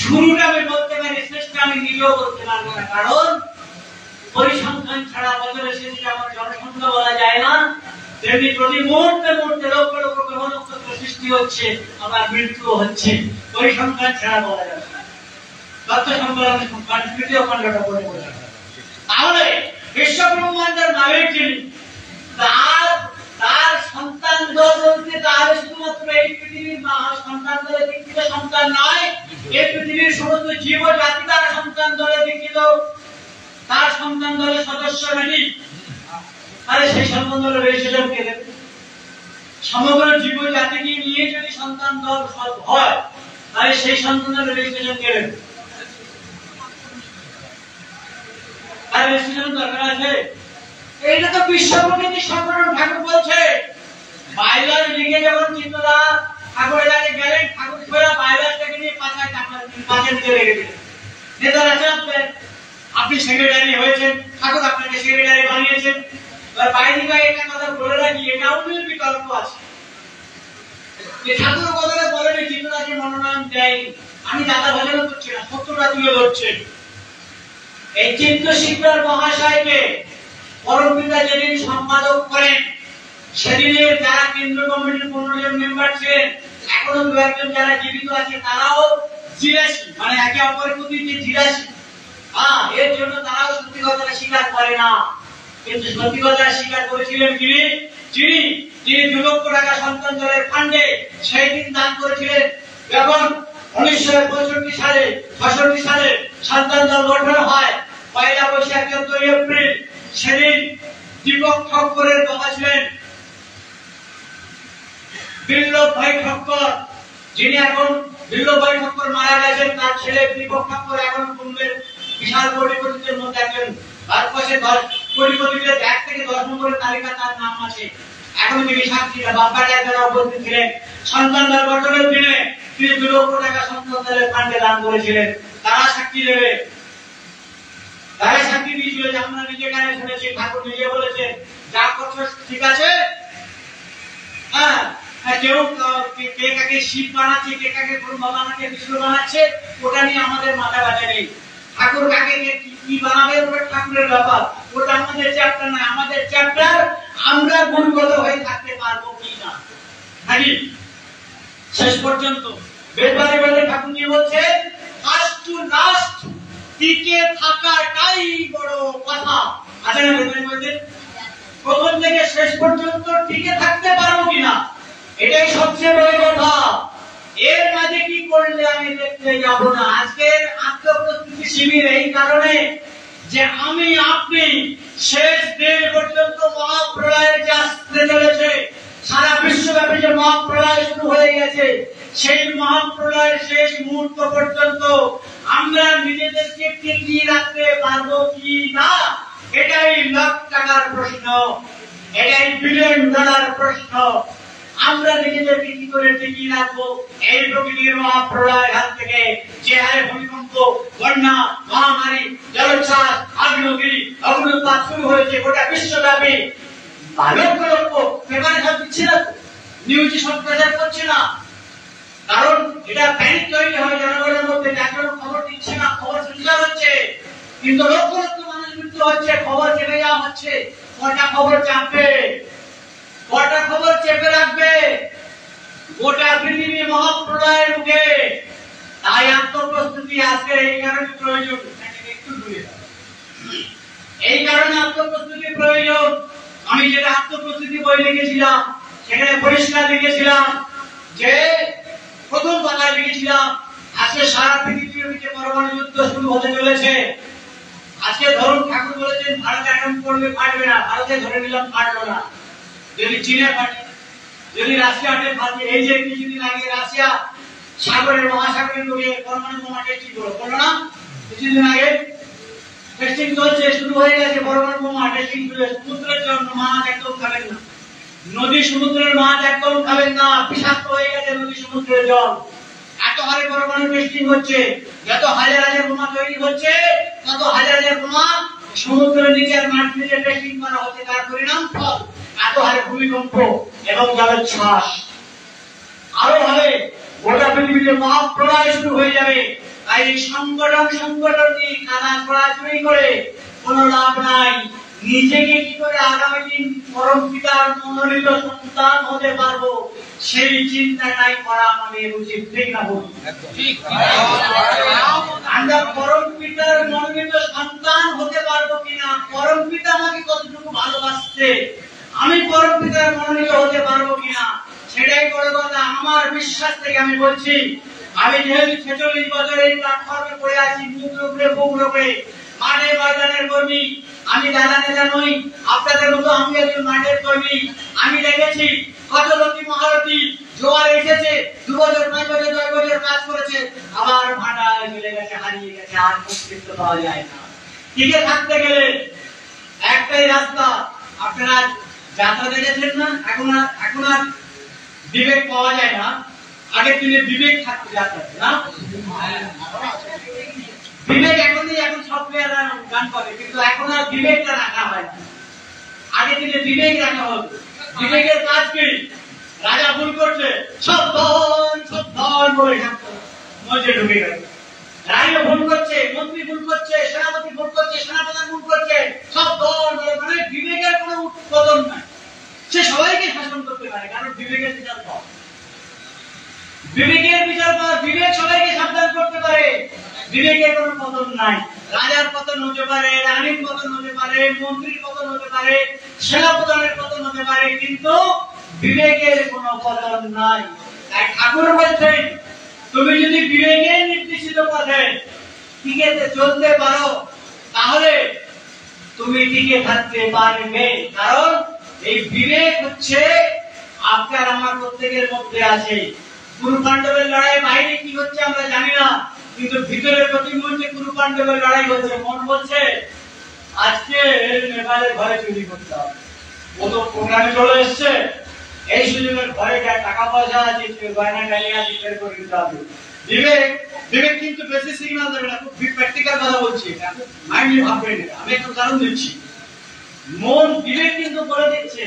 শুরুটা আমি বলতে পারি, শেষটা আমি নিজেও বলতে পারবো না, কারণ পরিসংখ্যান ছাড়া বছরের শেষে আমার জনসংখ্যা বলা যায় না, তেমনি প্রতি মুহূর্তে মুহূর্তে লক্ষ লক্ষ গ্রহ নক্ষত্র সৃষ্টি হচ্ছে, আবার মৃত্যু হচ্ছে, পরিসংখ্যান ছাড়া বলা যাবে না। তত্ত্ব সংকলন তৃতীয় খণ্ডটা পড়ে বলা, তাহলে বিশ্ব ব্রহ্মাণ্ডের মালিক যিনি, তার সন্তান দল বলতে তাহলে শুধুমাত্র এই পৃথিবীর সন্তান দলে দীক্ষিত সন্তান নয়, এই পৃথিবীর সমস্ত জীব জাতি তার সন্তান দলে দীক্ষিত, তার সন্তান দলের সদস্য নাকি? তাহলে সেই সন্তান দলের রেজিস্ট্রেশন কে দেবে? সমগ্র জীব জাতিকে নিয়ে যদি সন্তান দল হয়, তাহলে সেই সন্তান দলের রেজিস্ট্রেশন কে দেবে? তার রেজিস্ট্রেশন দরকার আছে। এইটা তো বিশ্ব প্রকৃতি সংগঠন ঠাকুর বলছে বাইলার লিগে যখন চিত্তদা ঠাকুরের কাছে গেলেন, ঠাকুর ছোড়া বাইলারটাকে নিয়ে পাছায় পাঁচের দিকে রেখে দিলেন। নেতারা চাপলেন, আপনি সেক্রেটারি হয়েছেন, ঠাকুর আপনাকে সেক্রেটারি বানিয়েছেন। এবার বাইরিকা একটা কথা বলে রাখি, এটাও বিকল্প আছে। ঠাকুর কথাটা বলেনি চিত্তদাকে মনোনয়ন দেয়নি, আমি দাদা ভজন করছি না, সত্যটা তুলে ধরছে। এই চিত্তশিক্ষার মহাশয়কে পরমপিতা যেদিন সম্পাদক করেন, সেদিনের যারা কেন্দ্র কমিটির 15 জন মেম্বার ছিলেন, এখনো দু একজন যারা জীবিত আছে, তারাও জিরাসি, মানে একে অপরের প্রতি যে জিরাসি, এর জন্য তারাও সত্যি কথাটা স্বীকার করে না। কিন্তু সত্যি কথাটা স্বীকার করেছিলেন যিনি 2 লক্ষ টাকা সন্তান দলের ফান্ডে সেই দিন দান করেছিলেন। যখন 1965 সালে 66 সালে সন্তান দল গঠন হয়, 1 বৈশাখ 14 এপ্রিল, সেদিন দীপক ঠক্করের বাবা ছিলেন বিল্লভ ভাই ঠক্কর, যিনি এখন বিল্লভ ভাই ঠক্কর মারা গেছেন, তার ছেলে দীপক ঠক্কর এখন বোম্বের বিশাল কোটিপতিদের মধ্যে একজন। ভারতবর্ষের 10 কোটিপতিদের 1 থেকে 10 নম্বরের তালিকা তার নাম আছে। এখন তিনি সাক্ষীরা বাপ্পাটা যারা উপস্থিত ছিলেন, সন্তান দল গঠনের দিনে তিনি 2 লক্ষ টাকা সন্তান দলের ফান্ডে দান করেছিলেন। তারা সাক্ষী দেবে, তারা সাক্ষী দিয়েছিল যে আমরা নিজে কানে শুনেছি, ঠাকুর নিজে বলেছেন যা করছো ঠিক আছে। কেউ কে কাকে শিব বানাচ্ছে, কে কাকে ব্রহ্মা বানাচ্ছে, বিষ্ণু বানাচ্ছে, ওটা নিয়ে আমাদের মাথা ব্যথা নেই। ঠাকুর কাকে কি বানাবে ওটা ঠাকুরের ব্যাপার, ওটা আমাদের চ্যাপ্টার নয়। আমাদের চ্যাপ্টার আমরা গুণগত হয়ে থাকতে পারবো কি না। নাকি শেষ পর্যন্ত বেদবারে বলে ঠাকুর কি বলছে, ফার্স্ট টু লাস্ট টিকে থাকাটাই বড় কথা। আছে না বেদবারে বলতে, প্রথম থেকে শেষ পর্যন্ত টিকে থাকতে পারবো কিনা, এটাই সবচেয়ে বড় কথা। এর মাঝে কি করলে আমি দেখতে যাব না। আজকের আত্মপ্রস্তুতি শিবির এই কারণে যে আমি আপনি শেষ দিন পর্যন্ত মহাপ্রলয়ের যে আসতে চলেছে, সারা বিশ্বব্যাপী যে মহাপ্রলয় শুরু হয়ে গেছে, সেই মহাপ্রলয়ের শেষ মুহূর্ত পর্যন্ত আমরা নিজেদেরকে টিকিয়ে রাখতে পারবো কি না, এটাই লাখ টাকার প্রশ্ন, এটাই বিলিয়ন ডলার প্রশ্ন। আমরা নিজেদেরকে কি করে টিকিয়ে রাখবো এই প্রকৃতির মহাপ্রলয়ের হাত থেকে, যে হারে ভূমিকম্প, বন্যা, মহামারী, জলোচ্ছ্বাস, আগ্নেয়গিরি, অগ্নুৎপাত শুরু হয়েছে গোটা বিশ্বব্যাপী। লক্ষ লক্ষ পেপারে সব দিচ্ছে না, নিউজে সব প্রচার করছে না, কারণ এটা প্যানিক তৈরি হয় জনগণের মধ্যে। এখন খবর দিচ্ছে না, খবর প্রচার হচ্ছে, কিন্তু লক্ষ লক্ষ মানুষ মৃত্যু হচ্ছে, খবর চেপে যাওয়া হচ্ছে। কটা খবর চাপবে, কটা খবর চেপে রাখবে গোটা পৃথিবী মহাপ্রলয়ের মুখে। তাই আত্মপ্রস্তুতি আজকে এই কারণে প্রয়োজন, একটু দূরে এই কারণে আত্মপ্রস্তুতি প্রয়োজন। আমি যেটা আত্মপ্রস্তুতি বই লিখেছিলাম, সেখানে পরিষ্কার লিখেছিলাম যে, প্রথম পাতায় লিখেছিলাম আজকে সারা পৃথিবীতে পরমাণু যুদ্ধ শুরু হতে চলেছে। আজকে ধরুন ঠাকুর বলেছেন ভারত এখন করবে, ফাটবে না, ভারতে ধরে নিলাম ফাটলো না, যদি চীনে ফাটে, যদি রাশিয়াতে ফাটে। এই যে কিছুদিন আগে রাশিয়া সাগরের মহাসাগরের ডুবে পরমাণু বোমা টেস্টিং করলো না, কিছুদিন আগে টেস্টিং চলছে, শুরু হয়ে গেছে পরমাণু বোমা টেস্টিং। সমুদ্রের জন্য মাছ একদম খাবেন না, নদী সমুদ্রের মাছ একদম খাবেন না, বিষাক্ত হয়ে গেছে নদী সমুদ্রের জল। এত হারে পরমাণু টেস্টিং হচ্ছে, যত হাজার হাজার বোমা তৈরি হচ্ছে, তত হাজার হাজার বোমা সমুদ্রের নিচের মাটির নিচে টেস্টিং করা হচ্ছে। তার পরিণাম ফল এত হারে ভূমিকম্প এবং জলোচ্ছ্বাস। আরো হবে গোটা পৃথিবীতে মহাপ্রলয় শুরু হয়ে যাবে। তাই সংগঠন নিয়ে নানা ছড়াছড়ি করে কোন লাভ নাই। নিজেকে কি করে আগামী দিন পরম পিতার মনোনীত সন্তান হতে পারবো, সেই চিন্তাটাই করা আমাদের উচিত, ঠিক না বলুন? আমরা পরম পিতার মনোনীত সন্তান হতে পারবো কিনা, পরম পিতা আমাকে কতটুকু ভালোবাসছে, আমি পরম পিতার মনোনীত হতে পারবো কিনা, সেটাই বড় কথা। আমার বিশ্বাস থেকে আমি বলছি, আমি যেহেতু 46 বছর এই প্ল্যাটফর্মে পড়ে আছি, বুক রোপে মাঠে ময়দানের কর্মী, আমি দাদা নেতা নই, আপনাদের মতো আমি একজন মাঠের কর্মী। আমি দেখেছি কত রতি মহারতি জোয়ার এসেছে, 2 বছর 5 বছর 10 বছর কাজ করেছে, আবার ভাটায় চলে গেছে, হারিয়ে গেছে, আর অস্তিত্ব পাওয়া যায় না। টিকে থাকতে গেলে একটাই রাস্তা, আপনারা যাত্রা দেখেছেন না? এখন আর বিবেক পাওয়া যায় না। আগের দিনে বিবেক থাকতো যাত্রাতে, না? বিবেক এখন সফটওয়্যার গান করে, কিন্তু এখন আর বিবেকটা রাখা হয় না। আগের দিনে বিবেক রাখা হতো। বিবেকের কাজ কি? রাজা ভুল করছে, সাবধান সাবধান বলে মঞ্চে ঢুকে গেল। রাজা ভুল করছে, মন্ত্রী ভুল করছে, সেনাপতি ভুল করছে, সেনাপ্রধান ভুল করছে, সাবধান বলে। মানে বিবেকের কোনো উৎপাদন নাই। সে সবাইকে শাসন করতে পারে, কারণ বিবেকের বিচার পাওয়া। বিবেকের বিচার পাওয়া, বিবেক সবাইকে সাবধান করতে পারে। বিবেকের কোনো পতন নাই। রাজার পতন হতে পারে, রানীর পতন হতে পারে, মন্ত্রীর পতন হতে পারে, সেনাপ্রধানের পতন হতে পারে, কিন্তু বিবেকের কোনো পতন নাই। তাই ঠাকুর বলছেন, তুমি যদি বিবেকের নির্দেশিত পথে টিকে চলতে পারো, তাহলে তুমি টিকে থাকতে পারবে। কারণ এই বিবেক হচ্ছে আপনার আমার প্রত্যেকের মধ্যে আছে। কুরু পাণ্ডবের লড়াই বাইরে কি হচ্ছে আমরা জানি না, কিন্তু ভিতরে প্রতি মুহূর্তে কুরু পাণ্ডবের লড়াই হচ্ছে। মন বলছে আজকে নেপালের ঘরে চুরি করতে হবে, ও তো প্রোগ্রামে চলে এসছে, এই সুযোগের ঘরে যা টাকা পয়সা আছে গয়না গালিয়া বের করে দিতে হবে। বিবেক কিন্তু বেশি সিগন্যাল দেবে না, খুব প্র্যাকটিক্যাল কথা বলছি, মাইন্ডলি ভাববেন। আমি একটু কারণ দিচ্ছি। মন বিবেক কিন্তু বলে দিচ্ছে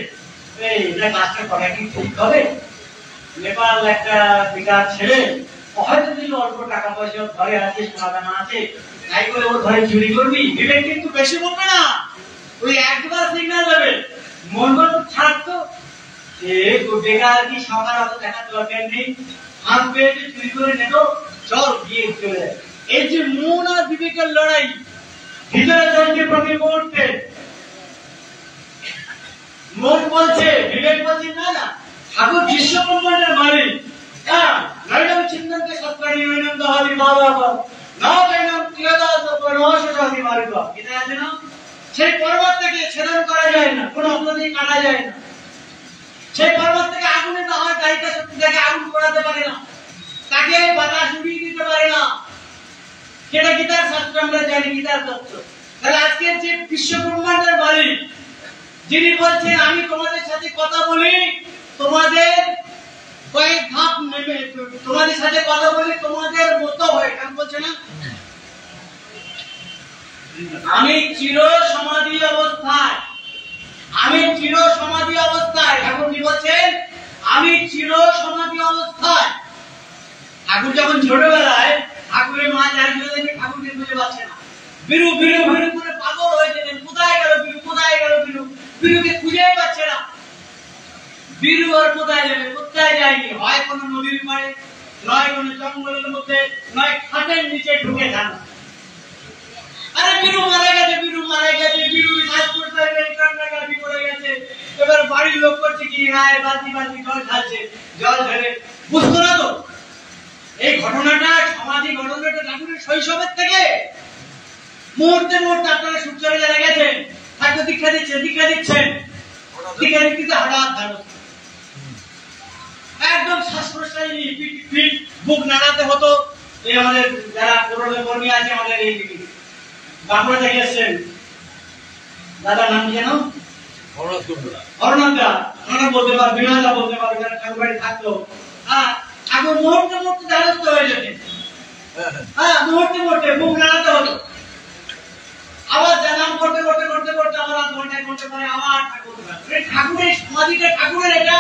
এটা কাজটা করা কি ঠিক হবে। নেপাল একটা বিকার ছেলে, হয়তো যদি অল্প টাকা পয়সা ঘরে আছে, সোনা আছে, তাই করে ওর ঘরে চুরি করবি। বিবেক কিন্তু বেশি বলবে না, ওই একবার সিগন্যাল দেবে। মন বলতো ছাড়তো, বেকার কি সকাল অত দেখার দরকার নেই, হাত পেয়েছে চুরি করে নেব, চল গিয়ে চলে যায়। এই যে মন আর বিবেকের লড়াই ভিতরে চলছে প্রতি মুহূর্তে। মন বলছে, বিবেক বলছে না না, ঠাকুর বিশ্ব ব্রহ্মাণ্ডের মালিক। হ্যাঁ, নয়নম চিন্তনকে সৎকারী নয়নম দহালি বাবা না নয়নম ক্রিয়াদাস নশাদি মারিত। এটা আছে না, সেই পর্বত থেকে ছেদন করা যায় না, কোনো অপরাধী কাটা যায় না। সেই পর্বত থেকে আগুনে না হয়, গাড়িটা শক্তিটাকে আগুন করাতে পারে না, তাকে বাতাস উড়িয়ে দিতে পারে না। সেটা গীতার শাস্ত্র, আমরা জানি গীতার তত্ত্ব। তাহলে আজকের যে বিশ্ব ব্রহ্মাণ্ডের মালিক, যিনি বলছেন আমি তোমাদের সাথে কথা বলি, তোমাদের কয়েক ধাপ নেমে তোমাদের সাথে কথা বলি তোমাদের মতো হয়ে, কেন বলছে না আমি চির সমাধি অবস্থায়, আমি চির সমাধি অবস্থায়। ঠাকুর কি বলছেন? আমি চির সমাধি অবস্থায়। ঠাকুর যখন ছোটবেলায় ঠাকুরের মা যার দেখে ঠাকুরকে খুঁজে পাচ্ছে না, বিরু বিরু বিরু করে পাগল হয়ে যেতেন, কোথায় গেল বিরু, কোথায় গেল বিরু, বিরুকে খুঁজেই পাচ্ছে না। বিরু আর কোথায় যাবে, কোথায় যায়নি, হয় কোনো নদীর পাড়ে, নয় কোনো জঙ্গলের মধ্যে, নয় খাটের নিচে ঢুকে থাকা। আরে বিরু মারা গেছে, বিরু মারা গেছে, বিরু কান্নাকাটি করে গেছে। এবার বাড়ির লোক করছে কি, রায় বালতি বালতি জল ঢালছে, জল ঢেলে বুঝতো না তো এই ঘটনাটা, সমাধি ঘটনাটা ঠাকুরের শৈশবের থেকে মুহূর্তে মুহূর্তে আপনারা সূর্যরে যারা গেছেন, ঠাকুর দীক্ষা দিচ্ছেন, দীক্ষা দিচ্ছেন, দীক্ষা দিতে হঠাৎ ধারণ একদম শ্বাস প্রশ্বাস পিঠ বুক নাড়াতে হতো। এই আমাদের যারা পুরনো কর্মী আছে, আমাদের এই বাঁকুড়া থেকে এসছেন, দাদার নাম কি যেন, হরনাথদা, ওনারা বলতে পার, বিনয়দা বলতে পারবে, যারা ঠাকুর বাড়ি থাকতো। হ্যাঁ, ঠাকুর মুহূর্তে মুহূর্তে দ্বারস্থ হয়ে যেতেন। হ্যাঁ, মুহূর্তে মুহূর্তে বুক নাড়াতে হতো। আবার জানাম করতে করতে করতে করতে আবার ঘন্টায় ঘন্টা পরে আবার ঠাকুরের সমাধিটা, ঠাকুরের এটা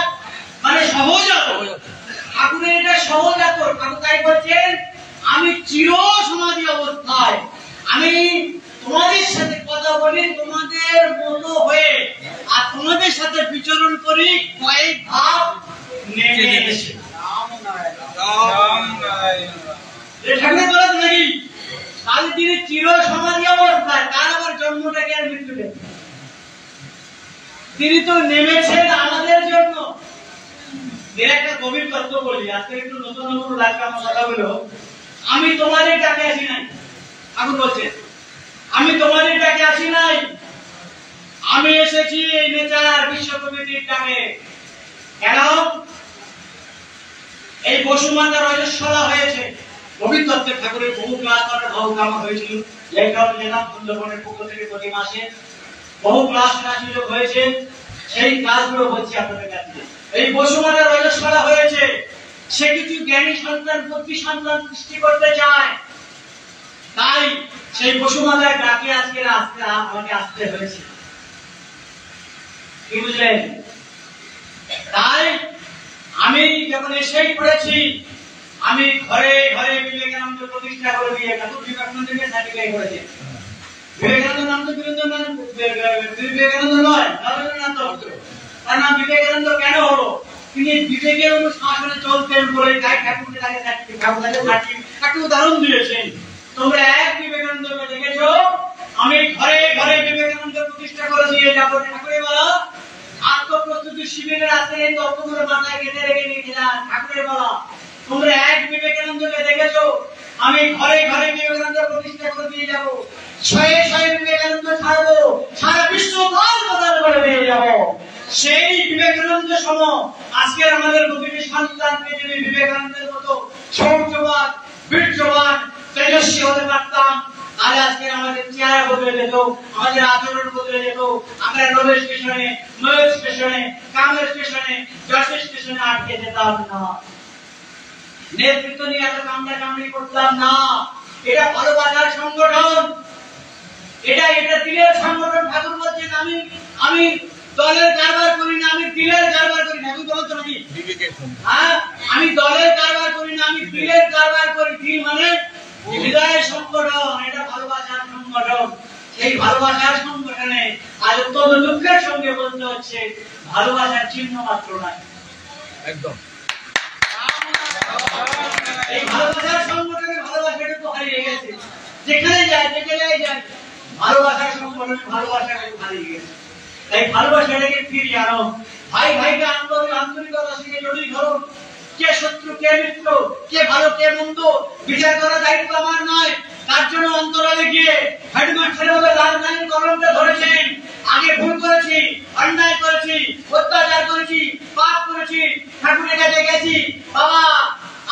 মানে সহজাত, ঠাকুরের এটা সহজাত। ঠাকুর তাই বলছেন আমি চির সমাধি অবস্থায়, আমি তোমাদের সাথে কথা বলি তোমাদের মতো হয়ে, আর তোমাদের সাথে বিচরণ করি কয়েক ধাপ নেমে এসে। ঠাকুর বলেন নাকি তাহলে তিনি চির সমাধি অবস্থায়, তার আবার জন্মটাকে আর মৃত্যুটা, তিনি তো নেমেছেন আমাদের জন্য। এর একটা গভীর তত্ত্ব বলি, আজকে একটু নতুন নতুন লাগবে আমার কথাগুলো। আমি তোমাদের ডাকে আসি নাই, ঠাকুর বলছেন আমি তোমাদের ডাকে আসি নাই, আমি এসেছি এই নেচার বিশ্ব কমিটির ডাকে। কেন? এই বসুমাতা রজস্বলা হয়েছে, গভীর তত্ত্বের ঠাকুরের বহু ক্লাস করার বহু কাম হয়েছিল। এই কারণে যেতাম সুন্দরবনের পক্ষ থেকে প্রতি মাসে বহু ক্লাস করার সুযোগ হয়েছে। সেই কাজগুলো বলছি আপনাদের কাছে। এই বসুমাতা রজস্বলা হয়েছে, সে কিছু জ্ঞানী সন্তান বুদ্ধি সন্তান সৃষ্টি করতে চায়, তাই সেই বসুমাতার ডাকে আজকে আমাকে আসতে হয়েছে, কি বুঝলেন? তাই আমি যখন এসেই পড়েছি, আমি ঘরে ঘরে বিবেকানন্দ প্রতিষ্ঠা করে দিয়ে বিবেকানন্দকে সার্টিফাই করেছি। বিবেকানন্দ নাম তো বিবেকানন্দ নয়, রবীন্দ্রনাথ, তার নাম বিবেকানন্দ কেন হলো? তিনি বিবেকের অনুশাসনে চলতেন বলে তাই ঠাকুরকে তাকে একটা উদাহরণ দিয়েছেন। তোমরা এক বিবেকানন্দকে দেখেছো, আমি ঘরে ঘরে বিবেকানন্দ প্রতিষ্ঠা করে দিয়ে যাবো। ঠাকুরের বলা আত্মপ্রস্তুতি শিবিরের আসলে তত্ত্বগুলো মাথায় গেঁথে রেখে নিয়েছিলাম। ঠাকুরের বলা তোমরা এক বিবেকানন্দকে দেখেছো, আমি ঘরে ঘরে বিবেকানন্দ প্রতিষ্ঠা করে দিয়ে যাবো। শয়ে শয়ে বিবেকানন্দ ছাড়বো, সারা বিশ্ব প্রচার করে দিয়ে যাবো। সেই বিবেকানন্দ সম আজকের আমাদের প্রতিটি সন্তানকে যদি বিবেকানন্দের মতো শৌর্যবান, বীর্যবান, তেজস্বী হতে পারতাম, তাহলে আজকে আমাদের চেহারা বদলে যেত, আমাদের আচরণ বদলে যেত। আমরা রোড স্টেশনে, ময়ূর স্টেশনে, কামের স্টেশনে, যশোর স্টেশনে আটকে যেতাম না। নেতৃত্ব নিয়ে এত কামড়ি করতাম না। এটা ভালোবাসার সংগঠন, এটা দিলের সংগঠন। ঠাকুর বলছেন আমি দলের কারবার করি না, আমি দিলের কারবার করি। ঠাকুর বলতো নাকি আমি দলের কারবার করি না, আমি দিলের কারবার করি। দিল মানে হৃদয়ের সংগঠন, এটা ভালোবাসার সংগঠন। সেই ভালোবাসার সংগঠনে আজ অত্যন্ত দুঃখের সঙ্গে বলতে হচ্ছে ভালোবাসার চিহ্ন মাত্র নাই। একদম এই ভালোবাসার সংগঠনে ভালোবাসাটা তো হারিয়ে গেছে। যেখানে যায় ভালোবাসার সংগঠনে ভালোবাসাটা হারিয়ে গেছে। তাই ভালোবাসাটাকে ফিরিয়ে আনো। ভাই ভাইকে আন্তরিকতার সঙ্গে জড়িয়ে ধরুন। কে শত্রু কে মিত্র, কে ভালো কে মন্দ বিচার করার দায়িত্ব আমার নয়। তার জন্য অন্তরালে গিয়ে হেডমাস্টারের মতো লাল কালির কলমটা ধরেছেন। আগে ভুল করেছি, অন্যায় করেছি, অত্যাচার করেছি, পাপ করেছি, ঠাকুরের কাছে গেছি, বাবা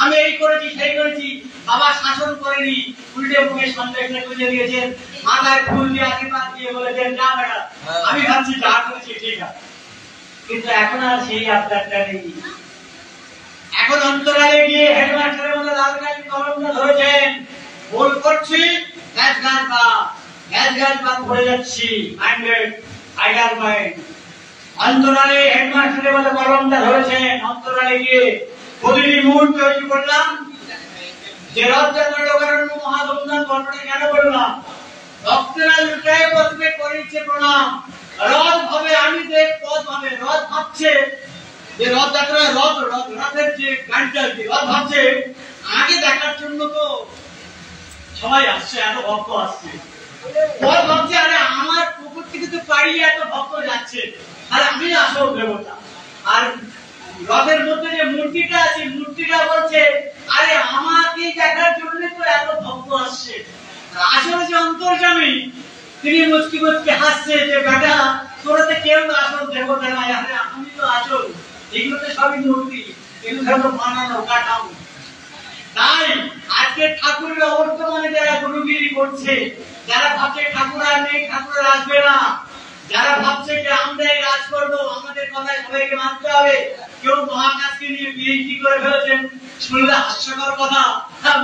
আমি এই করেছি সেই করেছি। বাবা শাসন করেনি, উল্টে মুখে সন্দেশটা খুঁজে দিয়েছেন, মাথায় ফুল দিয়ে আশীর্বাদ দিয়ে বলেছেন যা বেটা। আমি ভাবছি যা করেছি ঠিক আছে, কিন্তু এখন আর সেই আবদারটা নেই। এখন অন্তরালে গিয়ে হেডমাস্টারের মতো লাল কালির কলমটা ধরেছেন। ভুল করছি, গ্যাস গাছ পড়ে যাচ্ছি। অন্তরালে হেডমাস্টারের মতো কলমটা ধরেছেন। অন্তরালে গিয়ে প্রতিটি মুহূর্তে তৈরি করলাম যে রথযাত্রা লোকারণ্য মহাধুমধাম গল্পটা কেন বললাম? ভক্তরা লুটায় পথে করেছে প্রণাম। রথ হবে আমি দেখ পথ হবে। রথ ভাবছে যে রথযাত্রা রথের যে গাড়িটা রথ ভাবছে আগে দেখার জন্য তো সবাই আসছে, এত ভক্ত আসছে। পথ ভাবছে আরে আমার পুকুর থেকে তো পাড়িয়ে এত ভক্ত যাচ্ছে, আর আমি আসল দেবতা। আর রথের মধ্যে যে মূর্তিটা আছে, মূর্তিটা বলছে আরে আমাকে দেখার জন্য তো এত ভক্ত আসছে। আসলে যে অন্তর্যামী তিনি মুচকি মুচকি হাসছে যে বেটা তোরাতে কেউ আসল দেবতা নয়, আমি তো আসল। এগুলো তো সবই মূর্তি, এগুলো সব বানানো কাঠামো। তাই আজকে ঠাকুরের অবর্তমানে যারা গুরুগিরি করছে, যারা ভাবছে ঠাকুর আর নেই, ঠাকুর আসবে না, যারা ভাবছে যে আমরাই রাজ করবো, আমাদের কথায় সবাইকে মানতে হবে, কেউ মহাকাশকে নিয়ে পিএইচডি করে ফেলেছেন। শুনলে হাস্যকর কথা,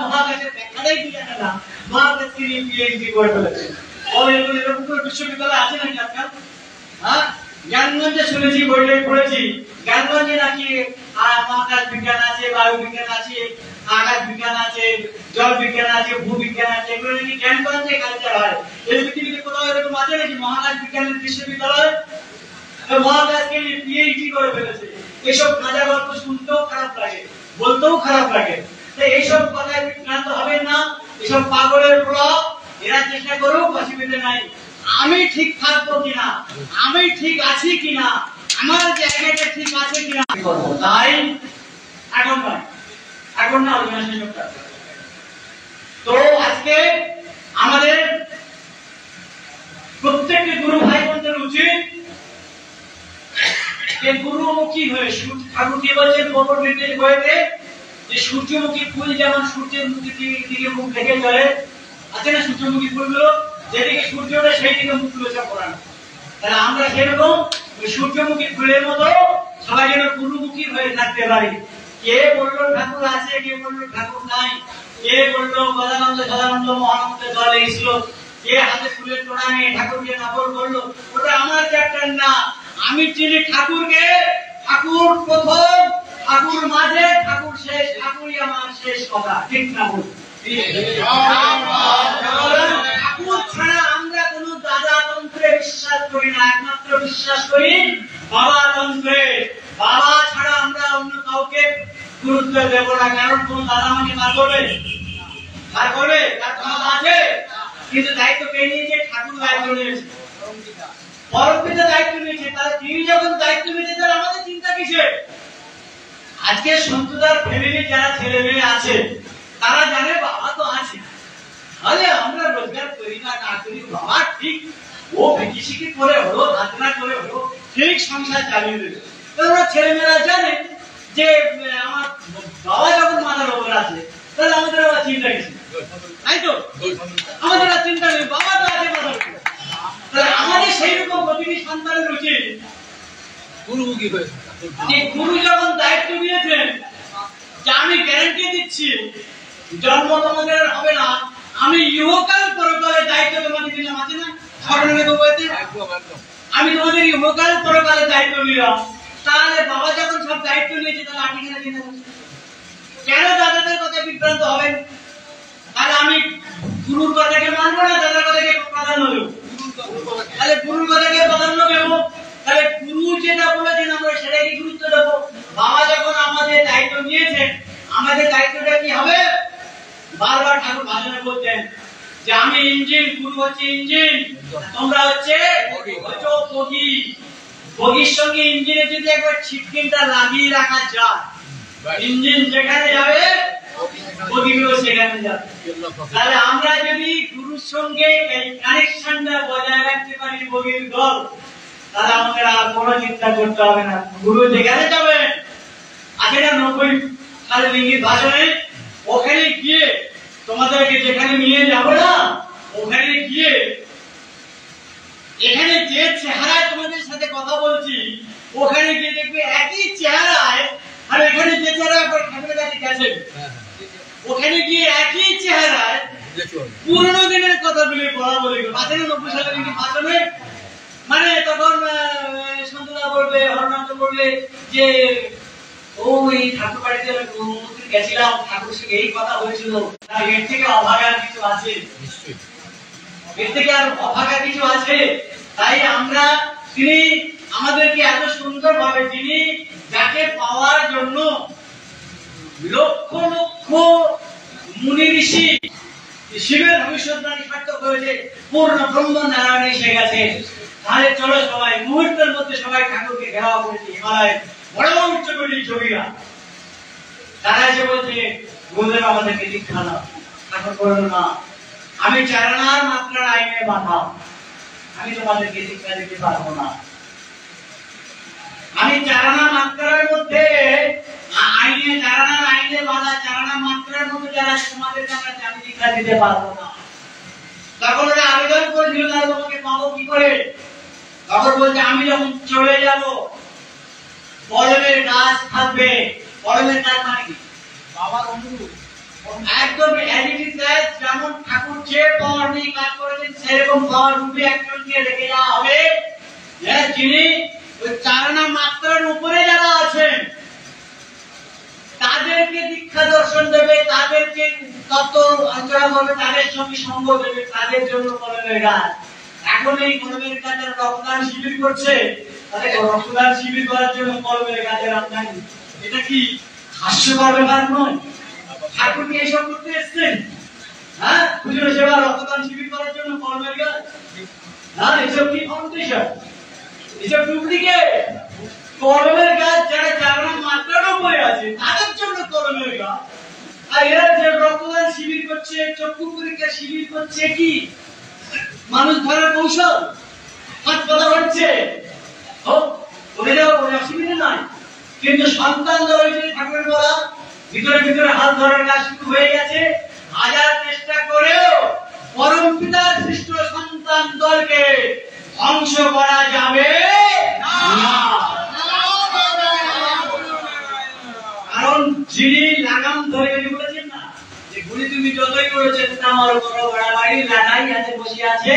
মহাকাশের দেখাটাই দিয়ে না, মহাকাশকে নিয়ে পিএইচডি করে ফেলেছেন। এরকম বিশ্ববিদ্যালয় আছে নাকি আজকাল? হ্যাঁ, জ্ঞানগঞ্জে শুনেছি, বইলে পড়েছি, জ্ঞানগঞ্জে নাকি মহাকাশ বিজ্ঞান আছে, বায়ু বিজ্ঞান আছে, আকাশ বিজ্ঞান আছে, জল বিজ্ঞান আছে, ভূবিজ্ঞান আছে, এগুলো নাকি জ্ঞানগঞ্জে কালচার হয়। এই পৃথিবীতে কোথাও এরকম আছে নাকি মহাকাশ বিজ্ঞানের বিশ্ববিদ্যালয়? মহাকাশকে নিয়ে পিএইচডি করে ফেলেছে। এসব মজা গল্প শুনতেও খারাপ লাগে, বলতেও খারাপ লাগে। এইসব কথায় বিভ্রান্ত হবেন না, এসব পাগলের প্রভাব। এরা চেষ্টা করুক, অসুবিধা নাই। আমি ঠিক থাকবো কিনা, আমি ঠিক আছি কিনা, আমার জায়গাটা ঠিক আছে কিনা করবো। তাই এখন নয়, এখন না আলোচনা সুযোগটা। তো আজকে আমাদের প্রত্যেকটি গুরু ভাই বোনদের উচিত যে গুরুমুখী হয়ে, ঠাকুর কি বলছেন গোবর নির্দেশ বইতে যে সূর্যমুখী ফুল যেমন সূর্যের মুখের দিকে মুখ ঢেকে চলে, আছে না সূর্যমুখী ফুলগুলো, যেদিকে সূর্য ওঠে সেই দিকে মুখগুলো সব পড়ানো। তাহলে আমরা সেরকম সূর্যমুখী ফুলের মতো সবাই যেন গুরুমুখী হয়ে থাকতে পারে। কে বললো ঠাকুর আছে, কে বললো ঠাকুর নাই, কে বললো গদানন্দ সদানন্দ মহানন্দ দলে এসল, কে হাতে ফুলের টোড়া নিয়ে ঠাকুরকে নকল করলো, ওটা আমার চ্যাপ্টার না। আমি চিনি ঠাকুরকে, ঠাকুর প্রথম, ঠাকুর মাঝে, ঠাকুর শেষ, ঠাকুরই আমার শেষ কথা, ঠিক না বল? ঠাকুর ছাড়া আমরা কোন দাদা তন্ত্রে বিশ্বাস করি না, একমাত্র বিশ্বাস করি বাবা তন্ত্রে। বাবা ছাড়া আমরা অন্য কাউকে গুরুত্ব দেব না, কারণ কোন দাদা আমাকে মার করবে, মার করবে, তার ক্ষমতা আছে। কিন্তু দায়িত্ব কে নিয়েছে? ঠাকুর দায়িত্ব নিয়েছে, পরমপিতা দায়িত্ব নিয়েছে। তাহলে তিনি যখন দায়িত্ব নিয়েছে, তাহলে আমাদের চিন্তা কিসের? আজকে সন্তুদার ফ্যামিলি যারা ছেলে মেয়ে আছে তারা জানে বাবা তো আছে, তাহলে আমরা রোজগার করি না না করি, বাবা ঠিক ও কৃষি করে হলো, হাজরা করে হলো, ঠিক সংসার চালিয়ে দেবে। তাহলে ছেলে মেয়েরা জানে যে আমার বাবা যখন মাথার উপর আছে, তাহলে আমাদের আবার চিন্তা কিছু, তাই তো? আমাদের আর চিন্তা নেই, বাবা তো আছে মাথার উপর। তাহলে আমাদের সেই রকম প্রতিটি সন্তানের উচিত গুরুমুখী হয়ে যে গুরু যখন দায়িত্ব দিয়েছেন যে আমি গ্যারান্টি দিচ্ছি জন্ম তোমাদের হবে না, আমি ইহকাল পরকালে দায়িত্ব তোমাদের দিলাম, আছে না স্মরণে তো বলতে, আমি তোমাদের ইহকাল পরকালে দায়িত্ব দিলাম। তাহলে বাবা যখন সব দায়িত্ব নিয়েছে, তাহলে আপনি কেন চিন্তা করছেন? কেন দাদাদের কথা বিভ্রান্ত হবেন? তাহলে আমি গুরুর কথাকে মানবো না, দাদার কথাকে প্রাধান্য দেবো? তাহলে গুরুর কথাকে প্রাধান্য দেবো, তাহলে গুরু যেটা বলেছেন আমরা সেটাকে গুরুত্ব দেবো। বাবা যখন আমাদের দায়িত্ব নিয়েছেন, আমাদের দায়িত্বটা কি হবে? বারবার ঠাকুর ভাষণে বলতেন যে আমি ইঞ্জিন, গুরু হচ্ছে ইঞ্জিন, তোমরা হচ্ছে বগি। বগির সঙ্গে ইঞ্জিনে যদি একবার ছিটকিনটা লাগিয়ে রাখা যায়, ইঞ্জিন যেখানে যাবে বগিগুলো সেখানে যাবে। তাহলে আমরা যদি গুরুর সঙ্গে এই কানেকশনটা বজায় রাখতে পারি বগির দল, তাহলে আমাদের আর কোনো চিন্তা করতে হবে না। গুরু যেখানে যাবেন, আগে না 90 সালে লিঙ্গির ভাষণে, ওখানে গিয়ে তোমাদেরকে যেখানে নিয়ে যাব না, ওখানে গিয়ে এখানে যে চেহারায় তোমাদের সাথে কথা বলছি, ওখানে গিয়ে দেখবে একই চেহারায়, আর এখানে যে চেহারা ঠাকুরের কাছে গেছেন, ওখানে গিয়ে একই চেহারায় পুরোনো দিনের কথাগুলি বলা বলি আছে না 90 সালে লিঙ্গির ভাষণে। মানে তখন সন্তুদা বলবে, হরনাথ বলবে যে ওই ঠাকুর বাড়িতে গেছিলাম, ঠাকুর সঙ্গে এই কথা হয়েছিল। এর থেকে অভাগার কিছু আছে? এর থেকে আর অভাগার কিছু আছে? তাই আমরা তিনি আমাদেরকে এত সুন্দর ভাবে, তিনি যাকে পাওয়ার জন্য লক্ষ লক্ষ মুনি ঋষি শিবের ভবিষ্যৎবাণী সার্থক হয়েছে, পূর্ণ ব্রহ্ম নারায়ণ এসে গেছে। তাহলে চলো সবাই মুহূর্তের মধ্যে সবাই ঠাকুরকে ঘেরাও করেছে। হিমালয় বড় উচ্চ করি যোগীরা, তারা এসে বলছে গুরুদেব আমাদেরকে দীক্ষা দাও। ঠাকুর বলল না, আমি চারণার মাত্রার আইনে বাধা, আমি তোমাদেরকে দীক্ষা দিতে পারবো না। আমি চারণা মাত্রার মধ্যে আইনে, চারণার আইনে বাধা, চারণা মাত্রার মধ্যে যারা তোমাদেরকে আমি দীক্ষা দিতে পারবো না। তখন ওরা আবেদন করেছিল, তারা তোমাকে পাবো কি করে? তখন বলছে আমি যখন চলে যাব, কলমের গাছ থাকবে। কলমের গাছ মানে কি? বাবার অনুরূপ, একদম যেমন ঠাকুর যে পাওয়ার নিয়ে কাজ করেছেন, সেরকম পাওয়ার রূপে একজনকে রেখে যাওয়া হবে, যিনি ওই চারণা মাত্রার উপরে যারা আছেন তাদেরকে দীক্ষা দর্শন দেবে, তাদেরকে তত্ত্ব আলোচনা করবে, তাদের সঙ্গে সঙ্গ দেবে, তাদের জন্য কলমের গাছ। এখন এই কলমের গাছের রক্তদান শিবির করছে, তাদের রক্তদান শিবির করার জন্য কলমের গাছের আমদানি, এটা কি হাস্যকর ব্যাপার নয়? ঠাকুর কি এইসব করতে এসছেন? হ্যাঁ, পুজোর সেবা রক্তদান শিবির করার জন্য কলমের গাছ? হ্যাঁ, এসব কি ফাউন্ডেশন? এসব ডুপ্লিকেট। কলমের গাছ যারা চারণা মাত্রার উপরে আছে তাদের জন্য কলমের গাছ। আর এরা যে রক্তদান শিবির করছে, চক্ষু পরীক্ষা শিবির করছে, কি মানুষ ধরার কৌশল? হাত কথা হচ্ছে, অসুবিধা নাই। কিন্তু সন্তান রয়েছে ঠাকুরের বলা, ভিতরে ভিতরে হাত ধরার কাজ শুরু হয়ে গেছে। হাজার চেষ্টা করেও পরম পিতার সৃষ্ট সন্তান দলকে ধ্বংস করা যাবে না। কারণ যিনি লাগাম ধরে বলেছেন না যে গুলি তুমি যতই করেছেন আমার উপর বাড়াবাড়ি লাগাই আছে বসে আছে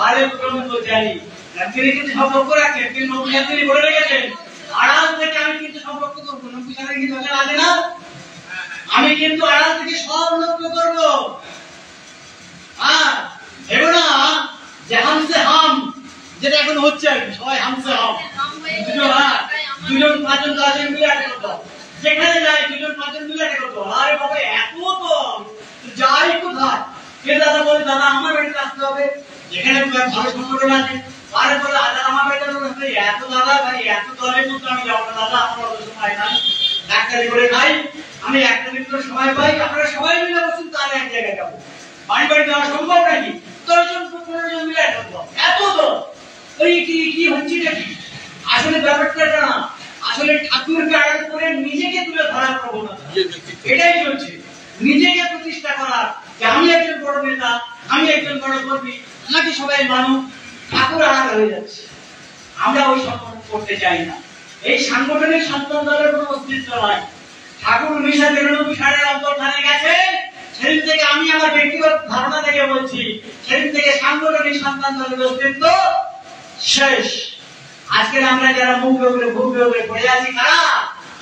আরে প্রথম তো জানি তিনি কিন্তু সম্পর্ক রাখেন তিনি নবী বলে রেখেছেন আড়াল থেকে আমি কিন্তু সম্পর্ক করবো নবী সাহেব কিন্তু আছে না আমি কিন্তু আড়াল থেকে সব লক্ষ্য করবো ভেবো না যে হামসে হাম যেটা এখন হচ্ছে আর কি সবাই হামসে হাম দুজন পাঁচজন দশজন মিলে একটা করতো যেখানে যায় দুজন পাঁচজন মিলে একটা করতো আরে বাবা এত তো যাই কোথায় কে দাদা বলে দাদা আমার বাড়িতে আসতে হবে যেখানে ভালো সম্পর্ক আছে আরে বলে দাদা আমার বাড়িতে আসতে এত দাদা ভাই এত দলের মধ্যে আমি যাবো না দাদা আমার অত সময় নাই ডাক্তারি করে খাই আমি একটা দিন তো সময় পাই আপনারা সবাই মিলে বসুন তাহলে এক জায়গায় যাবো বাড়ি বাড়ি যাওয়া সম্ভব নাকি 10 জন 15 জন মিলে এত তো এই কি হচ্ছে নাকি আসলে ব্যাপারটা না আসলে ঠাকুরকে আড়াল করে নিজেকে তুলে ধরার প্রবণতা এটাই হচ্ছে নিজেকে প্রতিষ্ঠা করার যে আমি একজন বড় নেতা আমি একজন বড় কর্মী আমাকে সবাই মানুষ ঠাকুর আড়াল হয়ে যাচ্ছে আমরা ওই সম্পর্ক করতে চাই না এই সাংগঠনিক সন্তান দলের কোনো অস্তিত্ব নাই ঠাকুর 1993 সালে অন্তর্ধানে গেছে সেদিন থেকে আমি আমার ব্যক্তিগত ধারণা থেকে বলছি সেদিন থেকে সাংগঠনিক সন্তান দলের অস্তিত্ব শেষ আজকে আমরা যারা মুখ করে পড়ে আছি কারা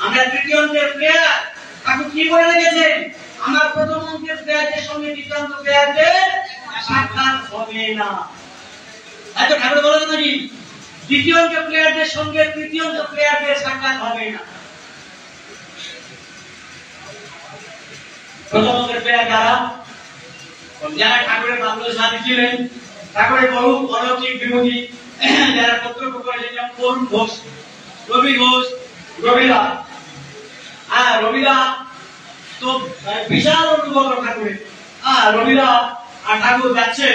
আমরা তৃতীয় অঙ্কের প্লেয়ার ঠাকুর কি বলে রেখেছেন আমরা প্রথম অঙ্কের প্লেয়ারদের সঙ্গে দ্বিতীয় অঙ্কের প্লেয়ারদের সাক্ষাৎ হবে না এত ঠাকুর বলেন নাকি দ্বিতীয় অঙ্কের প্লেয়ারদের সঙ্গে তৃতীয় অঙ্কের প্লেয়ারদের সাক্ষাৎ হবে না প্রথম অঙ্কের প্লেয়ার যারা ঠাকুরের বাংলা সাথী ছিলেন ঠাকুরের বহু অলৌকিক বিমুখী যারা প্রত্যক্ষ করেছেন যেমন করুণ ঘোষ রবি ঘোষ রবিদা রবিদা তো বিশাল অনুভব ঠাকুরের রবিদা আর ঠাকুর যাচ্ছে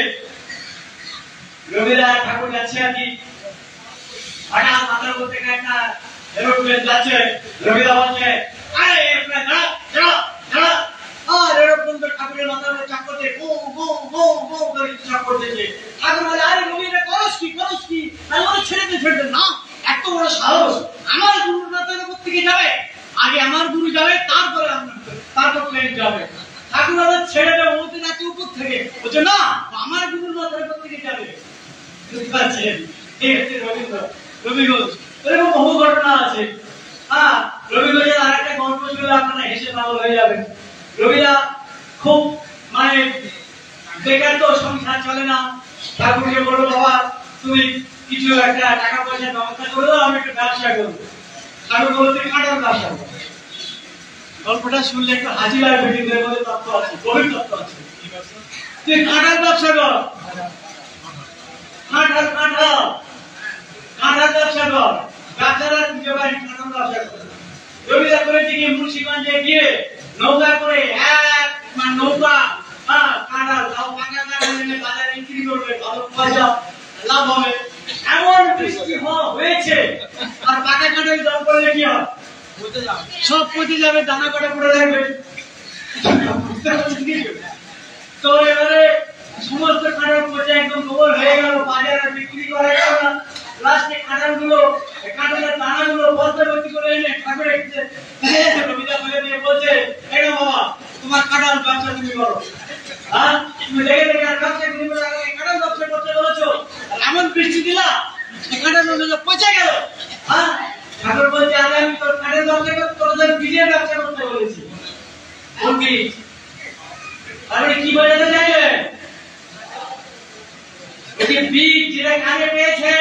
রবিদা ঠাকুর যাচ্ছে আর কি হঠাৎ মাথার উপর থেকে একটা এরোপ্লেন যাচ্ছে রবিদা বলছে আরে এরোপ্লেন দাঁড়া দাঁড়া দাঁড়া আর এরোপ্লেন তো ঠাকুরের মাথার উপর চাপ করতে গো গো গো গো করে চাপ করতেছে ঠাকুর বলে আরে রবিদা করস কি আমি বলে ছেড়ে না এত বড় সাহস আমার গুরুর মাথার উপর থেকে যাবে আগে আমার গুরু যাবে তারপর প্লেন যাবে ঠাকুর বলে ছেড়ে দেবে বলতে যাচ্ছে উপর থেকে বলছে না আমার গুরুর মাথার উপর থেকে যাবে বুঝতে পারছেন এই হচ্ছে রবি ঘোষ এরকম বহু ঘটনা আছে রবি ঘোষের আর একটা গল্প শুনলে আপনারা হেসে পাগল হয়ে যাবেন রবিদা খুব মানে বেকার তো সংসার চলে না ঠাকুরকে বললো বাবা তুমি কিছু একটা টাকা পয়সার ব্যবস্থা করে দাও আমি একটা ব্যবসা করবো ঠাকুর বললো তুমি কাটার ব্যবসা করো গল্পটা শুনলে একটু হাজি লাগবে কিন্তু এর মধ্যে তত্ত্ব আছে গভীর তত্ত্ব আছে তুই কাটার ব্যবসা কর কাঁঠাল ব্যবসা কর ব্যবসাটা খুঁজে পাই কাঁঠাল ব্যবসা কর রবিদা করেছে কি মুন্সিগঞ্জে গিয়ে নৌকা করে নৌকা কাঁঠাল পাকা কাঁঠাল এনে বাজারে বিক্রি করবে ভালো পয়সা লাভ হবে এমন বৃষ্টি হয়েছে আর পাকা কাঁঠাল দাম করলে কি হয় সব পচে যাবে দানা কাটা পড়ে থাকবে তো এবারে সমস্ত কাঁঠাল পচে একদম গোবর হয়ে গেল বাজারে বিক্রি করা গেল না লাস্টে কাঁঠালের দানাগুলো বস্তা ভর্তি করে এনে ঠাকুরে রবিদা বলে দিয়ে বলছে এই না বাবা তোমার কাঁঠাল ব্যবসা তুমি করো তুমি দেখে দেখে আর ব্যবসা তুমি কাঁঠাল ব্যবসা করতে বলেছো এমন বৃষ্টি দিলা কাঁঠাল পচে গেল ঠাকুর বলছে আরে আমি তোর কাঁঠাল ব্যবসা করতে তোদের বীজের ব্যবসা করতে বলেছি কোন বীজ আপনি কি বোঝাতে চাইলেন বীজ যেটা কানে পেয়েছে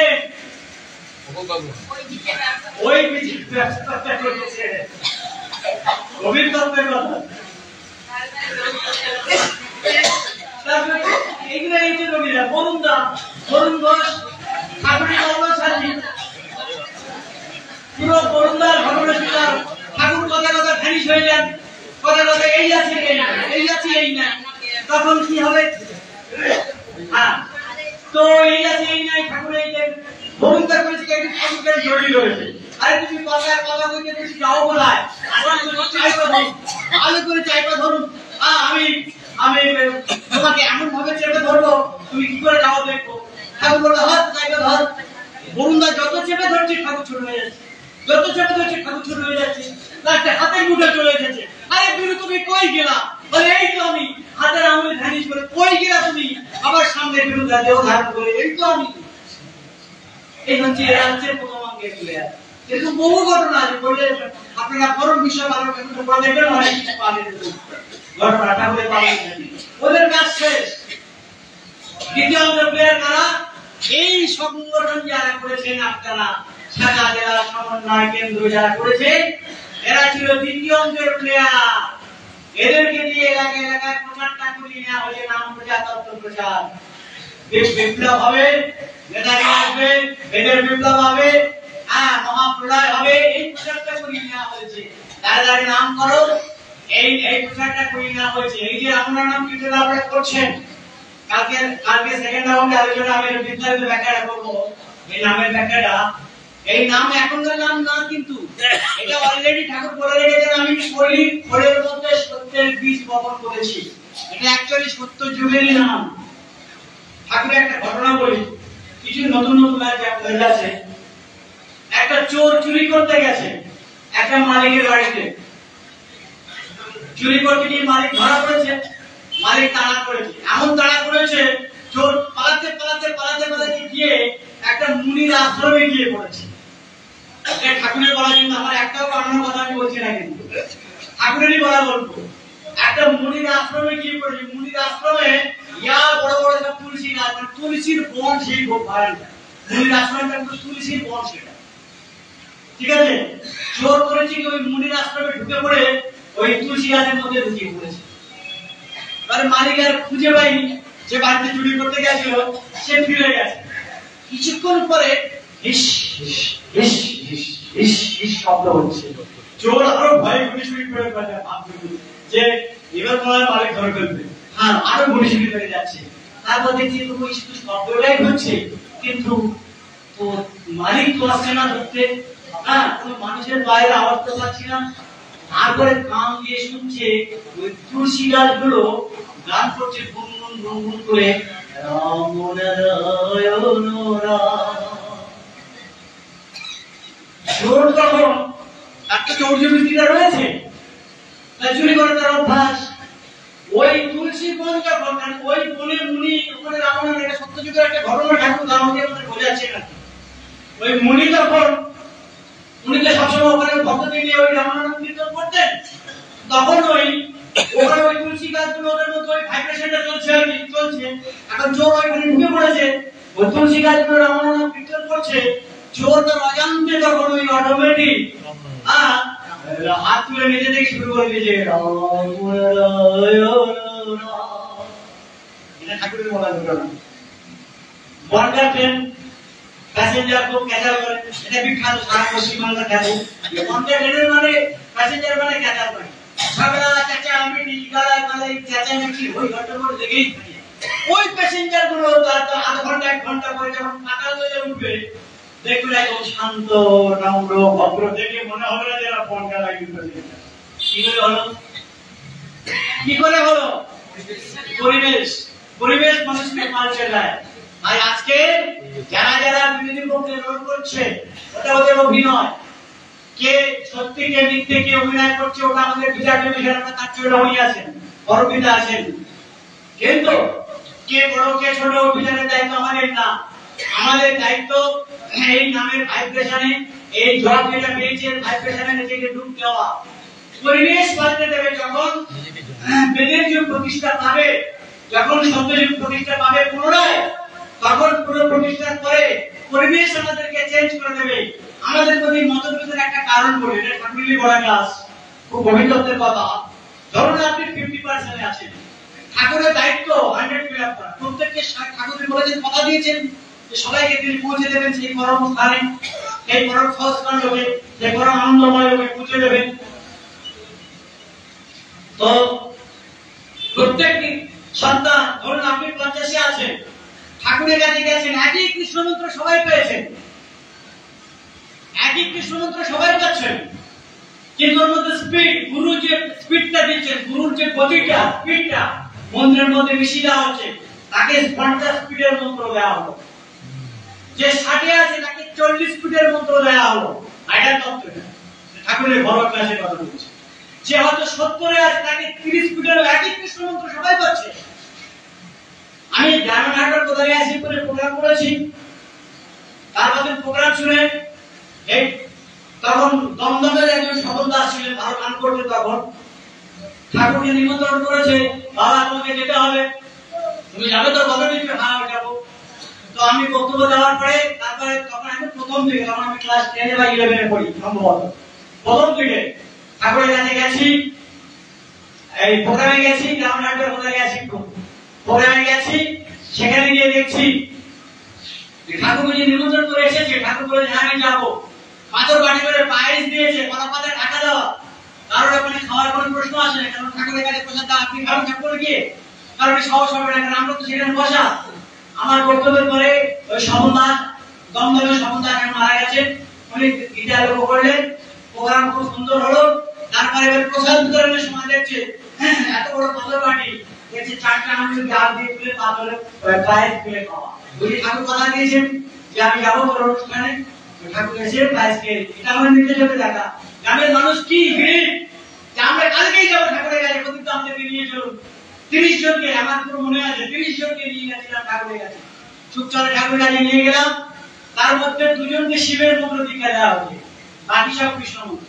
ওই বীজের ব্যবসা করতেছে গভীর তত্ত্বের কথা এইগুলো এই যে রবিরা বরুণ ঘোষ ঠাকুরের বাংলা সাথী পুরো বরুণদার ঘটনা শিকার ঠাকুর কথা ফ্যানিশ হয়ে যান কথা এই আছে এই না তখন কি হবে তো এই আছে এই নাই ঠাকুর এই যে বরুণদা করেছে কি একটু ঠাকুরকে জড়িয়ে রয়েছে আরে তুমি কথা বলতে বেশি যাও বলায় ভালো করে চাইপা ধরুন আমি তোমাকে এমন ভাবে চেপে ধরবো তুমি কি করে যাও দেখবো ঠাকুর বললো হাত চাইপা ধর বরুণদা যত চেপে ধরছি ঠাকুর ছোট হয়ে যাচ্ছে, যত ছোট হচ্ছে ঠাকুর ছোট হয়ে যাচ্ছে, লাস্টে হাতের মুঠে চলে এসেছে। আরে বিরু তুমি কই গেলা? বলে এই তো আমি। হাতের আঙুলে ধানিস করে কই গেলা তুমি? আবার সামনে বিরু দেহ ধারণ করে এই তো আমি। এই হচ্ছে এরা হচ্ছে প্রথম অঙ্গের প্লেয়ার। এরকম বহু ঘটনা আছে, বললে আপনারা পরম বিষয় ভালো কিন্তু পড়ে দেখবেন অনেক কিছু পাবেন। ঘটনা ঠাকুরে পাবেন, ওদের কাজ শেষ। দ্বিতীয় অঙ্গের প্লেয়ার কারা? এই সংগঠন যারা করেছেন আপনারা, শাখা জেলা সমন্বয় কেন্দ্র যারা করেছে, এরা ছিল দ্বিতীয় অঙ্গের প্লেয়ার। এদেরকে দিয়ে এলাকায় এলাকায় প্রচারটা করিয়ে নেওয়া হয়েছে, নাম প্রজাতন্ত্র প্রচার। বিপ্লব হবে, নেতাজি আসবে, এদের বিপ্লব হবে, মহাপ্রলয় হবে, এই প্রচারটা করিয়ে নেওয়া হয়েছে। তাড়াতাড়ি নাম করো, এই প্রচারটা করিয়ে নেওয়া হয়েছে। এই যে আপনার নাম কিন্তু আপনারা করছেন, কালকে সেকেন্ড রাউন্ডে আলোচনা আমি বিস্তারিত ব্যাখ্যাটা করবো। এই নামের ব্যাখ্যাটা, এই নাম এখনকার নাম না, কিন্তু এটা অলরেডি ঠাকুর বলে রেখেছেন, আমি ফলের মধ্যে সত্যের বীজ বপন করেছি। এটা অ্যাকচুয়ালি সত্য যুগেরই নাম। ঠাকুরের একটা ঘটনা বলি, কিছু নতুন নতুন আছে। একটা চোর চুরি করতে গেছে একটা মালিকের বাড়িতে। চুরি করতে গিয়ে মালিক ধরা পড়েছে, মালিক তাড়া করেছে, এমন তাড়া করেছে চোর পালাতে পালাতে পালাতে পালাতে গিয়ে একটা মুনির আশ্রমে গিয়ে পড়েছে। ঠাকুরের বলা, কিন্তু আমার একটাও কারণের কথা আমি বলছি না, কিন্তু ঠাকুরেরই বলা বলবো। একটা মুনির আশ্রমে গিয়ে পড়েছে। মুনির আশ্রমে ইয়া বড় বড় সব তুলসী গাছ, মানে তুলসীর বন, সেই ভয়ানক মুনির আশ্রমটা কিন্তু তুলসীর বন সেটা, ঠিক আছে। চোর করেছে কি, ওই মুনির আশ্রমে ঢুকে পড়ে ওই তুলসী গাছের মধ্যে ঢুকিয়ে পড়েছে। এবার মালিক আর খুঁজে পায়নি, যে বাড়িতে চুরি করতে গেছিল সে ফিরে গেছে। কিছুক্ষণ পরে হিস হিস হিস হিস হিস হিস শব্দ হচ্ছে। চোর আরো ভয় গুলি করে ভাবছে যে এবার মনে হয় মালিক ধরে ফেলবে, হ্যাঁ আরো গুলি করে যাচ্ছে। তারপর দেখছি তো ওই শুধু শব্দটাই হচ্ছে, কিন্তু তো মালিক তো আসছে না ধরতে, হ্যাঁ কোনো মানুষের বাইরে আওয়াজ তো পাচ্ছি না। তারপরে কান দিয়ে শুনছে ওই তুলসী গাছগুলো গান করছে গুনগুন গুনগুন করে, রাম নারায়ণ রাম। চোর তখন একটা চৌর্যবৃত্তিটা রয়েছে, চুরি করে তার অভ্যাস। ওই তুলসী বন যখন, ওই বনের মুনি ওখানে রামায়ণ, এটা সত্যযুগের একটা ঘটনা, ঠাকুর আমাকে বোঝাচ্ছে না। ওই মুনি তখন, উনি তো সবসময় ওখানে ভক্তদের নিয়ে ওই রামায়ণ কীর্তন করতেন, তখন ওখানে ওই তুলসী গাছগুলো, ওদের মধ্যে ওই ভাইব্রেশনটা চলছে আর কি চলছে। এখন চোর ওইখানে ঢুকে পড়েছে, ওই তুলসী গাছগুলো রামায়ণ কীর্তন করছে। চোর তার অজান্তে তখন ওই অটোমেটিক হাত তুলে নিজে থেকে শুরু করে দিয়েছে, এটা ঠাকুরের বলা ঘটনা। বনগাঁ ট্রেন প্যাসেঞ্জার খুব ক্যাচাল করে, এটা বিখ্যাত সারা পশ্চিমবাংলা খ্যাত। বনগাঁ ট্রেনের মানে প্যাসেঞ্জার মানে ক্যাচাল করে, ঝগড়া চেঁচামেচি গালাগালি চেঁচামেচি ওই ঘটনা লেগেই থাকে। ওই প্যাসেঞ্জার গুলো আধা ঘন্টা এক ঘন্টা পরে যখন কাটাল হয়ে উঠবে, দেখবে একদম শান্ত নম্র ভদ্র, দেখে মনে হবে না যে এরা বনগাঁ লাইন করে। কি করে হলো? কি করে হলো? পরিবেশ মানুষকে পাল্টে দেয়। আর আজকে যারা যারা বিরোধী পক্ষে রোধ করছে, ওটা ওদের অভিনয়। কে সত্যি কে মিথ্যে কে অভিনয় করছে, ওটা আমাদের বিচার বিবেচনা তার জন্য উনি আছেন, বড়পিতা আছেন। কিন্তু কে বড় কে ছোট বিচারের দায়িত্ব আমাদের না। আমাদের দায়িত্ব এই নামের ভাইব্রেশনে, এই জব যেটা পেয়েছে ভাইব্রেশনে নিজেকে ডুব দেওয়া। পরিবেশ পাল্টে দেবে যখন বেদের যুগ প্রতিষ্ঠা পাবে, যখন সত্যযুগ প্রতিষ্ঠা পাবে পুনরায়, তখন পুনঃপ্রতিষ্ঠার পরে পরিবেশ আমাদেরকে চেঞ্জ করে দেবে। আমাদের প্রতি মতভেদের একটা কারণ বলে, এটা ঠাকুরেরই বলা ক্লাস, খুব গভীরত্বের কথা। ধরুন আপনি 50% আছেন, ঠাকুরের দায়িত্ব 100 ফিল আপ করা। প্রত্যেককে ঠাকুরের বলেছেন, কথা দিয়েছেন যে সবাইকে তিনি পৌঁছে দেবেন সেই পরম স্থানে, সেই পরম সহস্কার লোকে, সেই পরম আনন্দময় লোকে পৌঁছে দেবেন। তো প্রত্যেক সন্তান, ধরুন আপনি 50-এ আছেন, ঠাকুরের কাছে গেছেন, একই কৃষ্ণমন্ত্র সবাই পেয়েছেন, একই কৃষ্ণমন্ত্র সবাই পাচ্ছেন, কিন্তু ওর মধ্যে স্পিড, গুরু যে স্পিডটা দিচ্ছেন, গুরুর যে গতিটা, স্পিডটা মন্ত্রের মধ্যে মিশিয়ে দেওয়া হচ্ছে, তাকে 50 স্পিডের মন্ত্র দেওয়া হলো। যে 60 আছে তাকে 40 ফুটের মন্ত্র দেওয়া হলো, এটা তত্ত্ব ঠাকুরের বড় ক্লাসের কথা বলছি। যে হয়তো 70 আছে তাকে 30 ফুটের একই কৃষ্ণ মন্ত্র সবাই করছে। আমি ডায়মন্ড কোথায় আসি করে প্রোগ্রাম করেছি, তারপরে প্রোগ্রাম শুনে এই তখন দমদমের একজন সফলদাস ছিলেন, ভালো গান করতে, তখন ঠাকুরকে নিমন্ত্রণ করেছে, বাবা তোমাকে যেতে হবে, তুমি যাবে তো? কবে দিকে? হ্যাঁ যাবো। তো আমি বক্তব্য দেওয়ার পরে তারপরে তখন আমি প্রথম দিকে, তখন আমি ক্লাস 10 বা 11 এ পড়ি সম্ভবত, প্রথম দিকে ঠাকুরের কাছে গেছি, এই প্রোগ্রামে গেছি, ডায়মন্ড কোথায় গেছি, প্রোগ্রামে গেছি, সেখানে গিয়ে দেখছি ঠাকুর যে নিমন্ত্রণ করে এসেছে, ঠাকুর বলে হ্যাঁ আমি যাবো, পাথর বাড়ি করে পায়েস দিয়েছে, কলা পাতা ঢাকা দেওয়া, কারোর ওখানে খাওয়ার কোনো প্রশ্ন আসে না, কারণ ঠাকুরের কাছে প্রসাদ আপনি খাবেন ঠাকুর গিয়ে, কারণ সাহস হবে না, কারণ আমরা তো সেখানে বসা। আমার বক্তব্যের পরে ওই সমন্বয় দমদমের সমন্বয় মারা গেছে, উনি গীতা লক্ষ্য করলেন, প্রোগ্রাম খুব সুন্দর হলো। তারপরে প্রসাদ বিতরণের সময় দেখছে এত বড় পাথর বাটি, দেখছে 4টা আঙুল গাল দিয়ে তুলে পাথরে পায়েস তুলে খাওয়া। উনি ঠাকুর কথা দিয়েছেন যে আমি যাবো তোর অনুষ্ঠানে, ঠাকুর এসে পায়েস খেয়ে, এটা আমার নিজে চোখে দেখা। গ্রামের মানুষ কি ভিড়, যে আমরা কালকেই যাবো ঠাকুরের কাছে, প্রতিদিন আমাদেরকে নিয়ে চলুন। 30 জনকে, আমার পুরো মনে আছে 30 জনকে নিয়ে গেছিলাম ঠাকুরের কাছে, চুপচাপে ঠাকুরের কাছে নিয়ে গেলাম। তার মধ্যে 2 জনকে শিবের মন্ত্র দীক্ষা দেওয়া হচ্ছে, বাকি সব কৃষ্ণ মন্ত্র।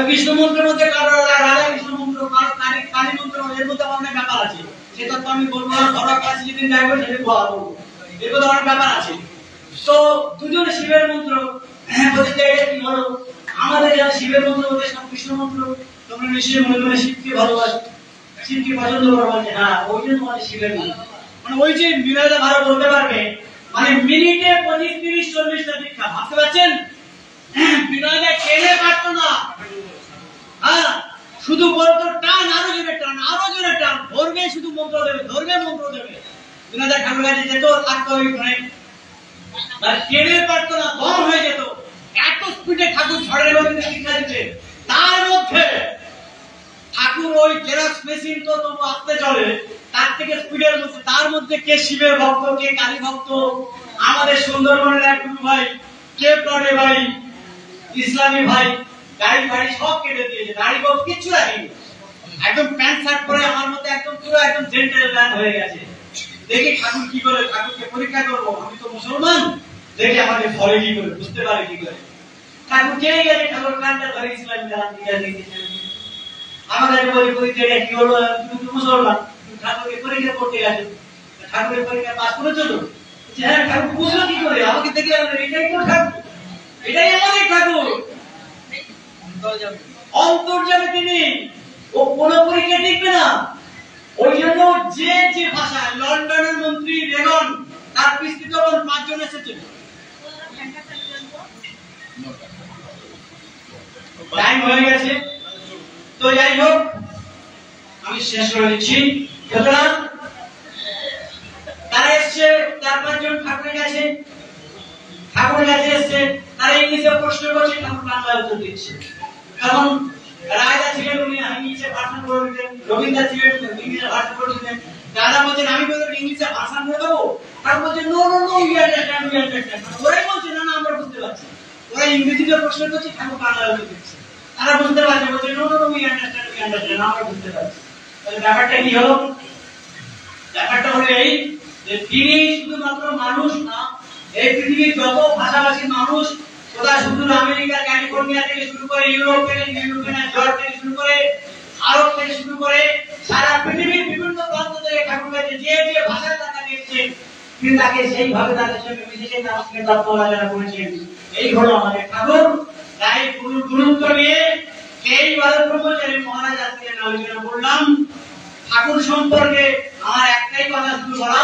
কৃষ্ণ মন্ত্রের মধ্যে কারো রাধা কৃষ্ণ মন্ত্র, কারো কালী মন্ত্র, এর মধ্যে অনেক ব্যাপার আছে, সেটা তো আমি বলবো না, ঘরোয়া ক্লাসে যেদিন যাইবো সেদিন বলবো, এর মধ্যে অনেক ব্যাপার আছে। তো 2 জন শিবের মন্ত্র বলতে এটা কি হলো, আমাদের যারা শিবের মন্ত্র বলতে সব কৃষ্ণ মন্ত্র, তোমরা নিশ্চয়ই মনে মনে শিবকে ভালোবাসো, শিবকে পছন্দ করো, বলছে হ্যাঁ ওই জন্য তোমাদের শিবের মন্ত্র। মানে ওই যে বিনয়টা ভালো বলতে পারবে, মানে মিনিটে 25, 30, 40টা দীক্ষা, ভাবতে পারছেন? বিনয়টা টেনে পারতো না, হ্যাঁ শুধু বলতো টান, আরো জোরে টান, আরো জোরে টান, ধরবে শুধু মন্ত্র দেবে, ধরবে মন্ত্র দেবে। বিনয়দা ঠাকুর কাছে যেত, থাকতো ওইখানে, টেনে পারতো না, দম হয়ে যেত, এত স্পিডে ঠাকুর ঝড়ের মধ্যে দীক্ষা দিতে। তার মধ্যে ঠাকুর ওই জেরক্স মেশিন তো তবু আসতে চলে, তার থেকে স্পিডের মধ্যে, তার মধ্যে কে শিবের ভক্ত, কে কালী ভক্ত, আমাদের সুন্দরবনের এক গুরু ভাই, কে প্লটে ভাই, ইসলামী ভাই, গাড়ি বাড়ি সব কেটে দিয়েছে, দাড়ি বাবু কিচ্ছু রাখেনি, একদম প্যান্ট শার্ট পরে আমার মধ্যে একদম পুরো একদম জেন্টেলম্যান হয়ে গেছে। দেখি ঠাকুর কি করে, ঠাকুরকে পরীক্ষা করবো, আমি তো মুসলমান, দেখি আমাকে ফলে কি করে, বুঝতে পারে কি করে। ঠাকুর কে গেছে, ঠাকুর কানটা ধরে ইসলামী গান দিয়ে দিয়েছে। আমার কাছে বলি এটা কি হলো, তুমি তো মুসলমান, ঠাকুরকে পরীক্ষা করতে গেছো, ঠাকুরের পরীক্ষা পাস করেছো তো? হ্যাঁ। ঠাকুর বুঝলো কি করে, আমাকে দেখে এটাই তো ঠাকুর, এটাই আমাদের ঠাকুর, অন্তর্যামী তিনি, ও কোন পরীক্ষা টিকবে না। ওই জন্য যে যে ভাষায়, লন্ডনের মন্ত্রী রেগন, তার পিস্তি তখন 5 জন এসেছিল। টাইম হয়ে গেছে, তো যাই হোক আমি শেষ করে দিচ্ছি। সুতরাং তারা এসছে 4-5 জন ঠাকুরের কাছে, এসছে, তারা ইংলিশে প্রশ্ন করছে, ঠাকুর বাংলায় উত্তর দিচ্ছে। কারণ রায়দা ছিলেন, উনি ইংলিশে ভাষণ করে দিতেন, রবীন্দ্র ছিলেন, ইংলিশে ভাষণ করে দিতেন। দাদা বলছেন আমি বলতে ইংলিশে ভাষণ করে দেবো, তার বলছে no no no you understand, ওরাই বলছে না না আমরা বুঝতে পারছি, ওরা ইংরেজিতে প্রশ্ন করছে, ঠাকুর বাংলায় উত্তর দিচ্ছে, তারা বুঝতে পারছে, বলছে no no no you understand, আমরা বুঝতে পারছি। তাহলে ব্যাপারটা কি হলো? ব্যাপারটা হলো এই যে তিনি শুধুমাত্র মানুষ না, এই পৃথিবীর যত ভাষাভাষী মানুষ, ওরা শুধু আমেরিকা, ক্যালিফোর্নিয়া থেকে শুরু করে, ইউরোপ থেকে, জর্জ থেকে শুরু করে, আরব থেকে শুরু করে, সারা পৃথিবীর বিভিন্ন প্রান্ত থেকে ঠাকুর কাছে যে যে ভাষায় তাকে দেখছেন, তিনি তাকে সেইভাবে তাদের সঙ্গে মিশে তাকে তত্ত্ব আলোচনা করেছেন। এই হলো আমাদের ঠাকুর। তাই গুরুত্ব নিয়ে এইভাবে ব্রহ্মচারী মহারাজ আজকে আলোচনা করলাম। ঠাকুর সম্পর্কে আমার একটাই কথা শুরু করা,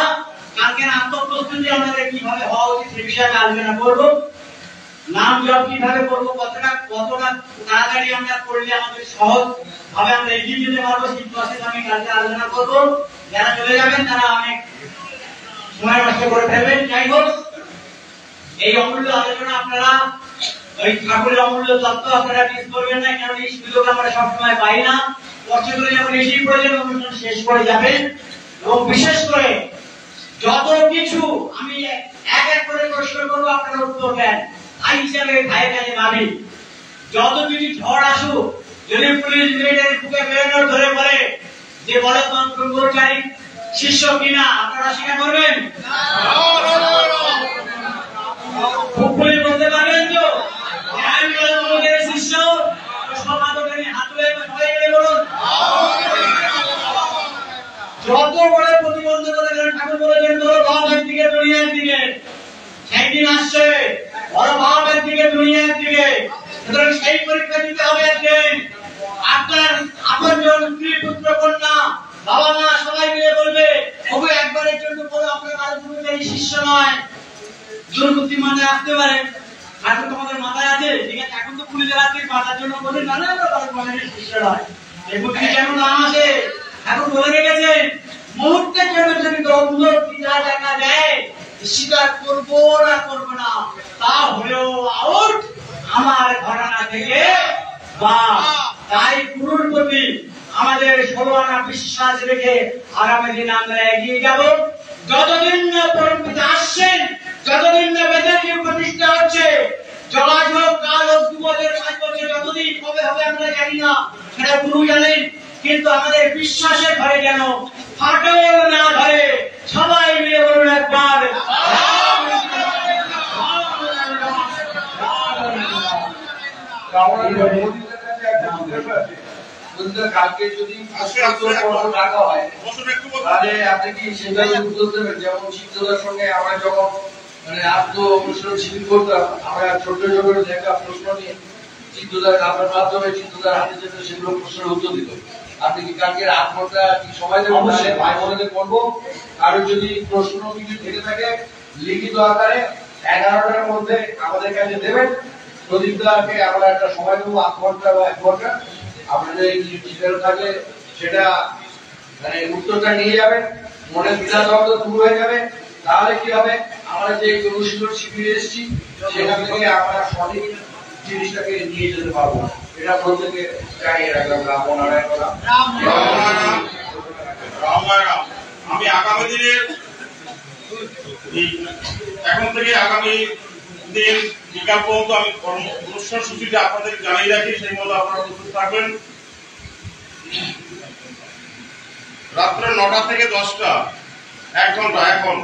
কালকে আত্মপ্রস্তুতি আমাদের কিভাবে হওয়া উচিত সে বিষয়ে আলোচনা করবো। নাম জপ কিভাবে করবো, কতটা তাড়াতাড়ি আমরা করলে আমাদের সহজ ভাবে আমরা এগিয়ে যেতে পারবো, সেই প্রসেস আমি কালকে আলোচনা করবো। যারা চলে যাবেন তারা অনেক সময় নষ্ট করে ফেলবেন। যাই হোক, এই অমূল্য আলোচনা আপনারা, ওই ঠাকুরের অমূল্য তত্ত্ব আপনারা মিস করবেন না, কারণ এই সুযোগ আমরা সবসময় পাই না। কষ্ট করে যখন এসেই পড়ে যাবে, অনুষ্ঠান শেষ করে যাবেন। এবং বিশেষ করে যত কিছু আমি এক এক করে প্রশ্ন করবো, আপনারা উত্তর দেন। ভাই হিসাবে ভাইয়ের কাছে ভাবি, যত কিছু ঝড় আসুক, যদি পুলিশ মিলিটারি বুকে বেরোনোর ধরে বলে যে বলে কর্মচারী শিষ্য কিনা, আপনারা স্বীকার করবেন? পুলিশ বলতে পারবেন তো যে আমি বলে শিষ্য? সমাজে হাত তুলে সবাই মিলে বলুন। যত বড় প্রতিবন্ধকতা করেন, ঠাকুর বলেছেন তোর ভাবের দিকে দুনিয়ার দিকে, সেই দিন আসছে বড় ভাবের দিকে দুনিয়ার দিকে। সুতরাং সেই পরীক্ষা দিতে হবে একদিন। আপনার আপনজন স্ত্রী পুত্র কন্যা বাবা মা সবাই মিলে বলবে তবু একবারের জন্য বলো আপনার বাড়ির শিষ্য নয়। দুর্গতি মানে আসতে পারে, এখন তোমাদের মাথায় আছে, ঠিক আছে? এখন তো পুলিশের হাতে বাঁচার জন্য বলে না না বাড়ির শিষ্য নয়, এই বুদ্ধি কেন না আসে? এখন বলে রেখেছে মুহূর্তের জন্য যদি দ্বন্দ্ব দ্বিধা দেখা দেয়, স্বীকার করবো না করবো না, তা হলেও আউট আমার ঘরানা থেকে। বা তাই গুরুর প্রতি আমাদের 16 আনা বিশ্বাস রেখে আগামী দিন আমরা এগিয়ে যাব। যতদিন না পরমপিতা আসছেন, যতদিন না বেদের প্রতিষ্ঠা হচ্ছে, যোগাযোগ কাল ও 2 বছর 5 বছর যতদিন কবে হবে আমরা জানি না, সেটা গুরু জানেন। কিন্তু আমাদের বিশ্বাসের ঘরে যেন ফাটল না ধরে, সবাই মিলে বলুন একবার কালকে যদি রাখা হয় তাহলে আপনি কি সেটা উত্তর দেবেন? যেমন শিক্ষকদের সঙ্গে আমরা যখন মানে আত্ম অনুশীলন শিবির করতাম, আমরা ছোট ছোট দেখা প্রশ্ন নিয়ে চিত্রদার আপনার মাধ্যমে চিত্রদার হাতে যেত, সেগুলো প্রশ্নের উত্তর দিত। আপনি কি কালকে 8 ঘন্টা কি সময় দেবেন? ভাই বোনদের বলবো, আর যদি প্রশ্ন কিছু থেকে থাকে লিখিত আকারে 11টার মধ্যে আমাদের কাছে দেবেন। প্রদীপদাকে আমরা একটা সময় দেবো 8 ঘন্টা বা 1 ঘন্টা। আপনাদের কিছু চিন্তা থাকলে সেটা মানে উত্তরটা নিয়ে যাবেন, মনে বিনা দ্বন্দ্ব দূর হয়ে যাবে। তাহলে কি হবে, আমরা যে অনুশীলন শিবিরে এসেছি সেখান থেকে আমরা সঠিক জিনিসটাকে নিয়ে যেতে পারবো। এটা প্রত্যেকে জানিয়ে রাখলাম। আমি আগামী দিনে এখন থেকে আগামী দিন বিকাল পর্যন্ত আমি অনুষ্ঠান সূচিটা আপনাদের জানিয়ে রাখি, সেই মতো আপনারা প্রস্তুত থাকবেন। রাত্রে 9টা থেকে 10টা, 1 ঘন্টা এখন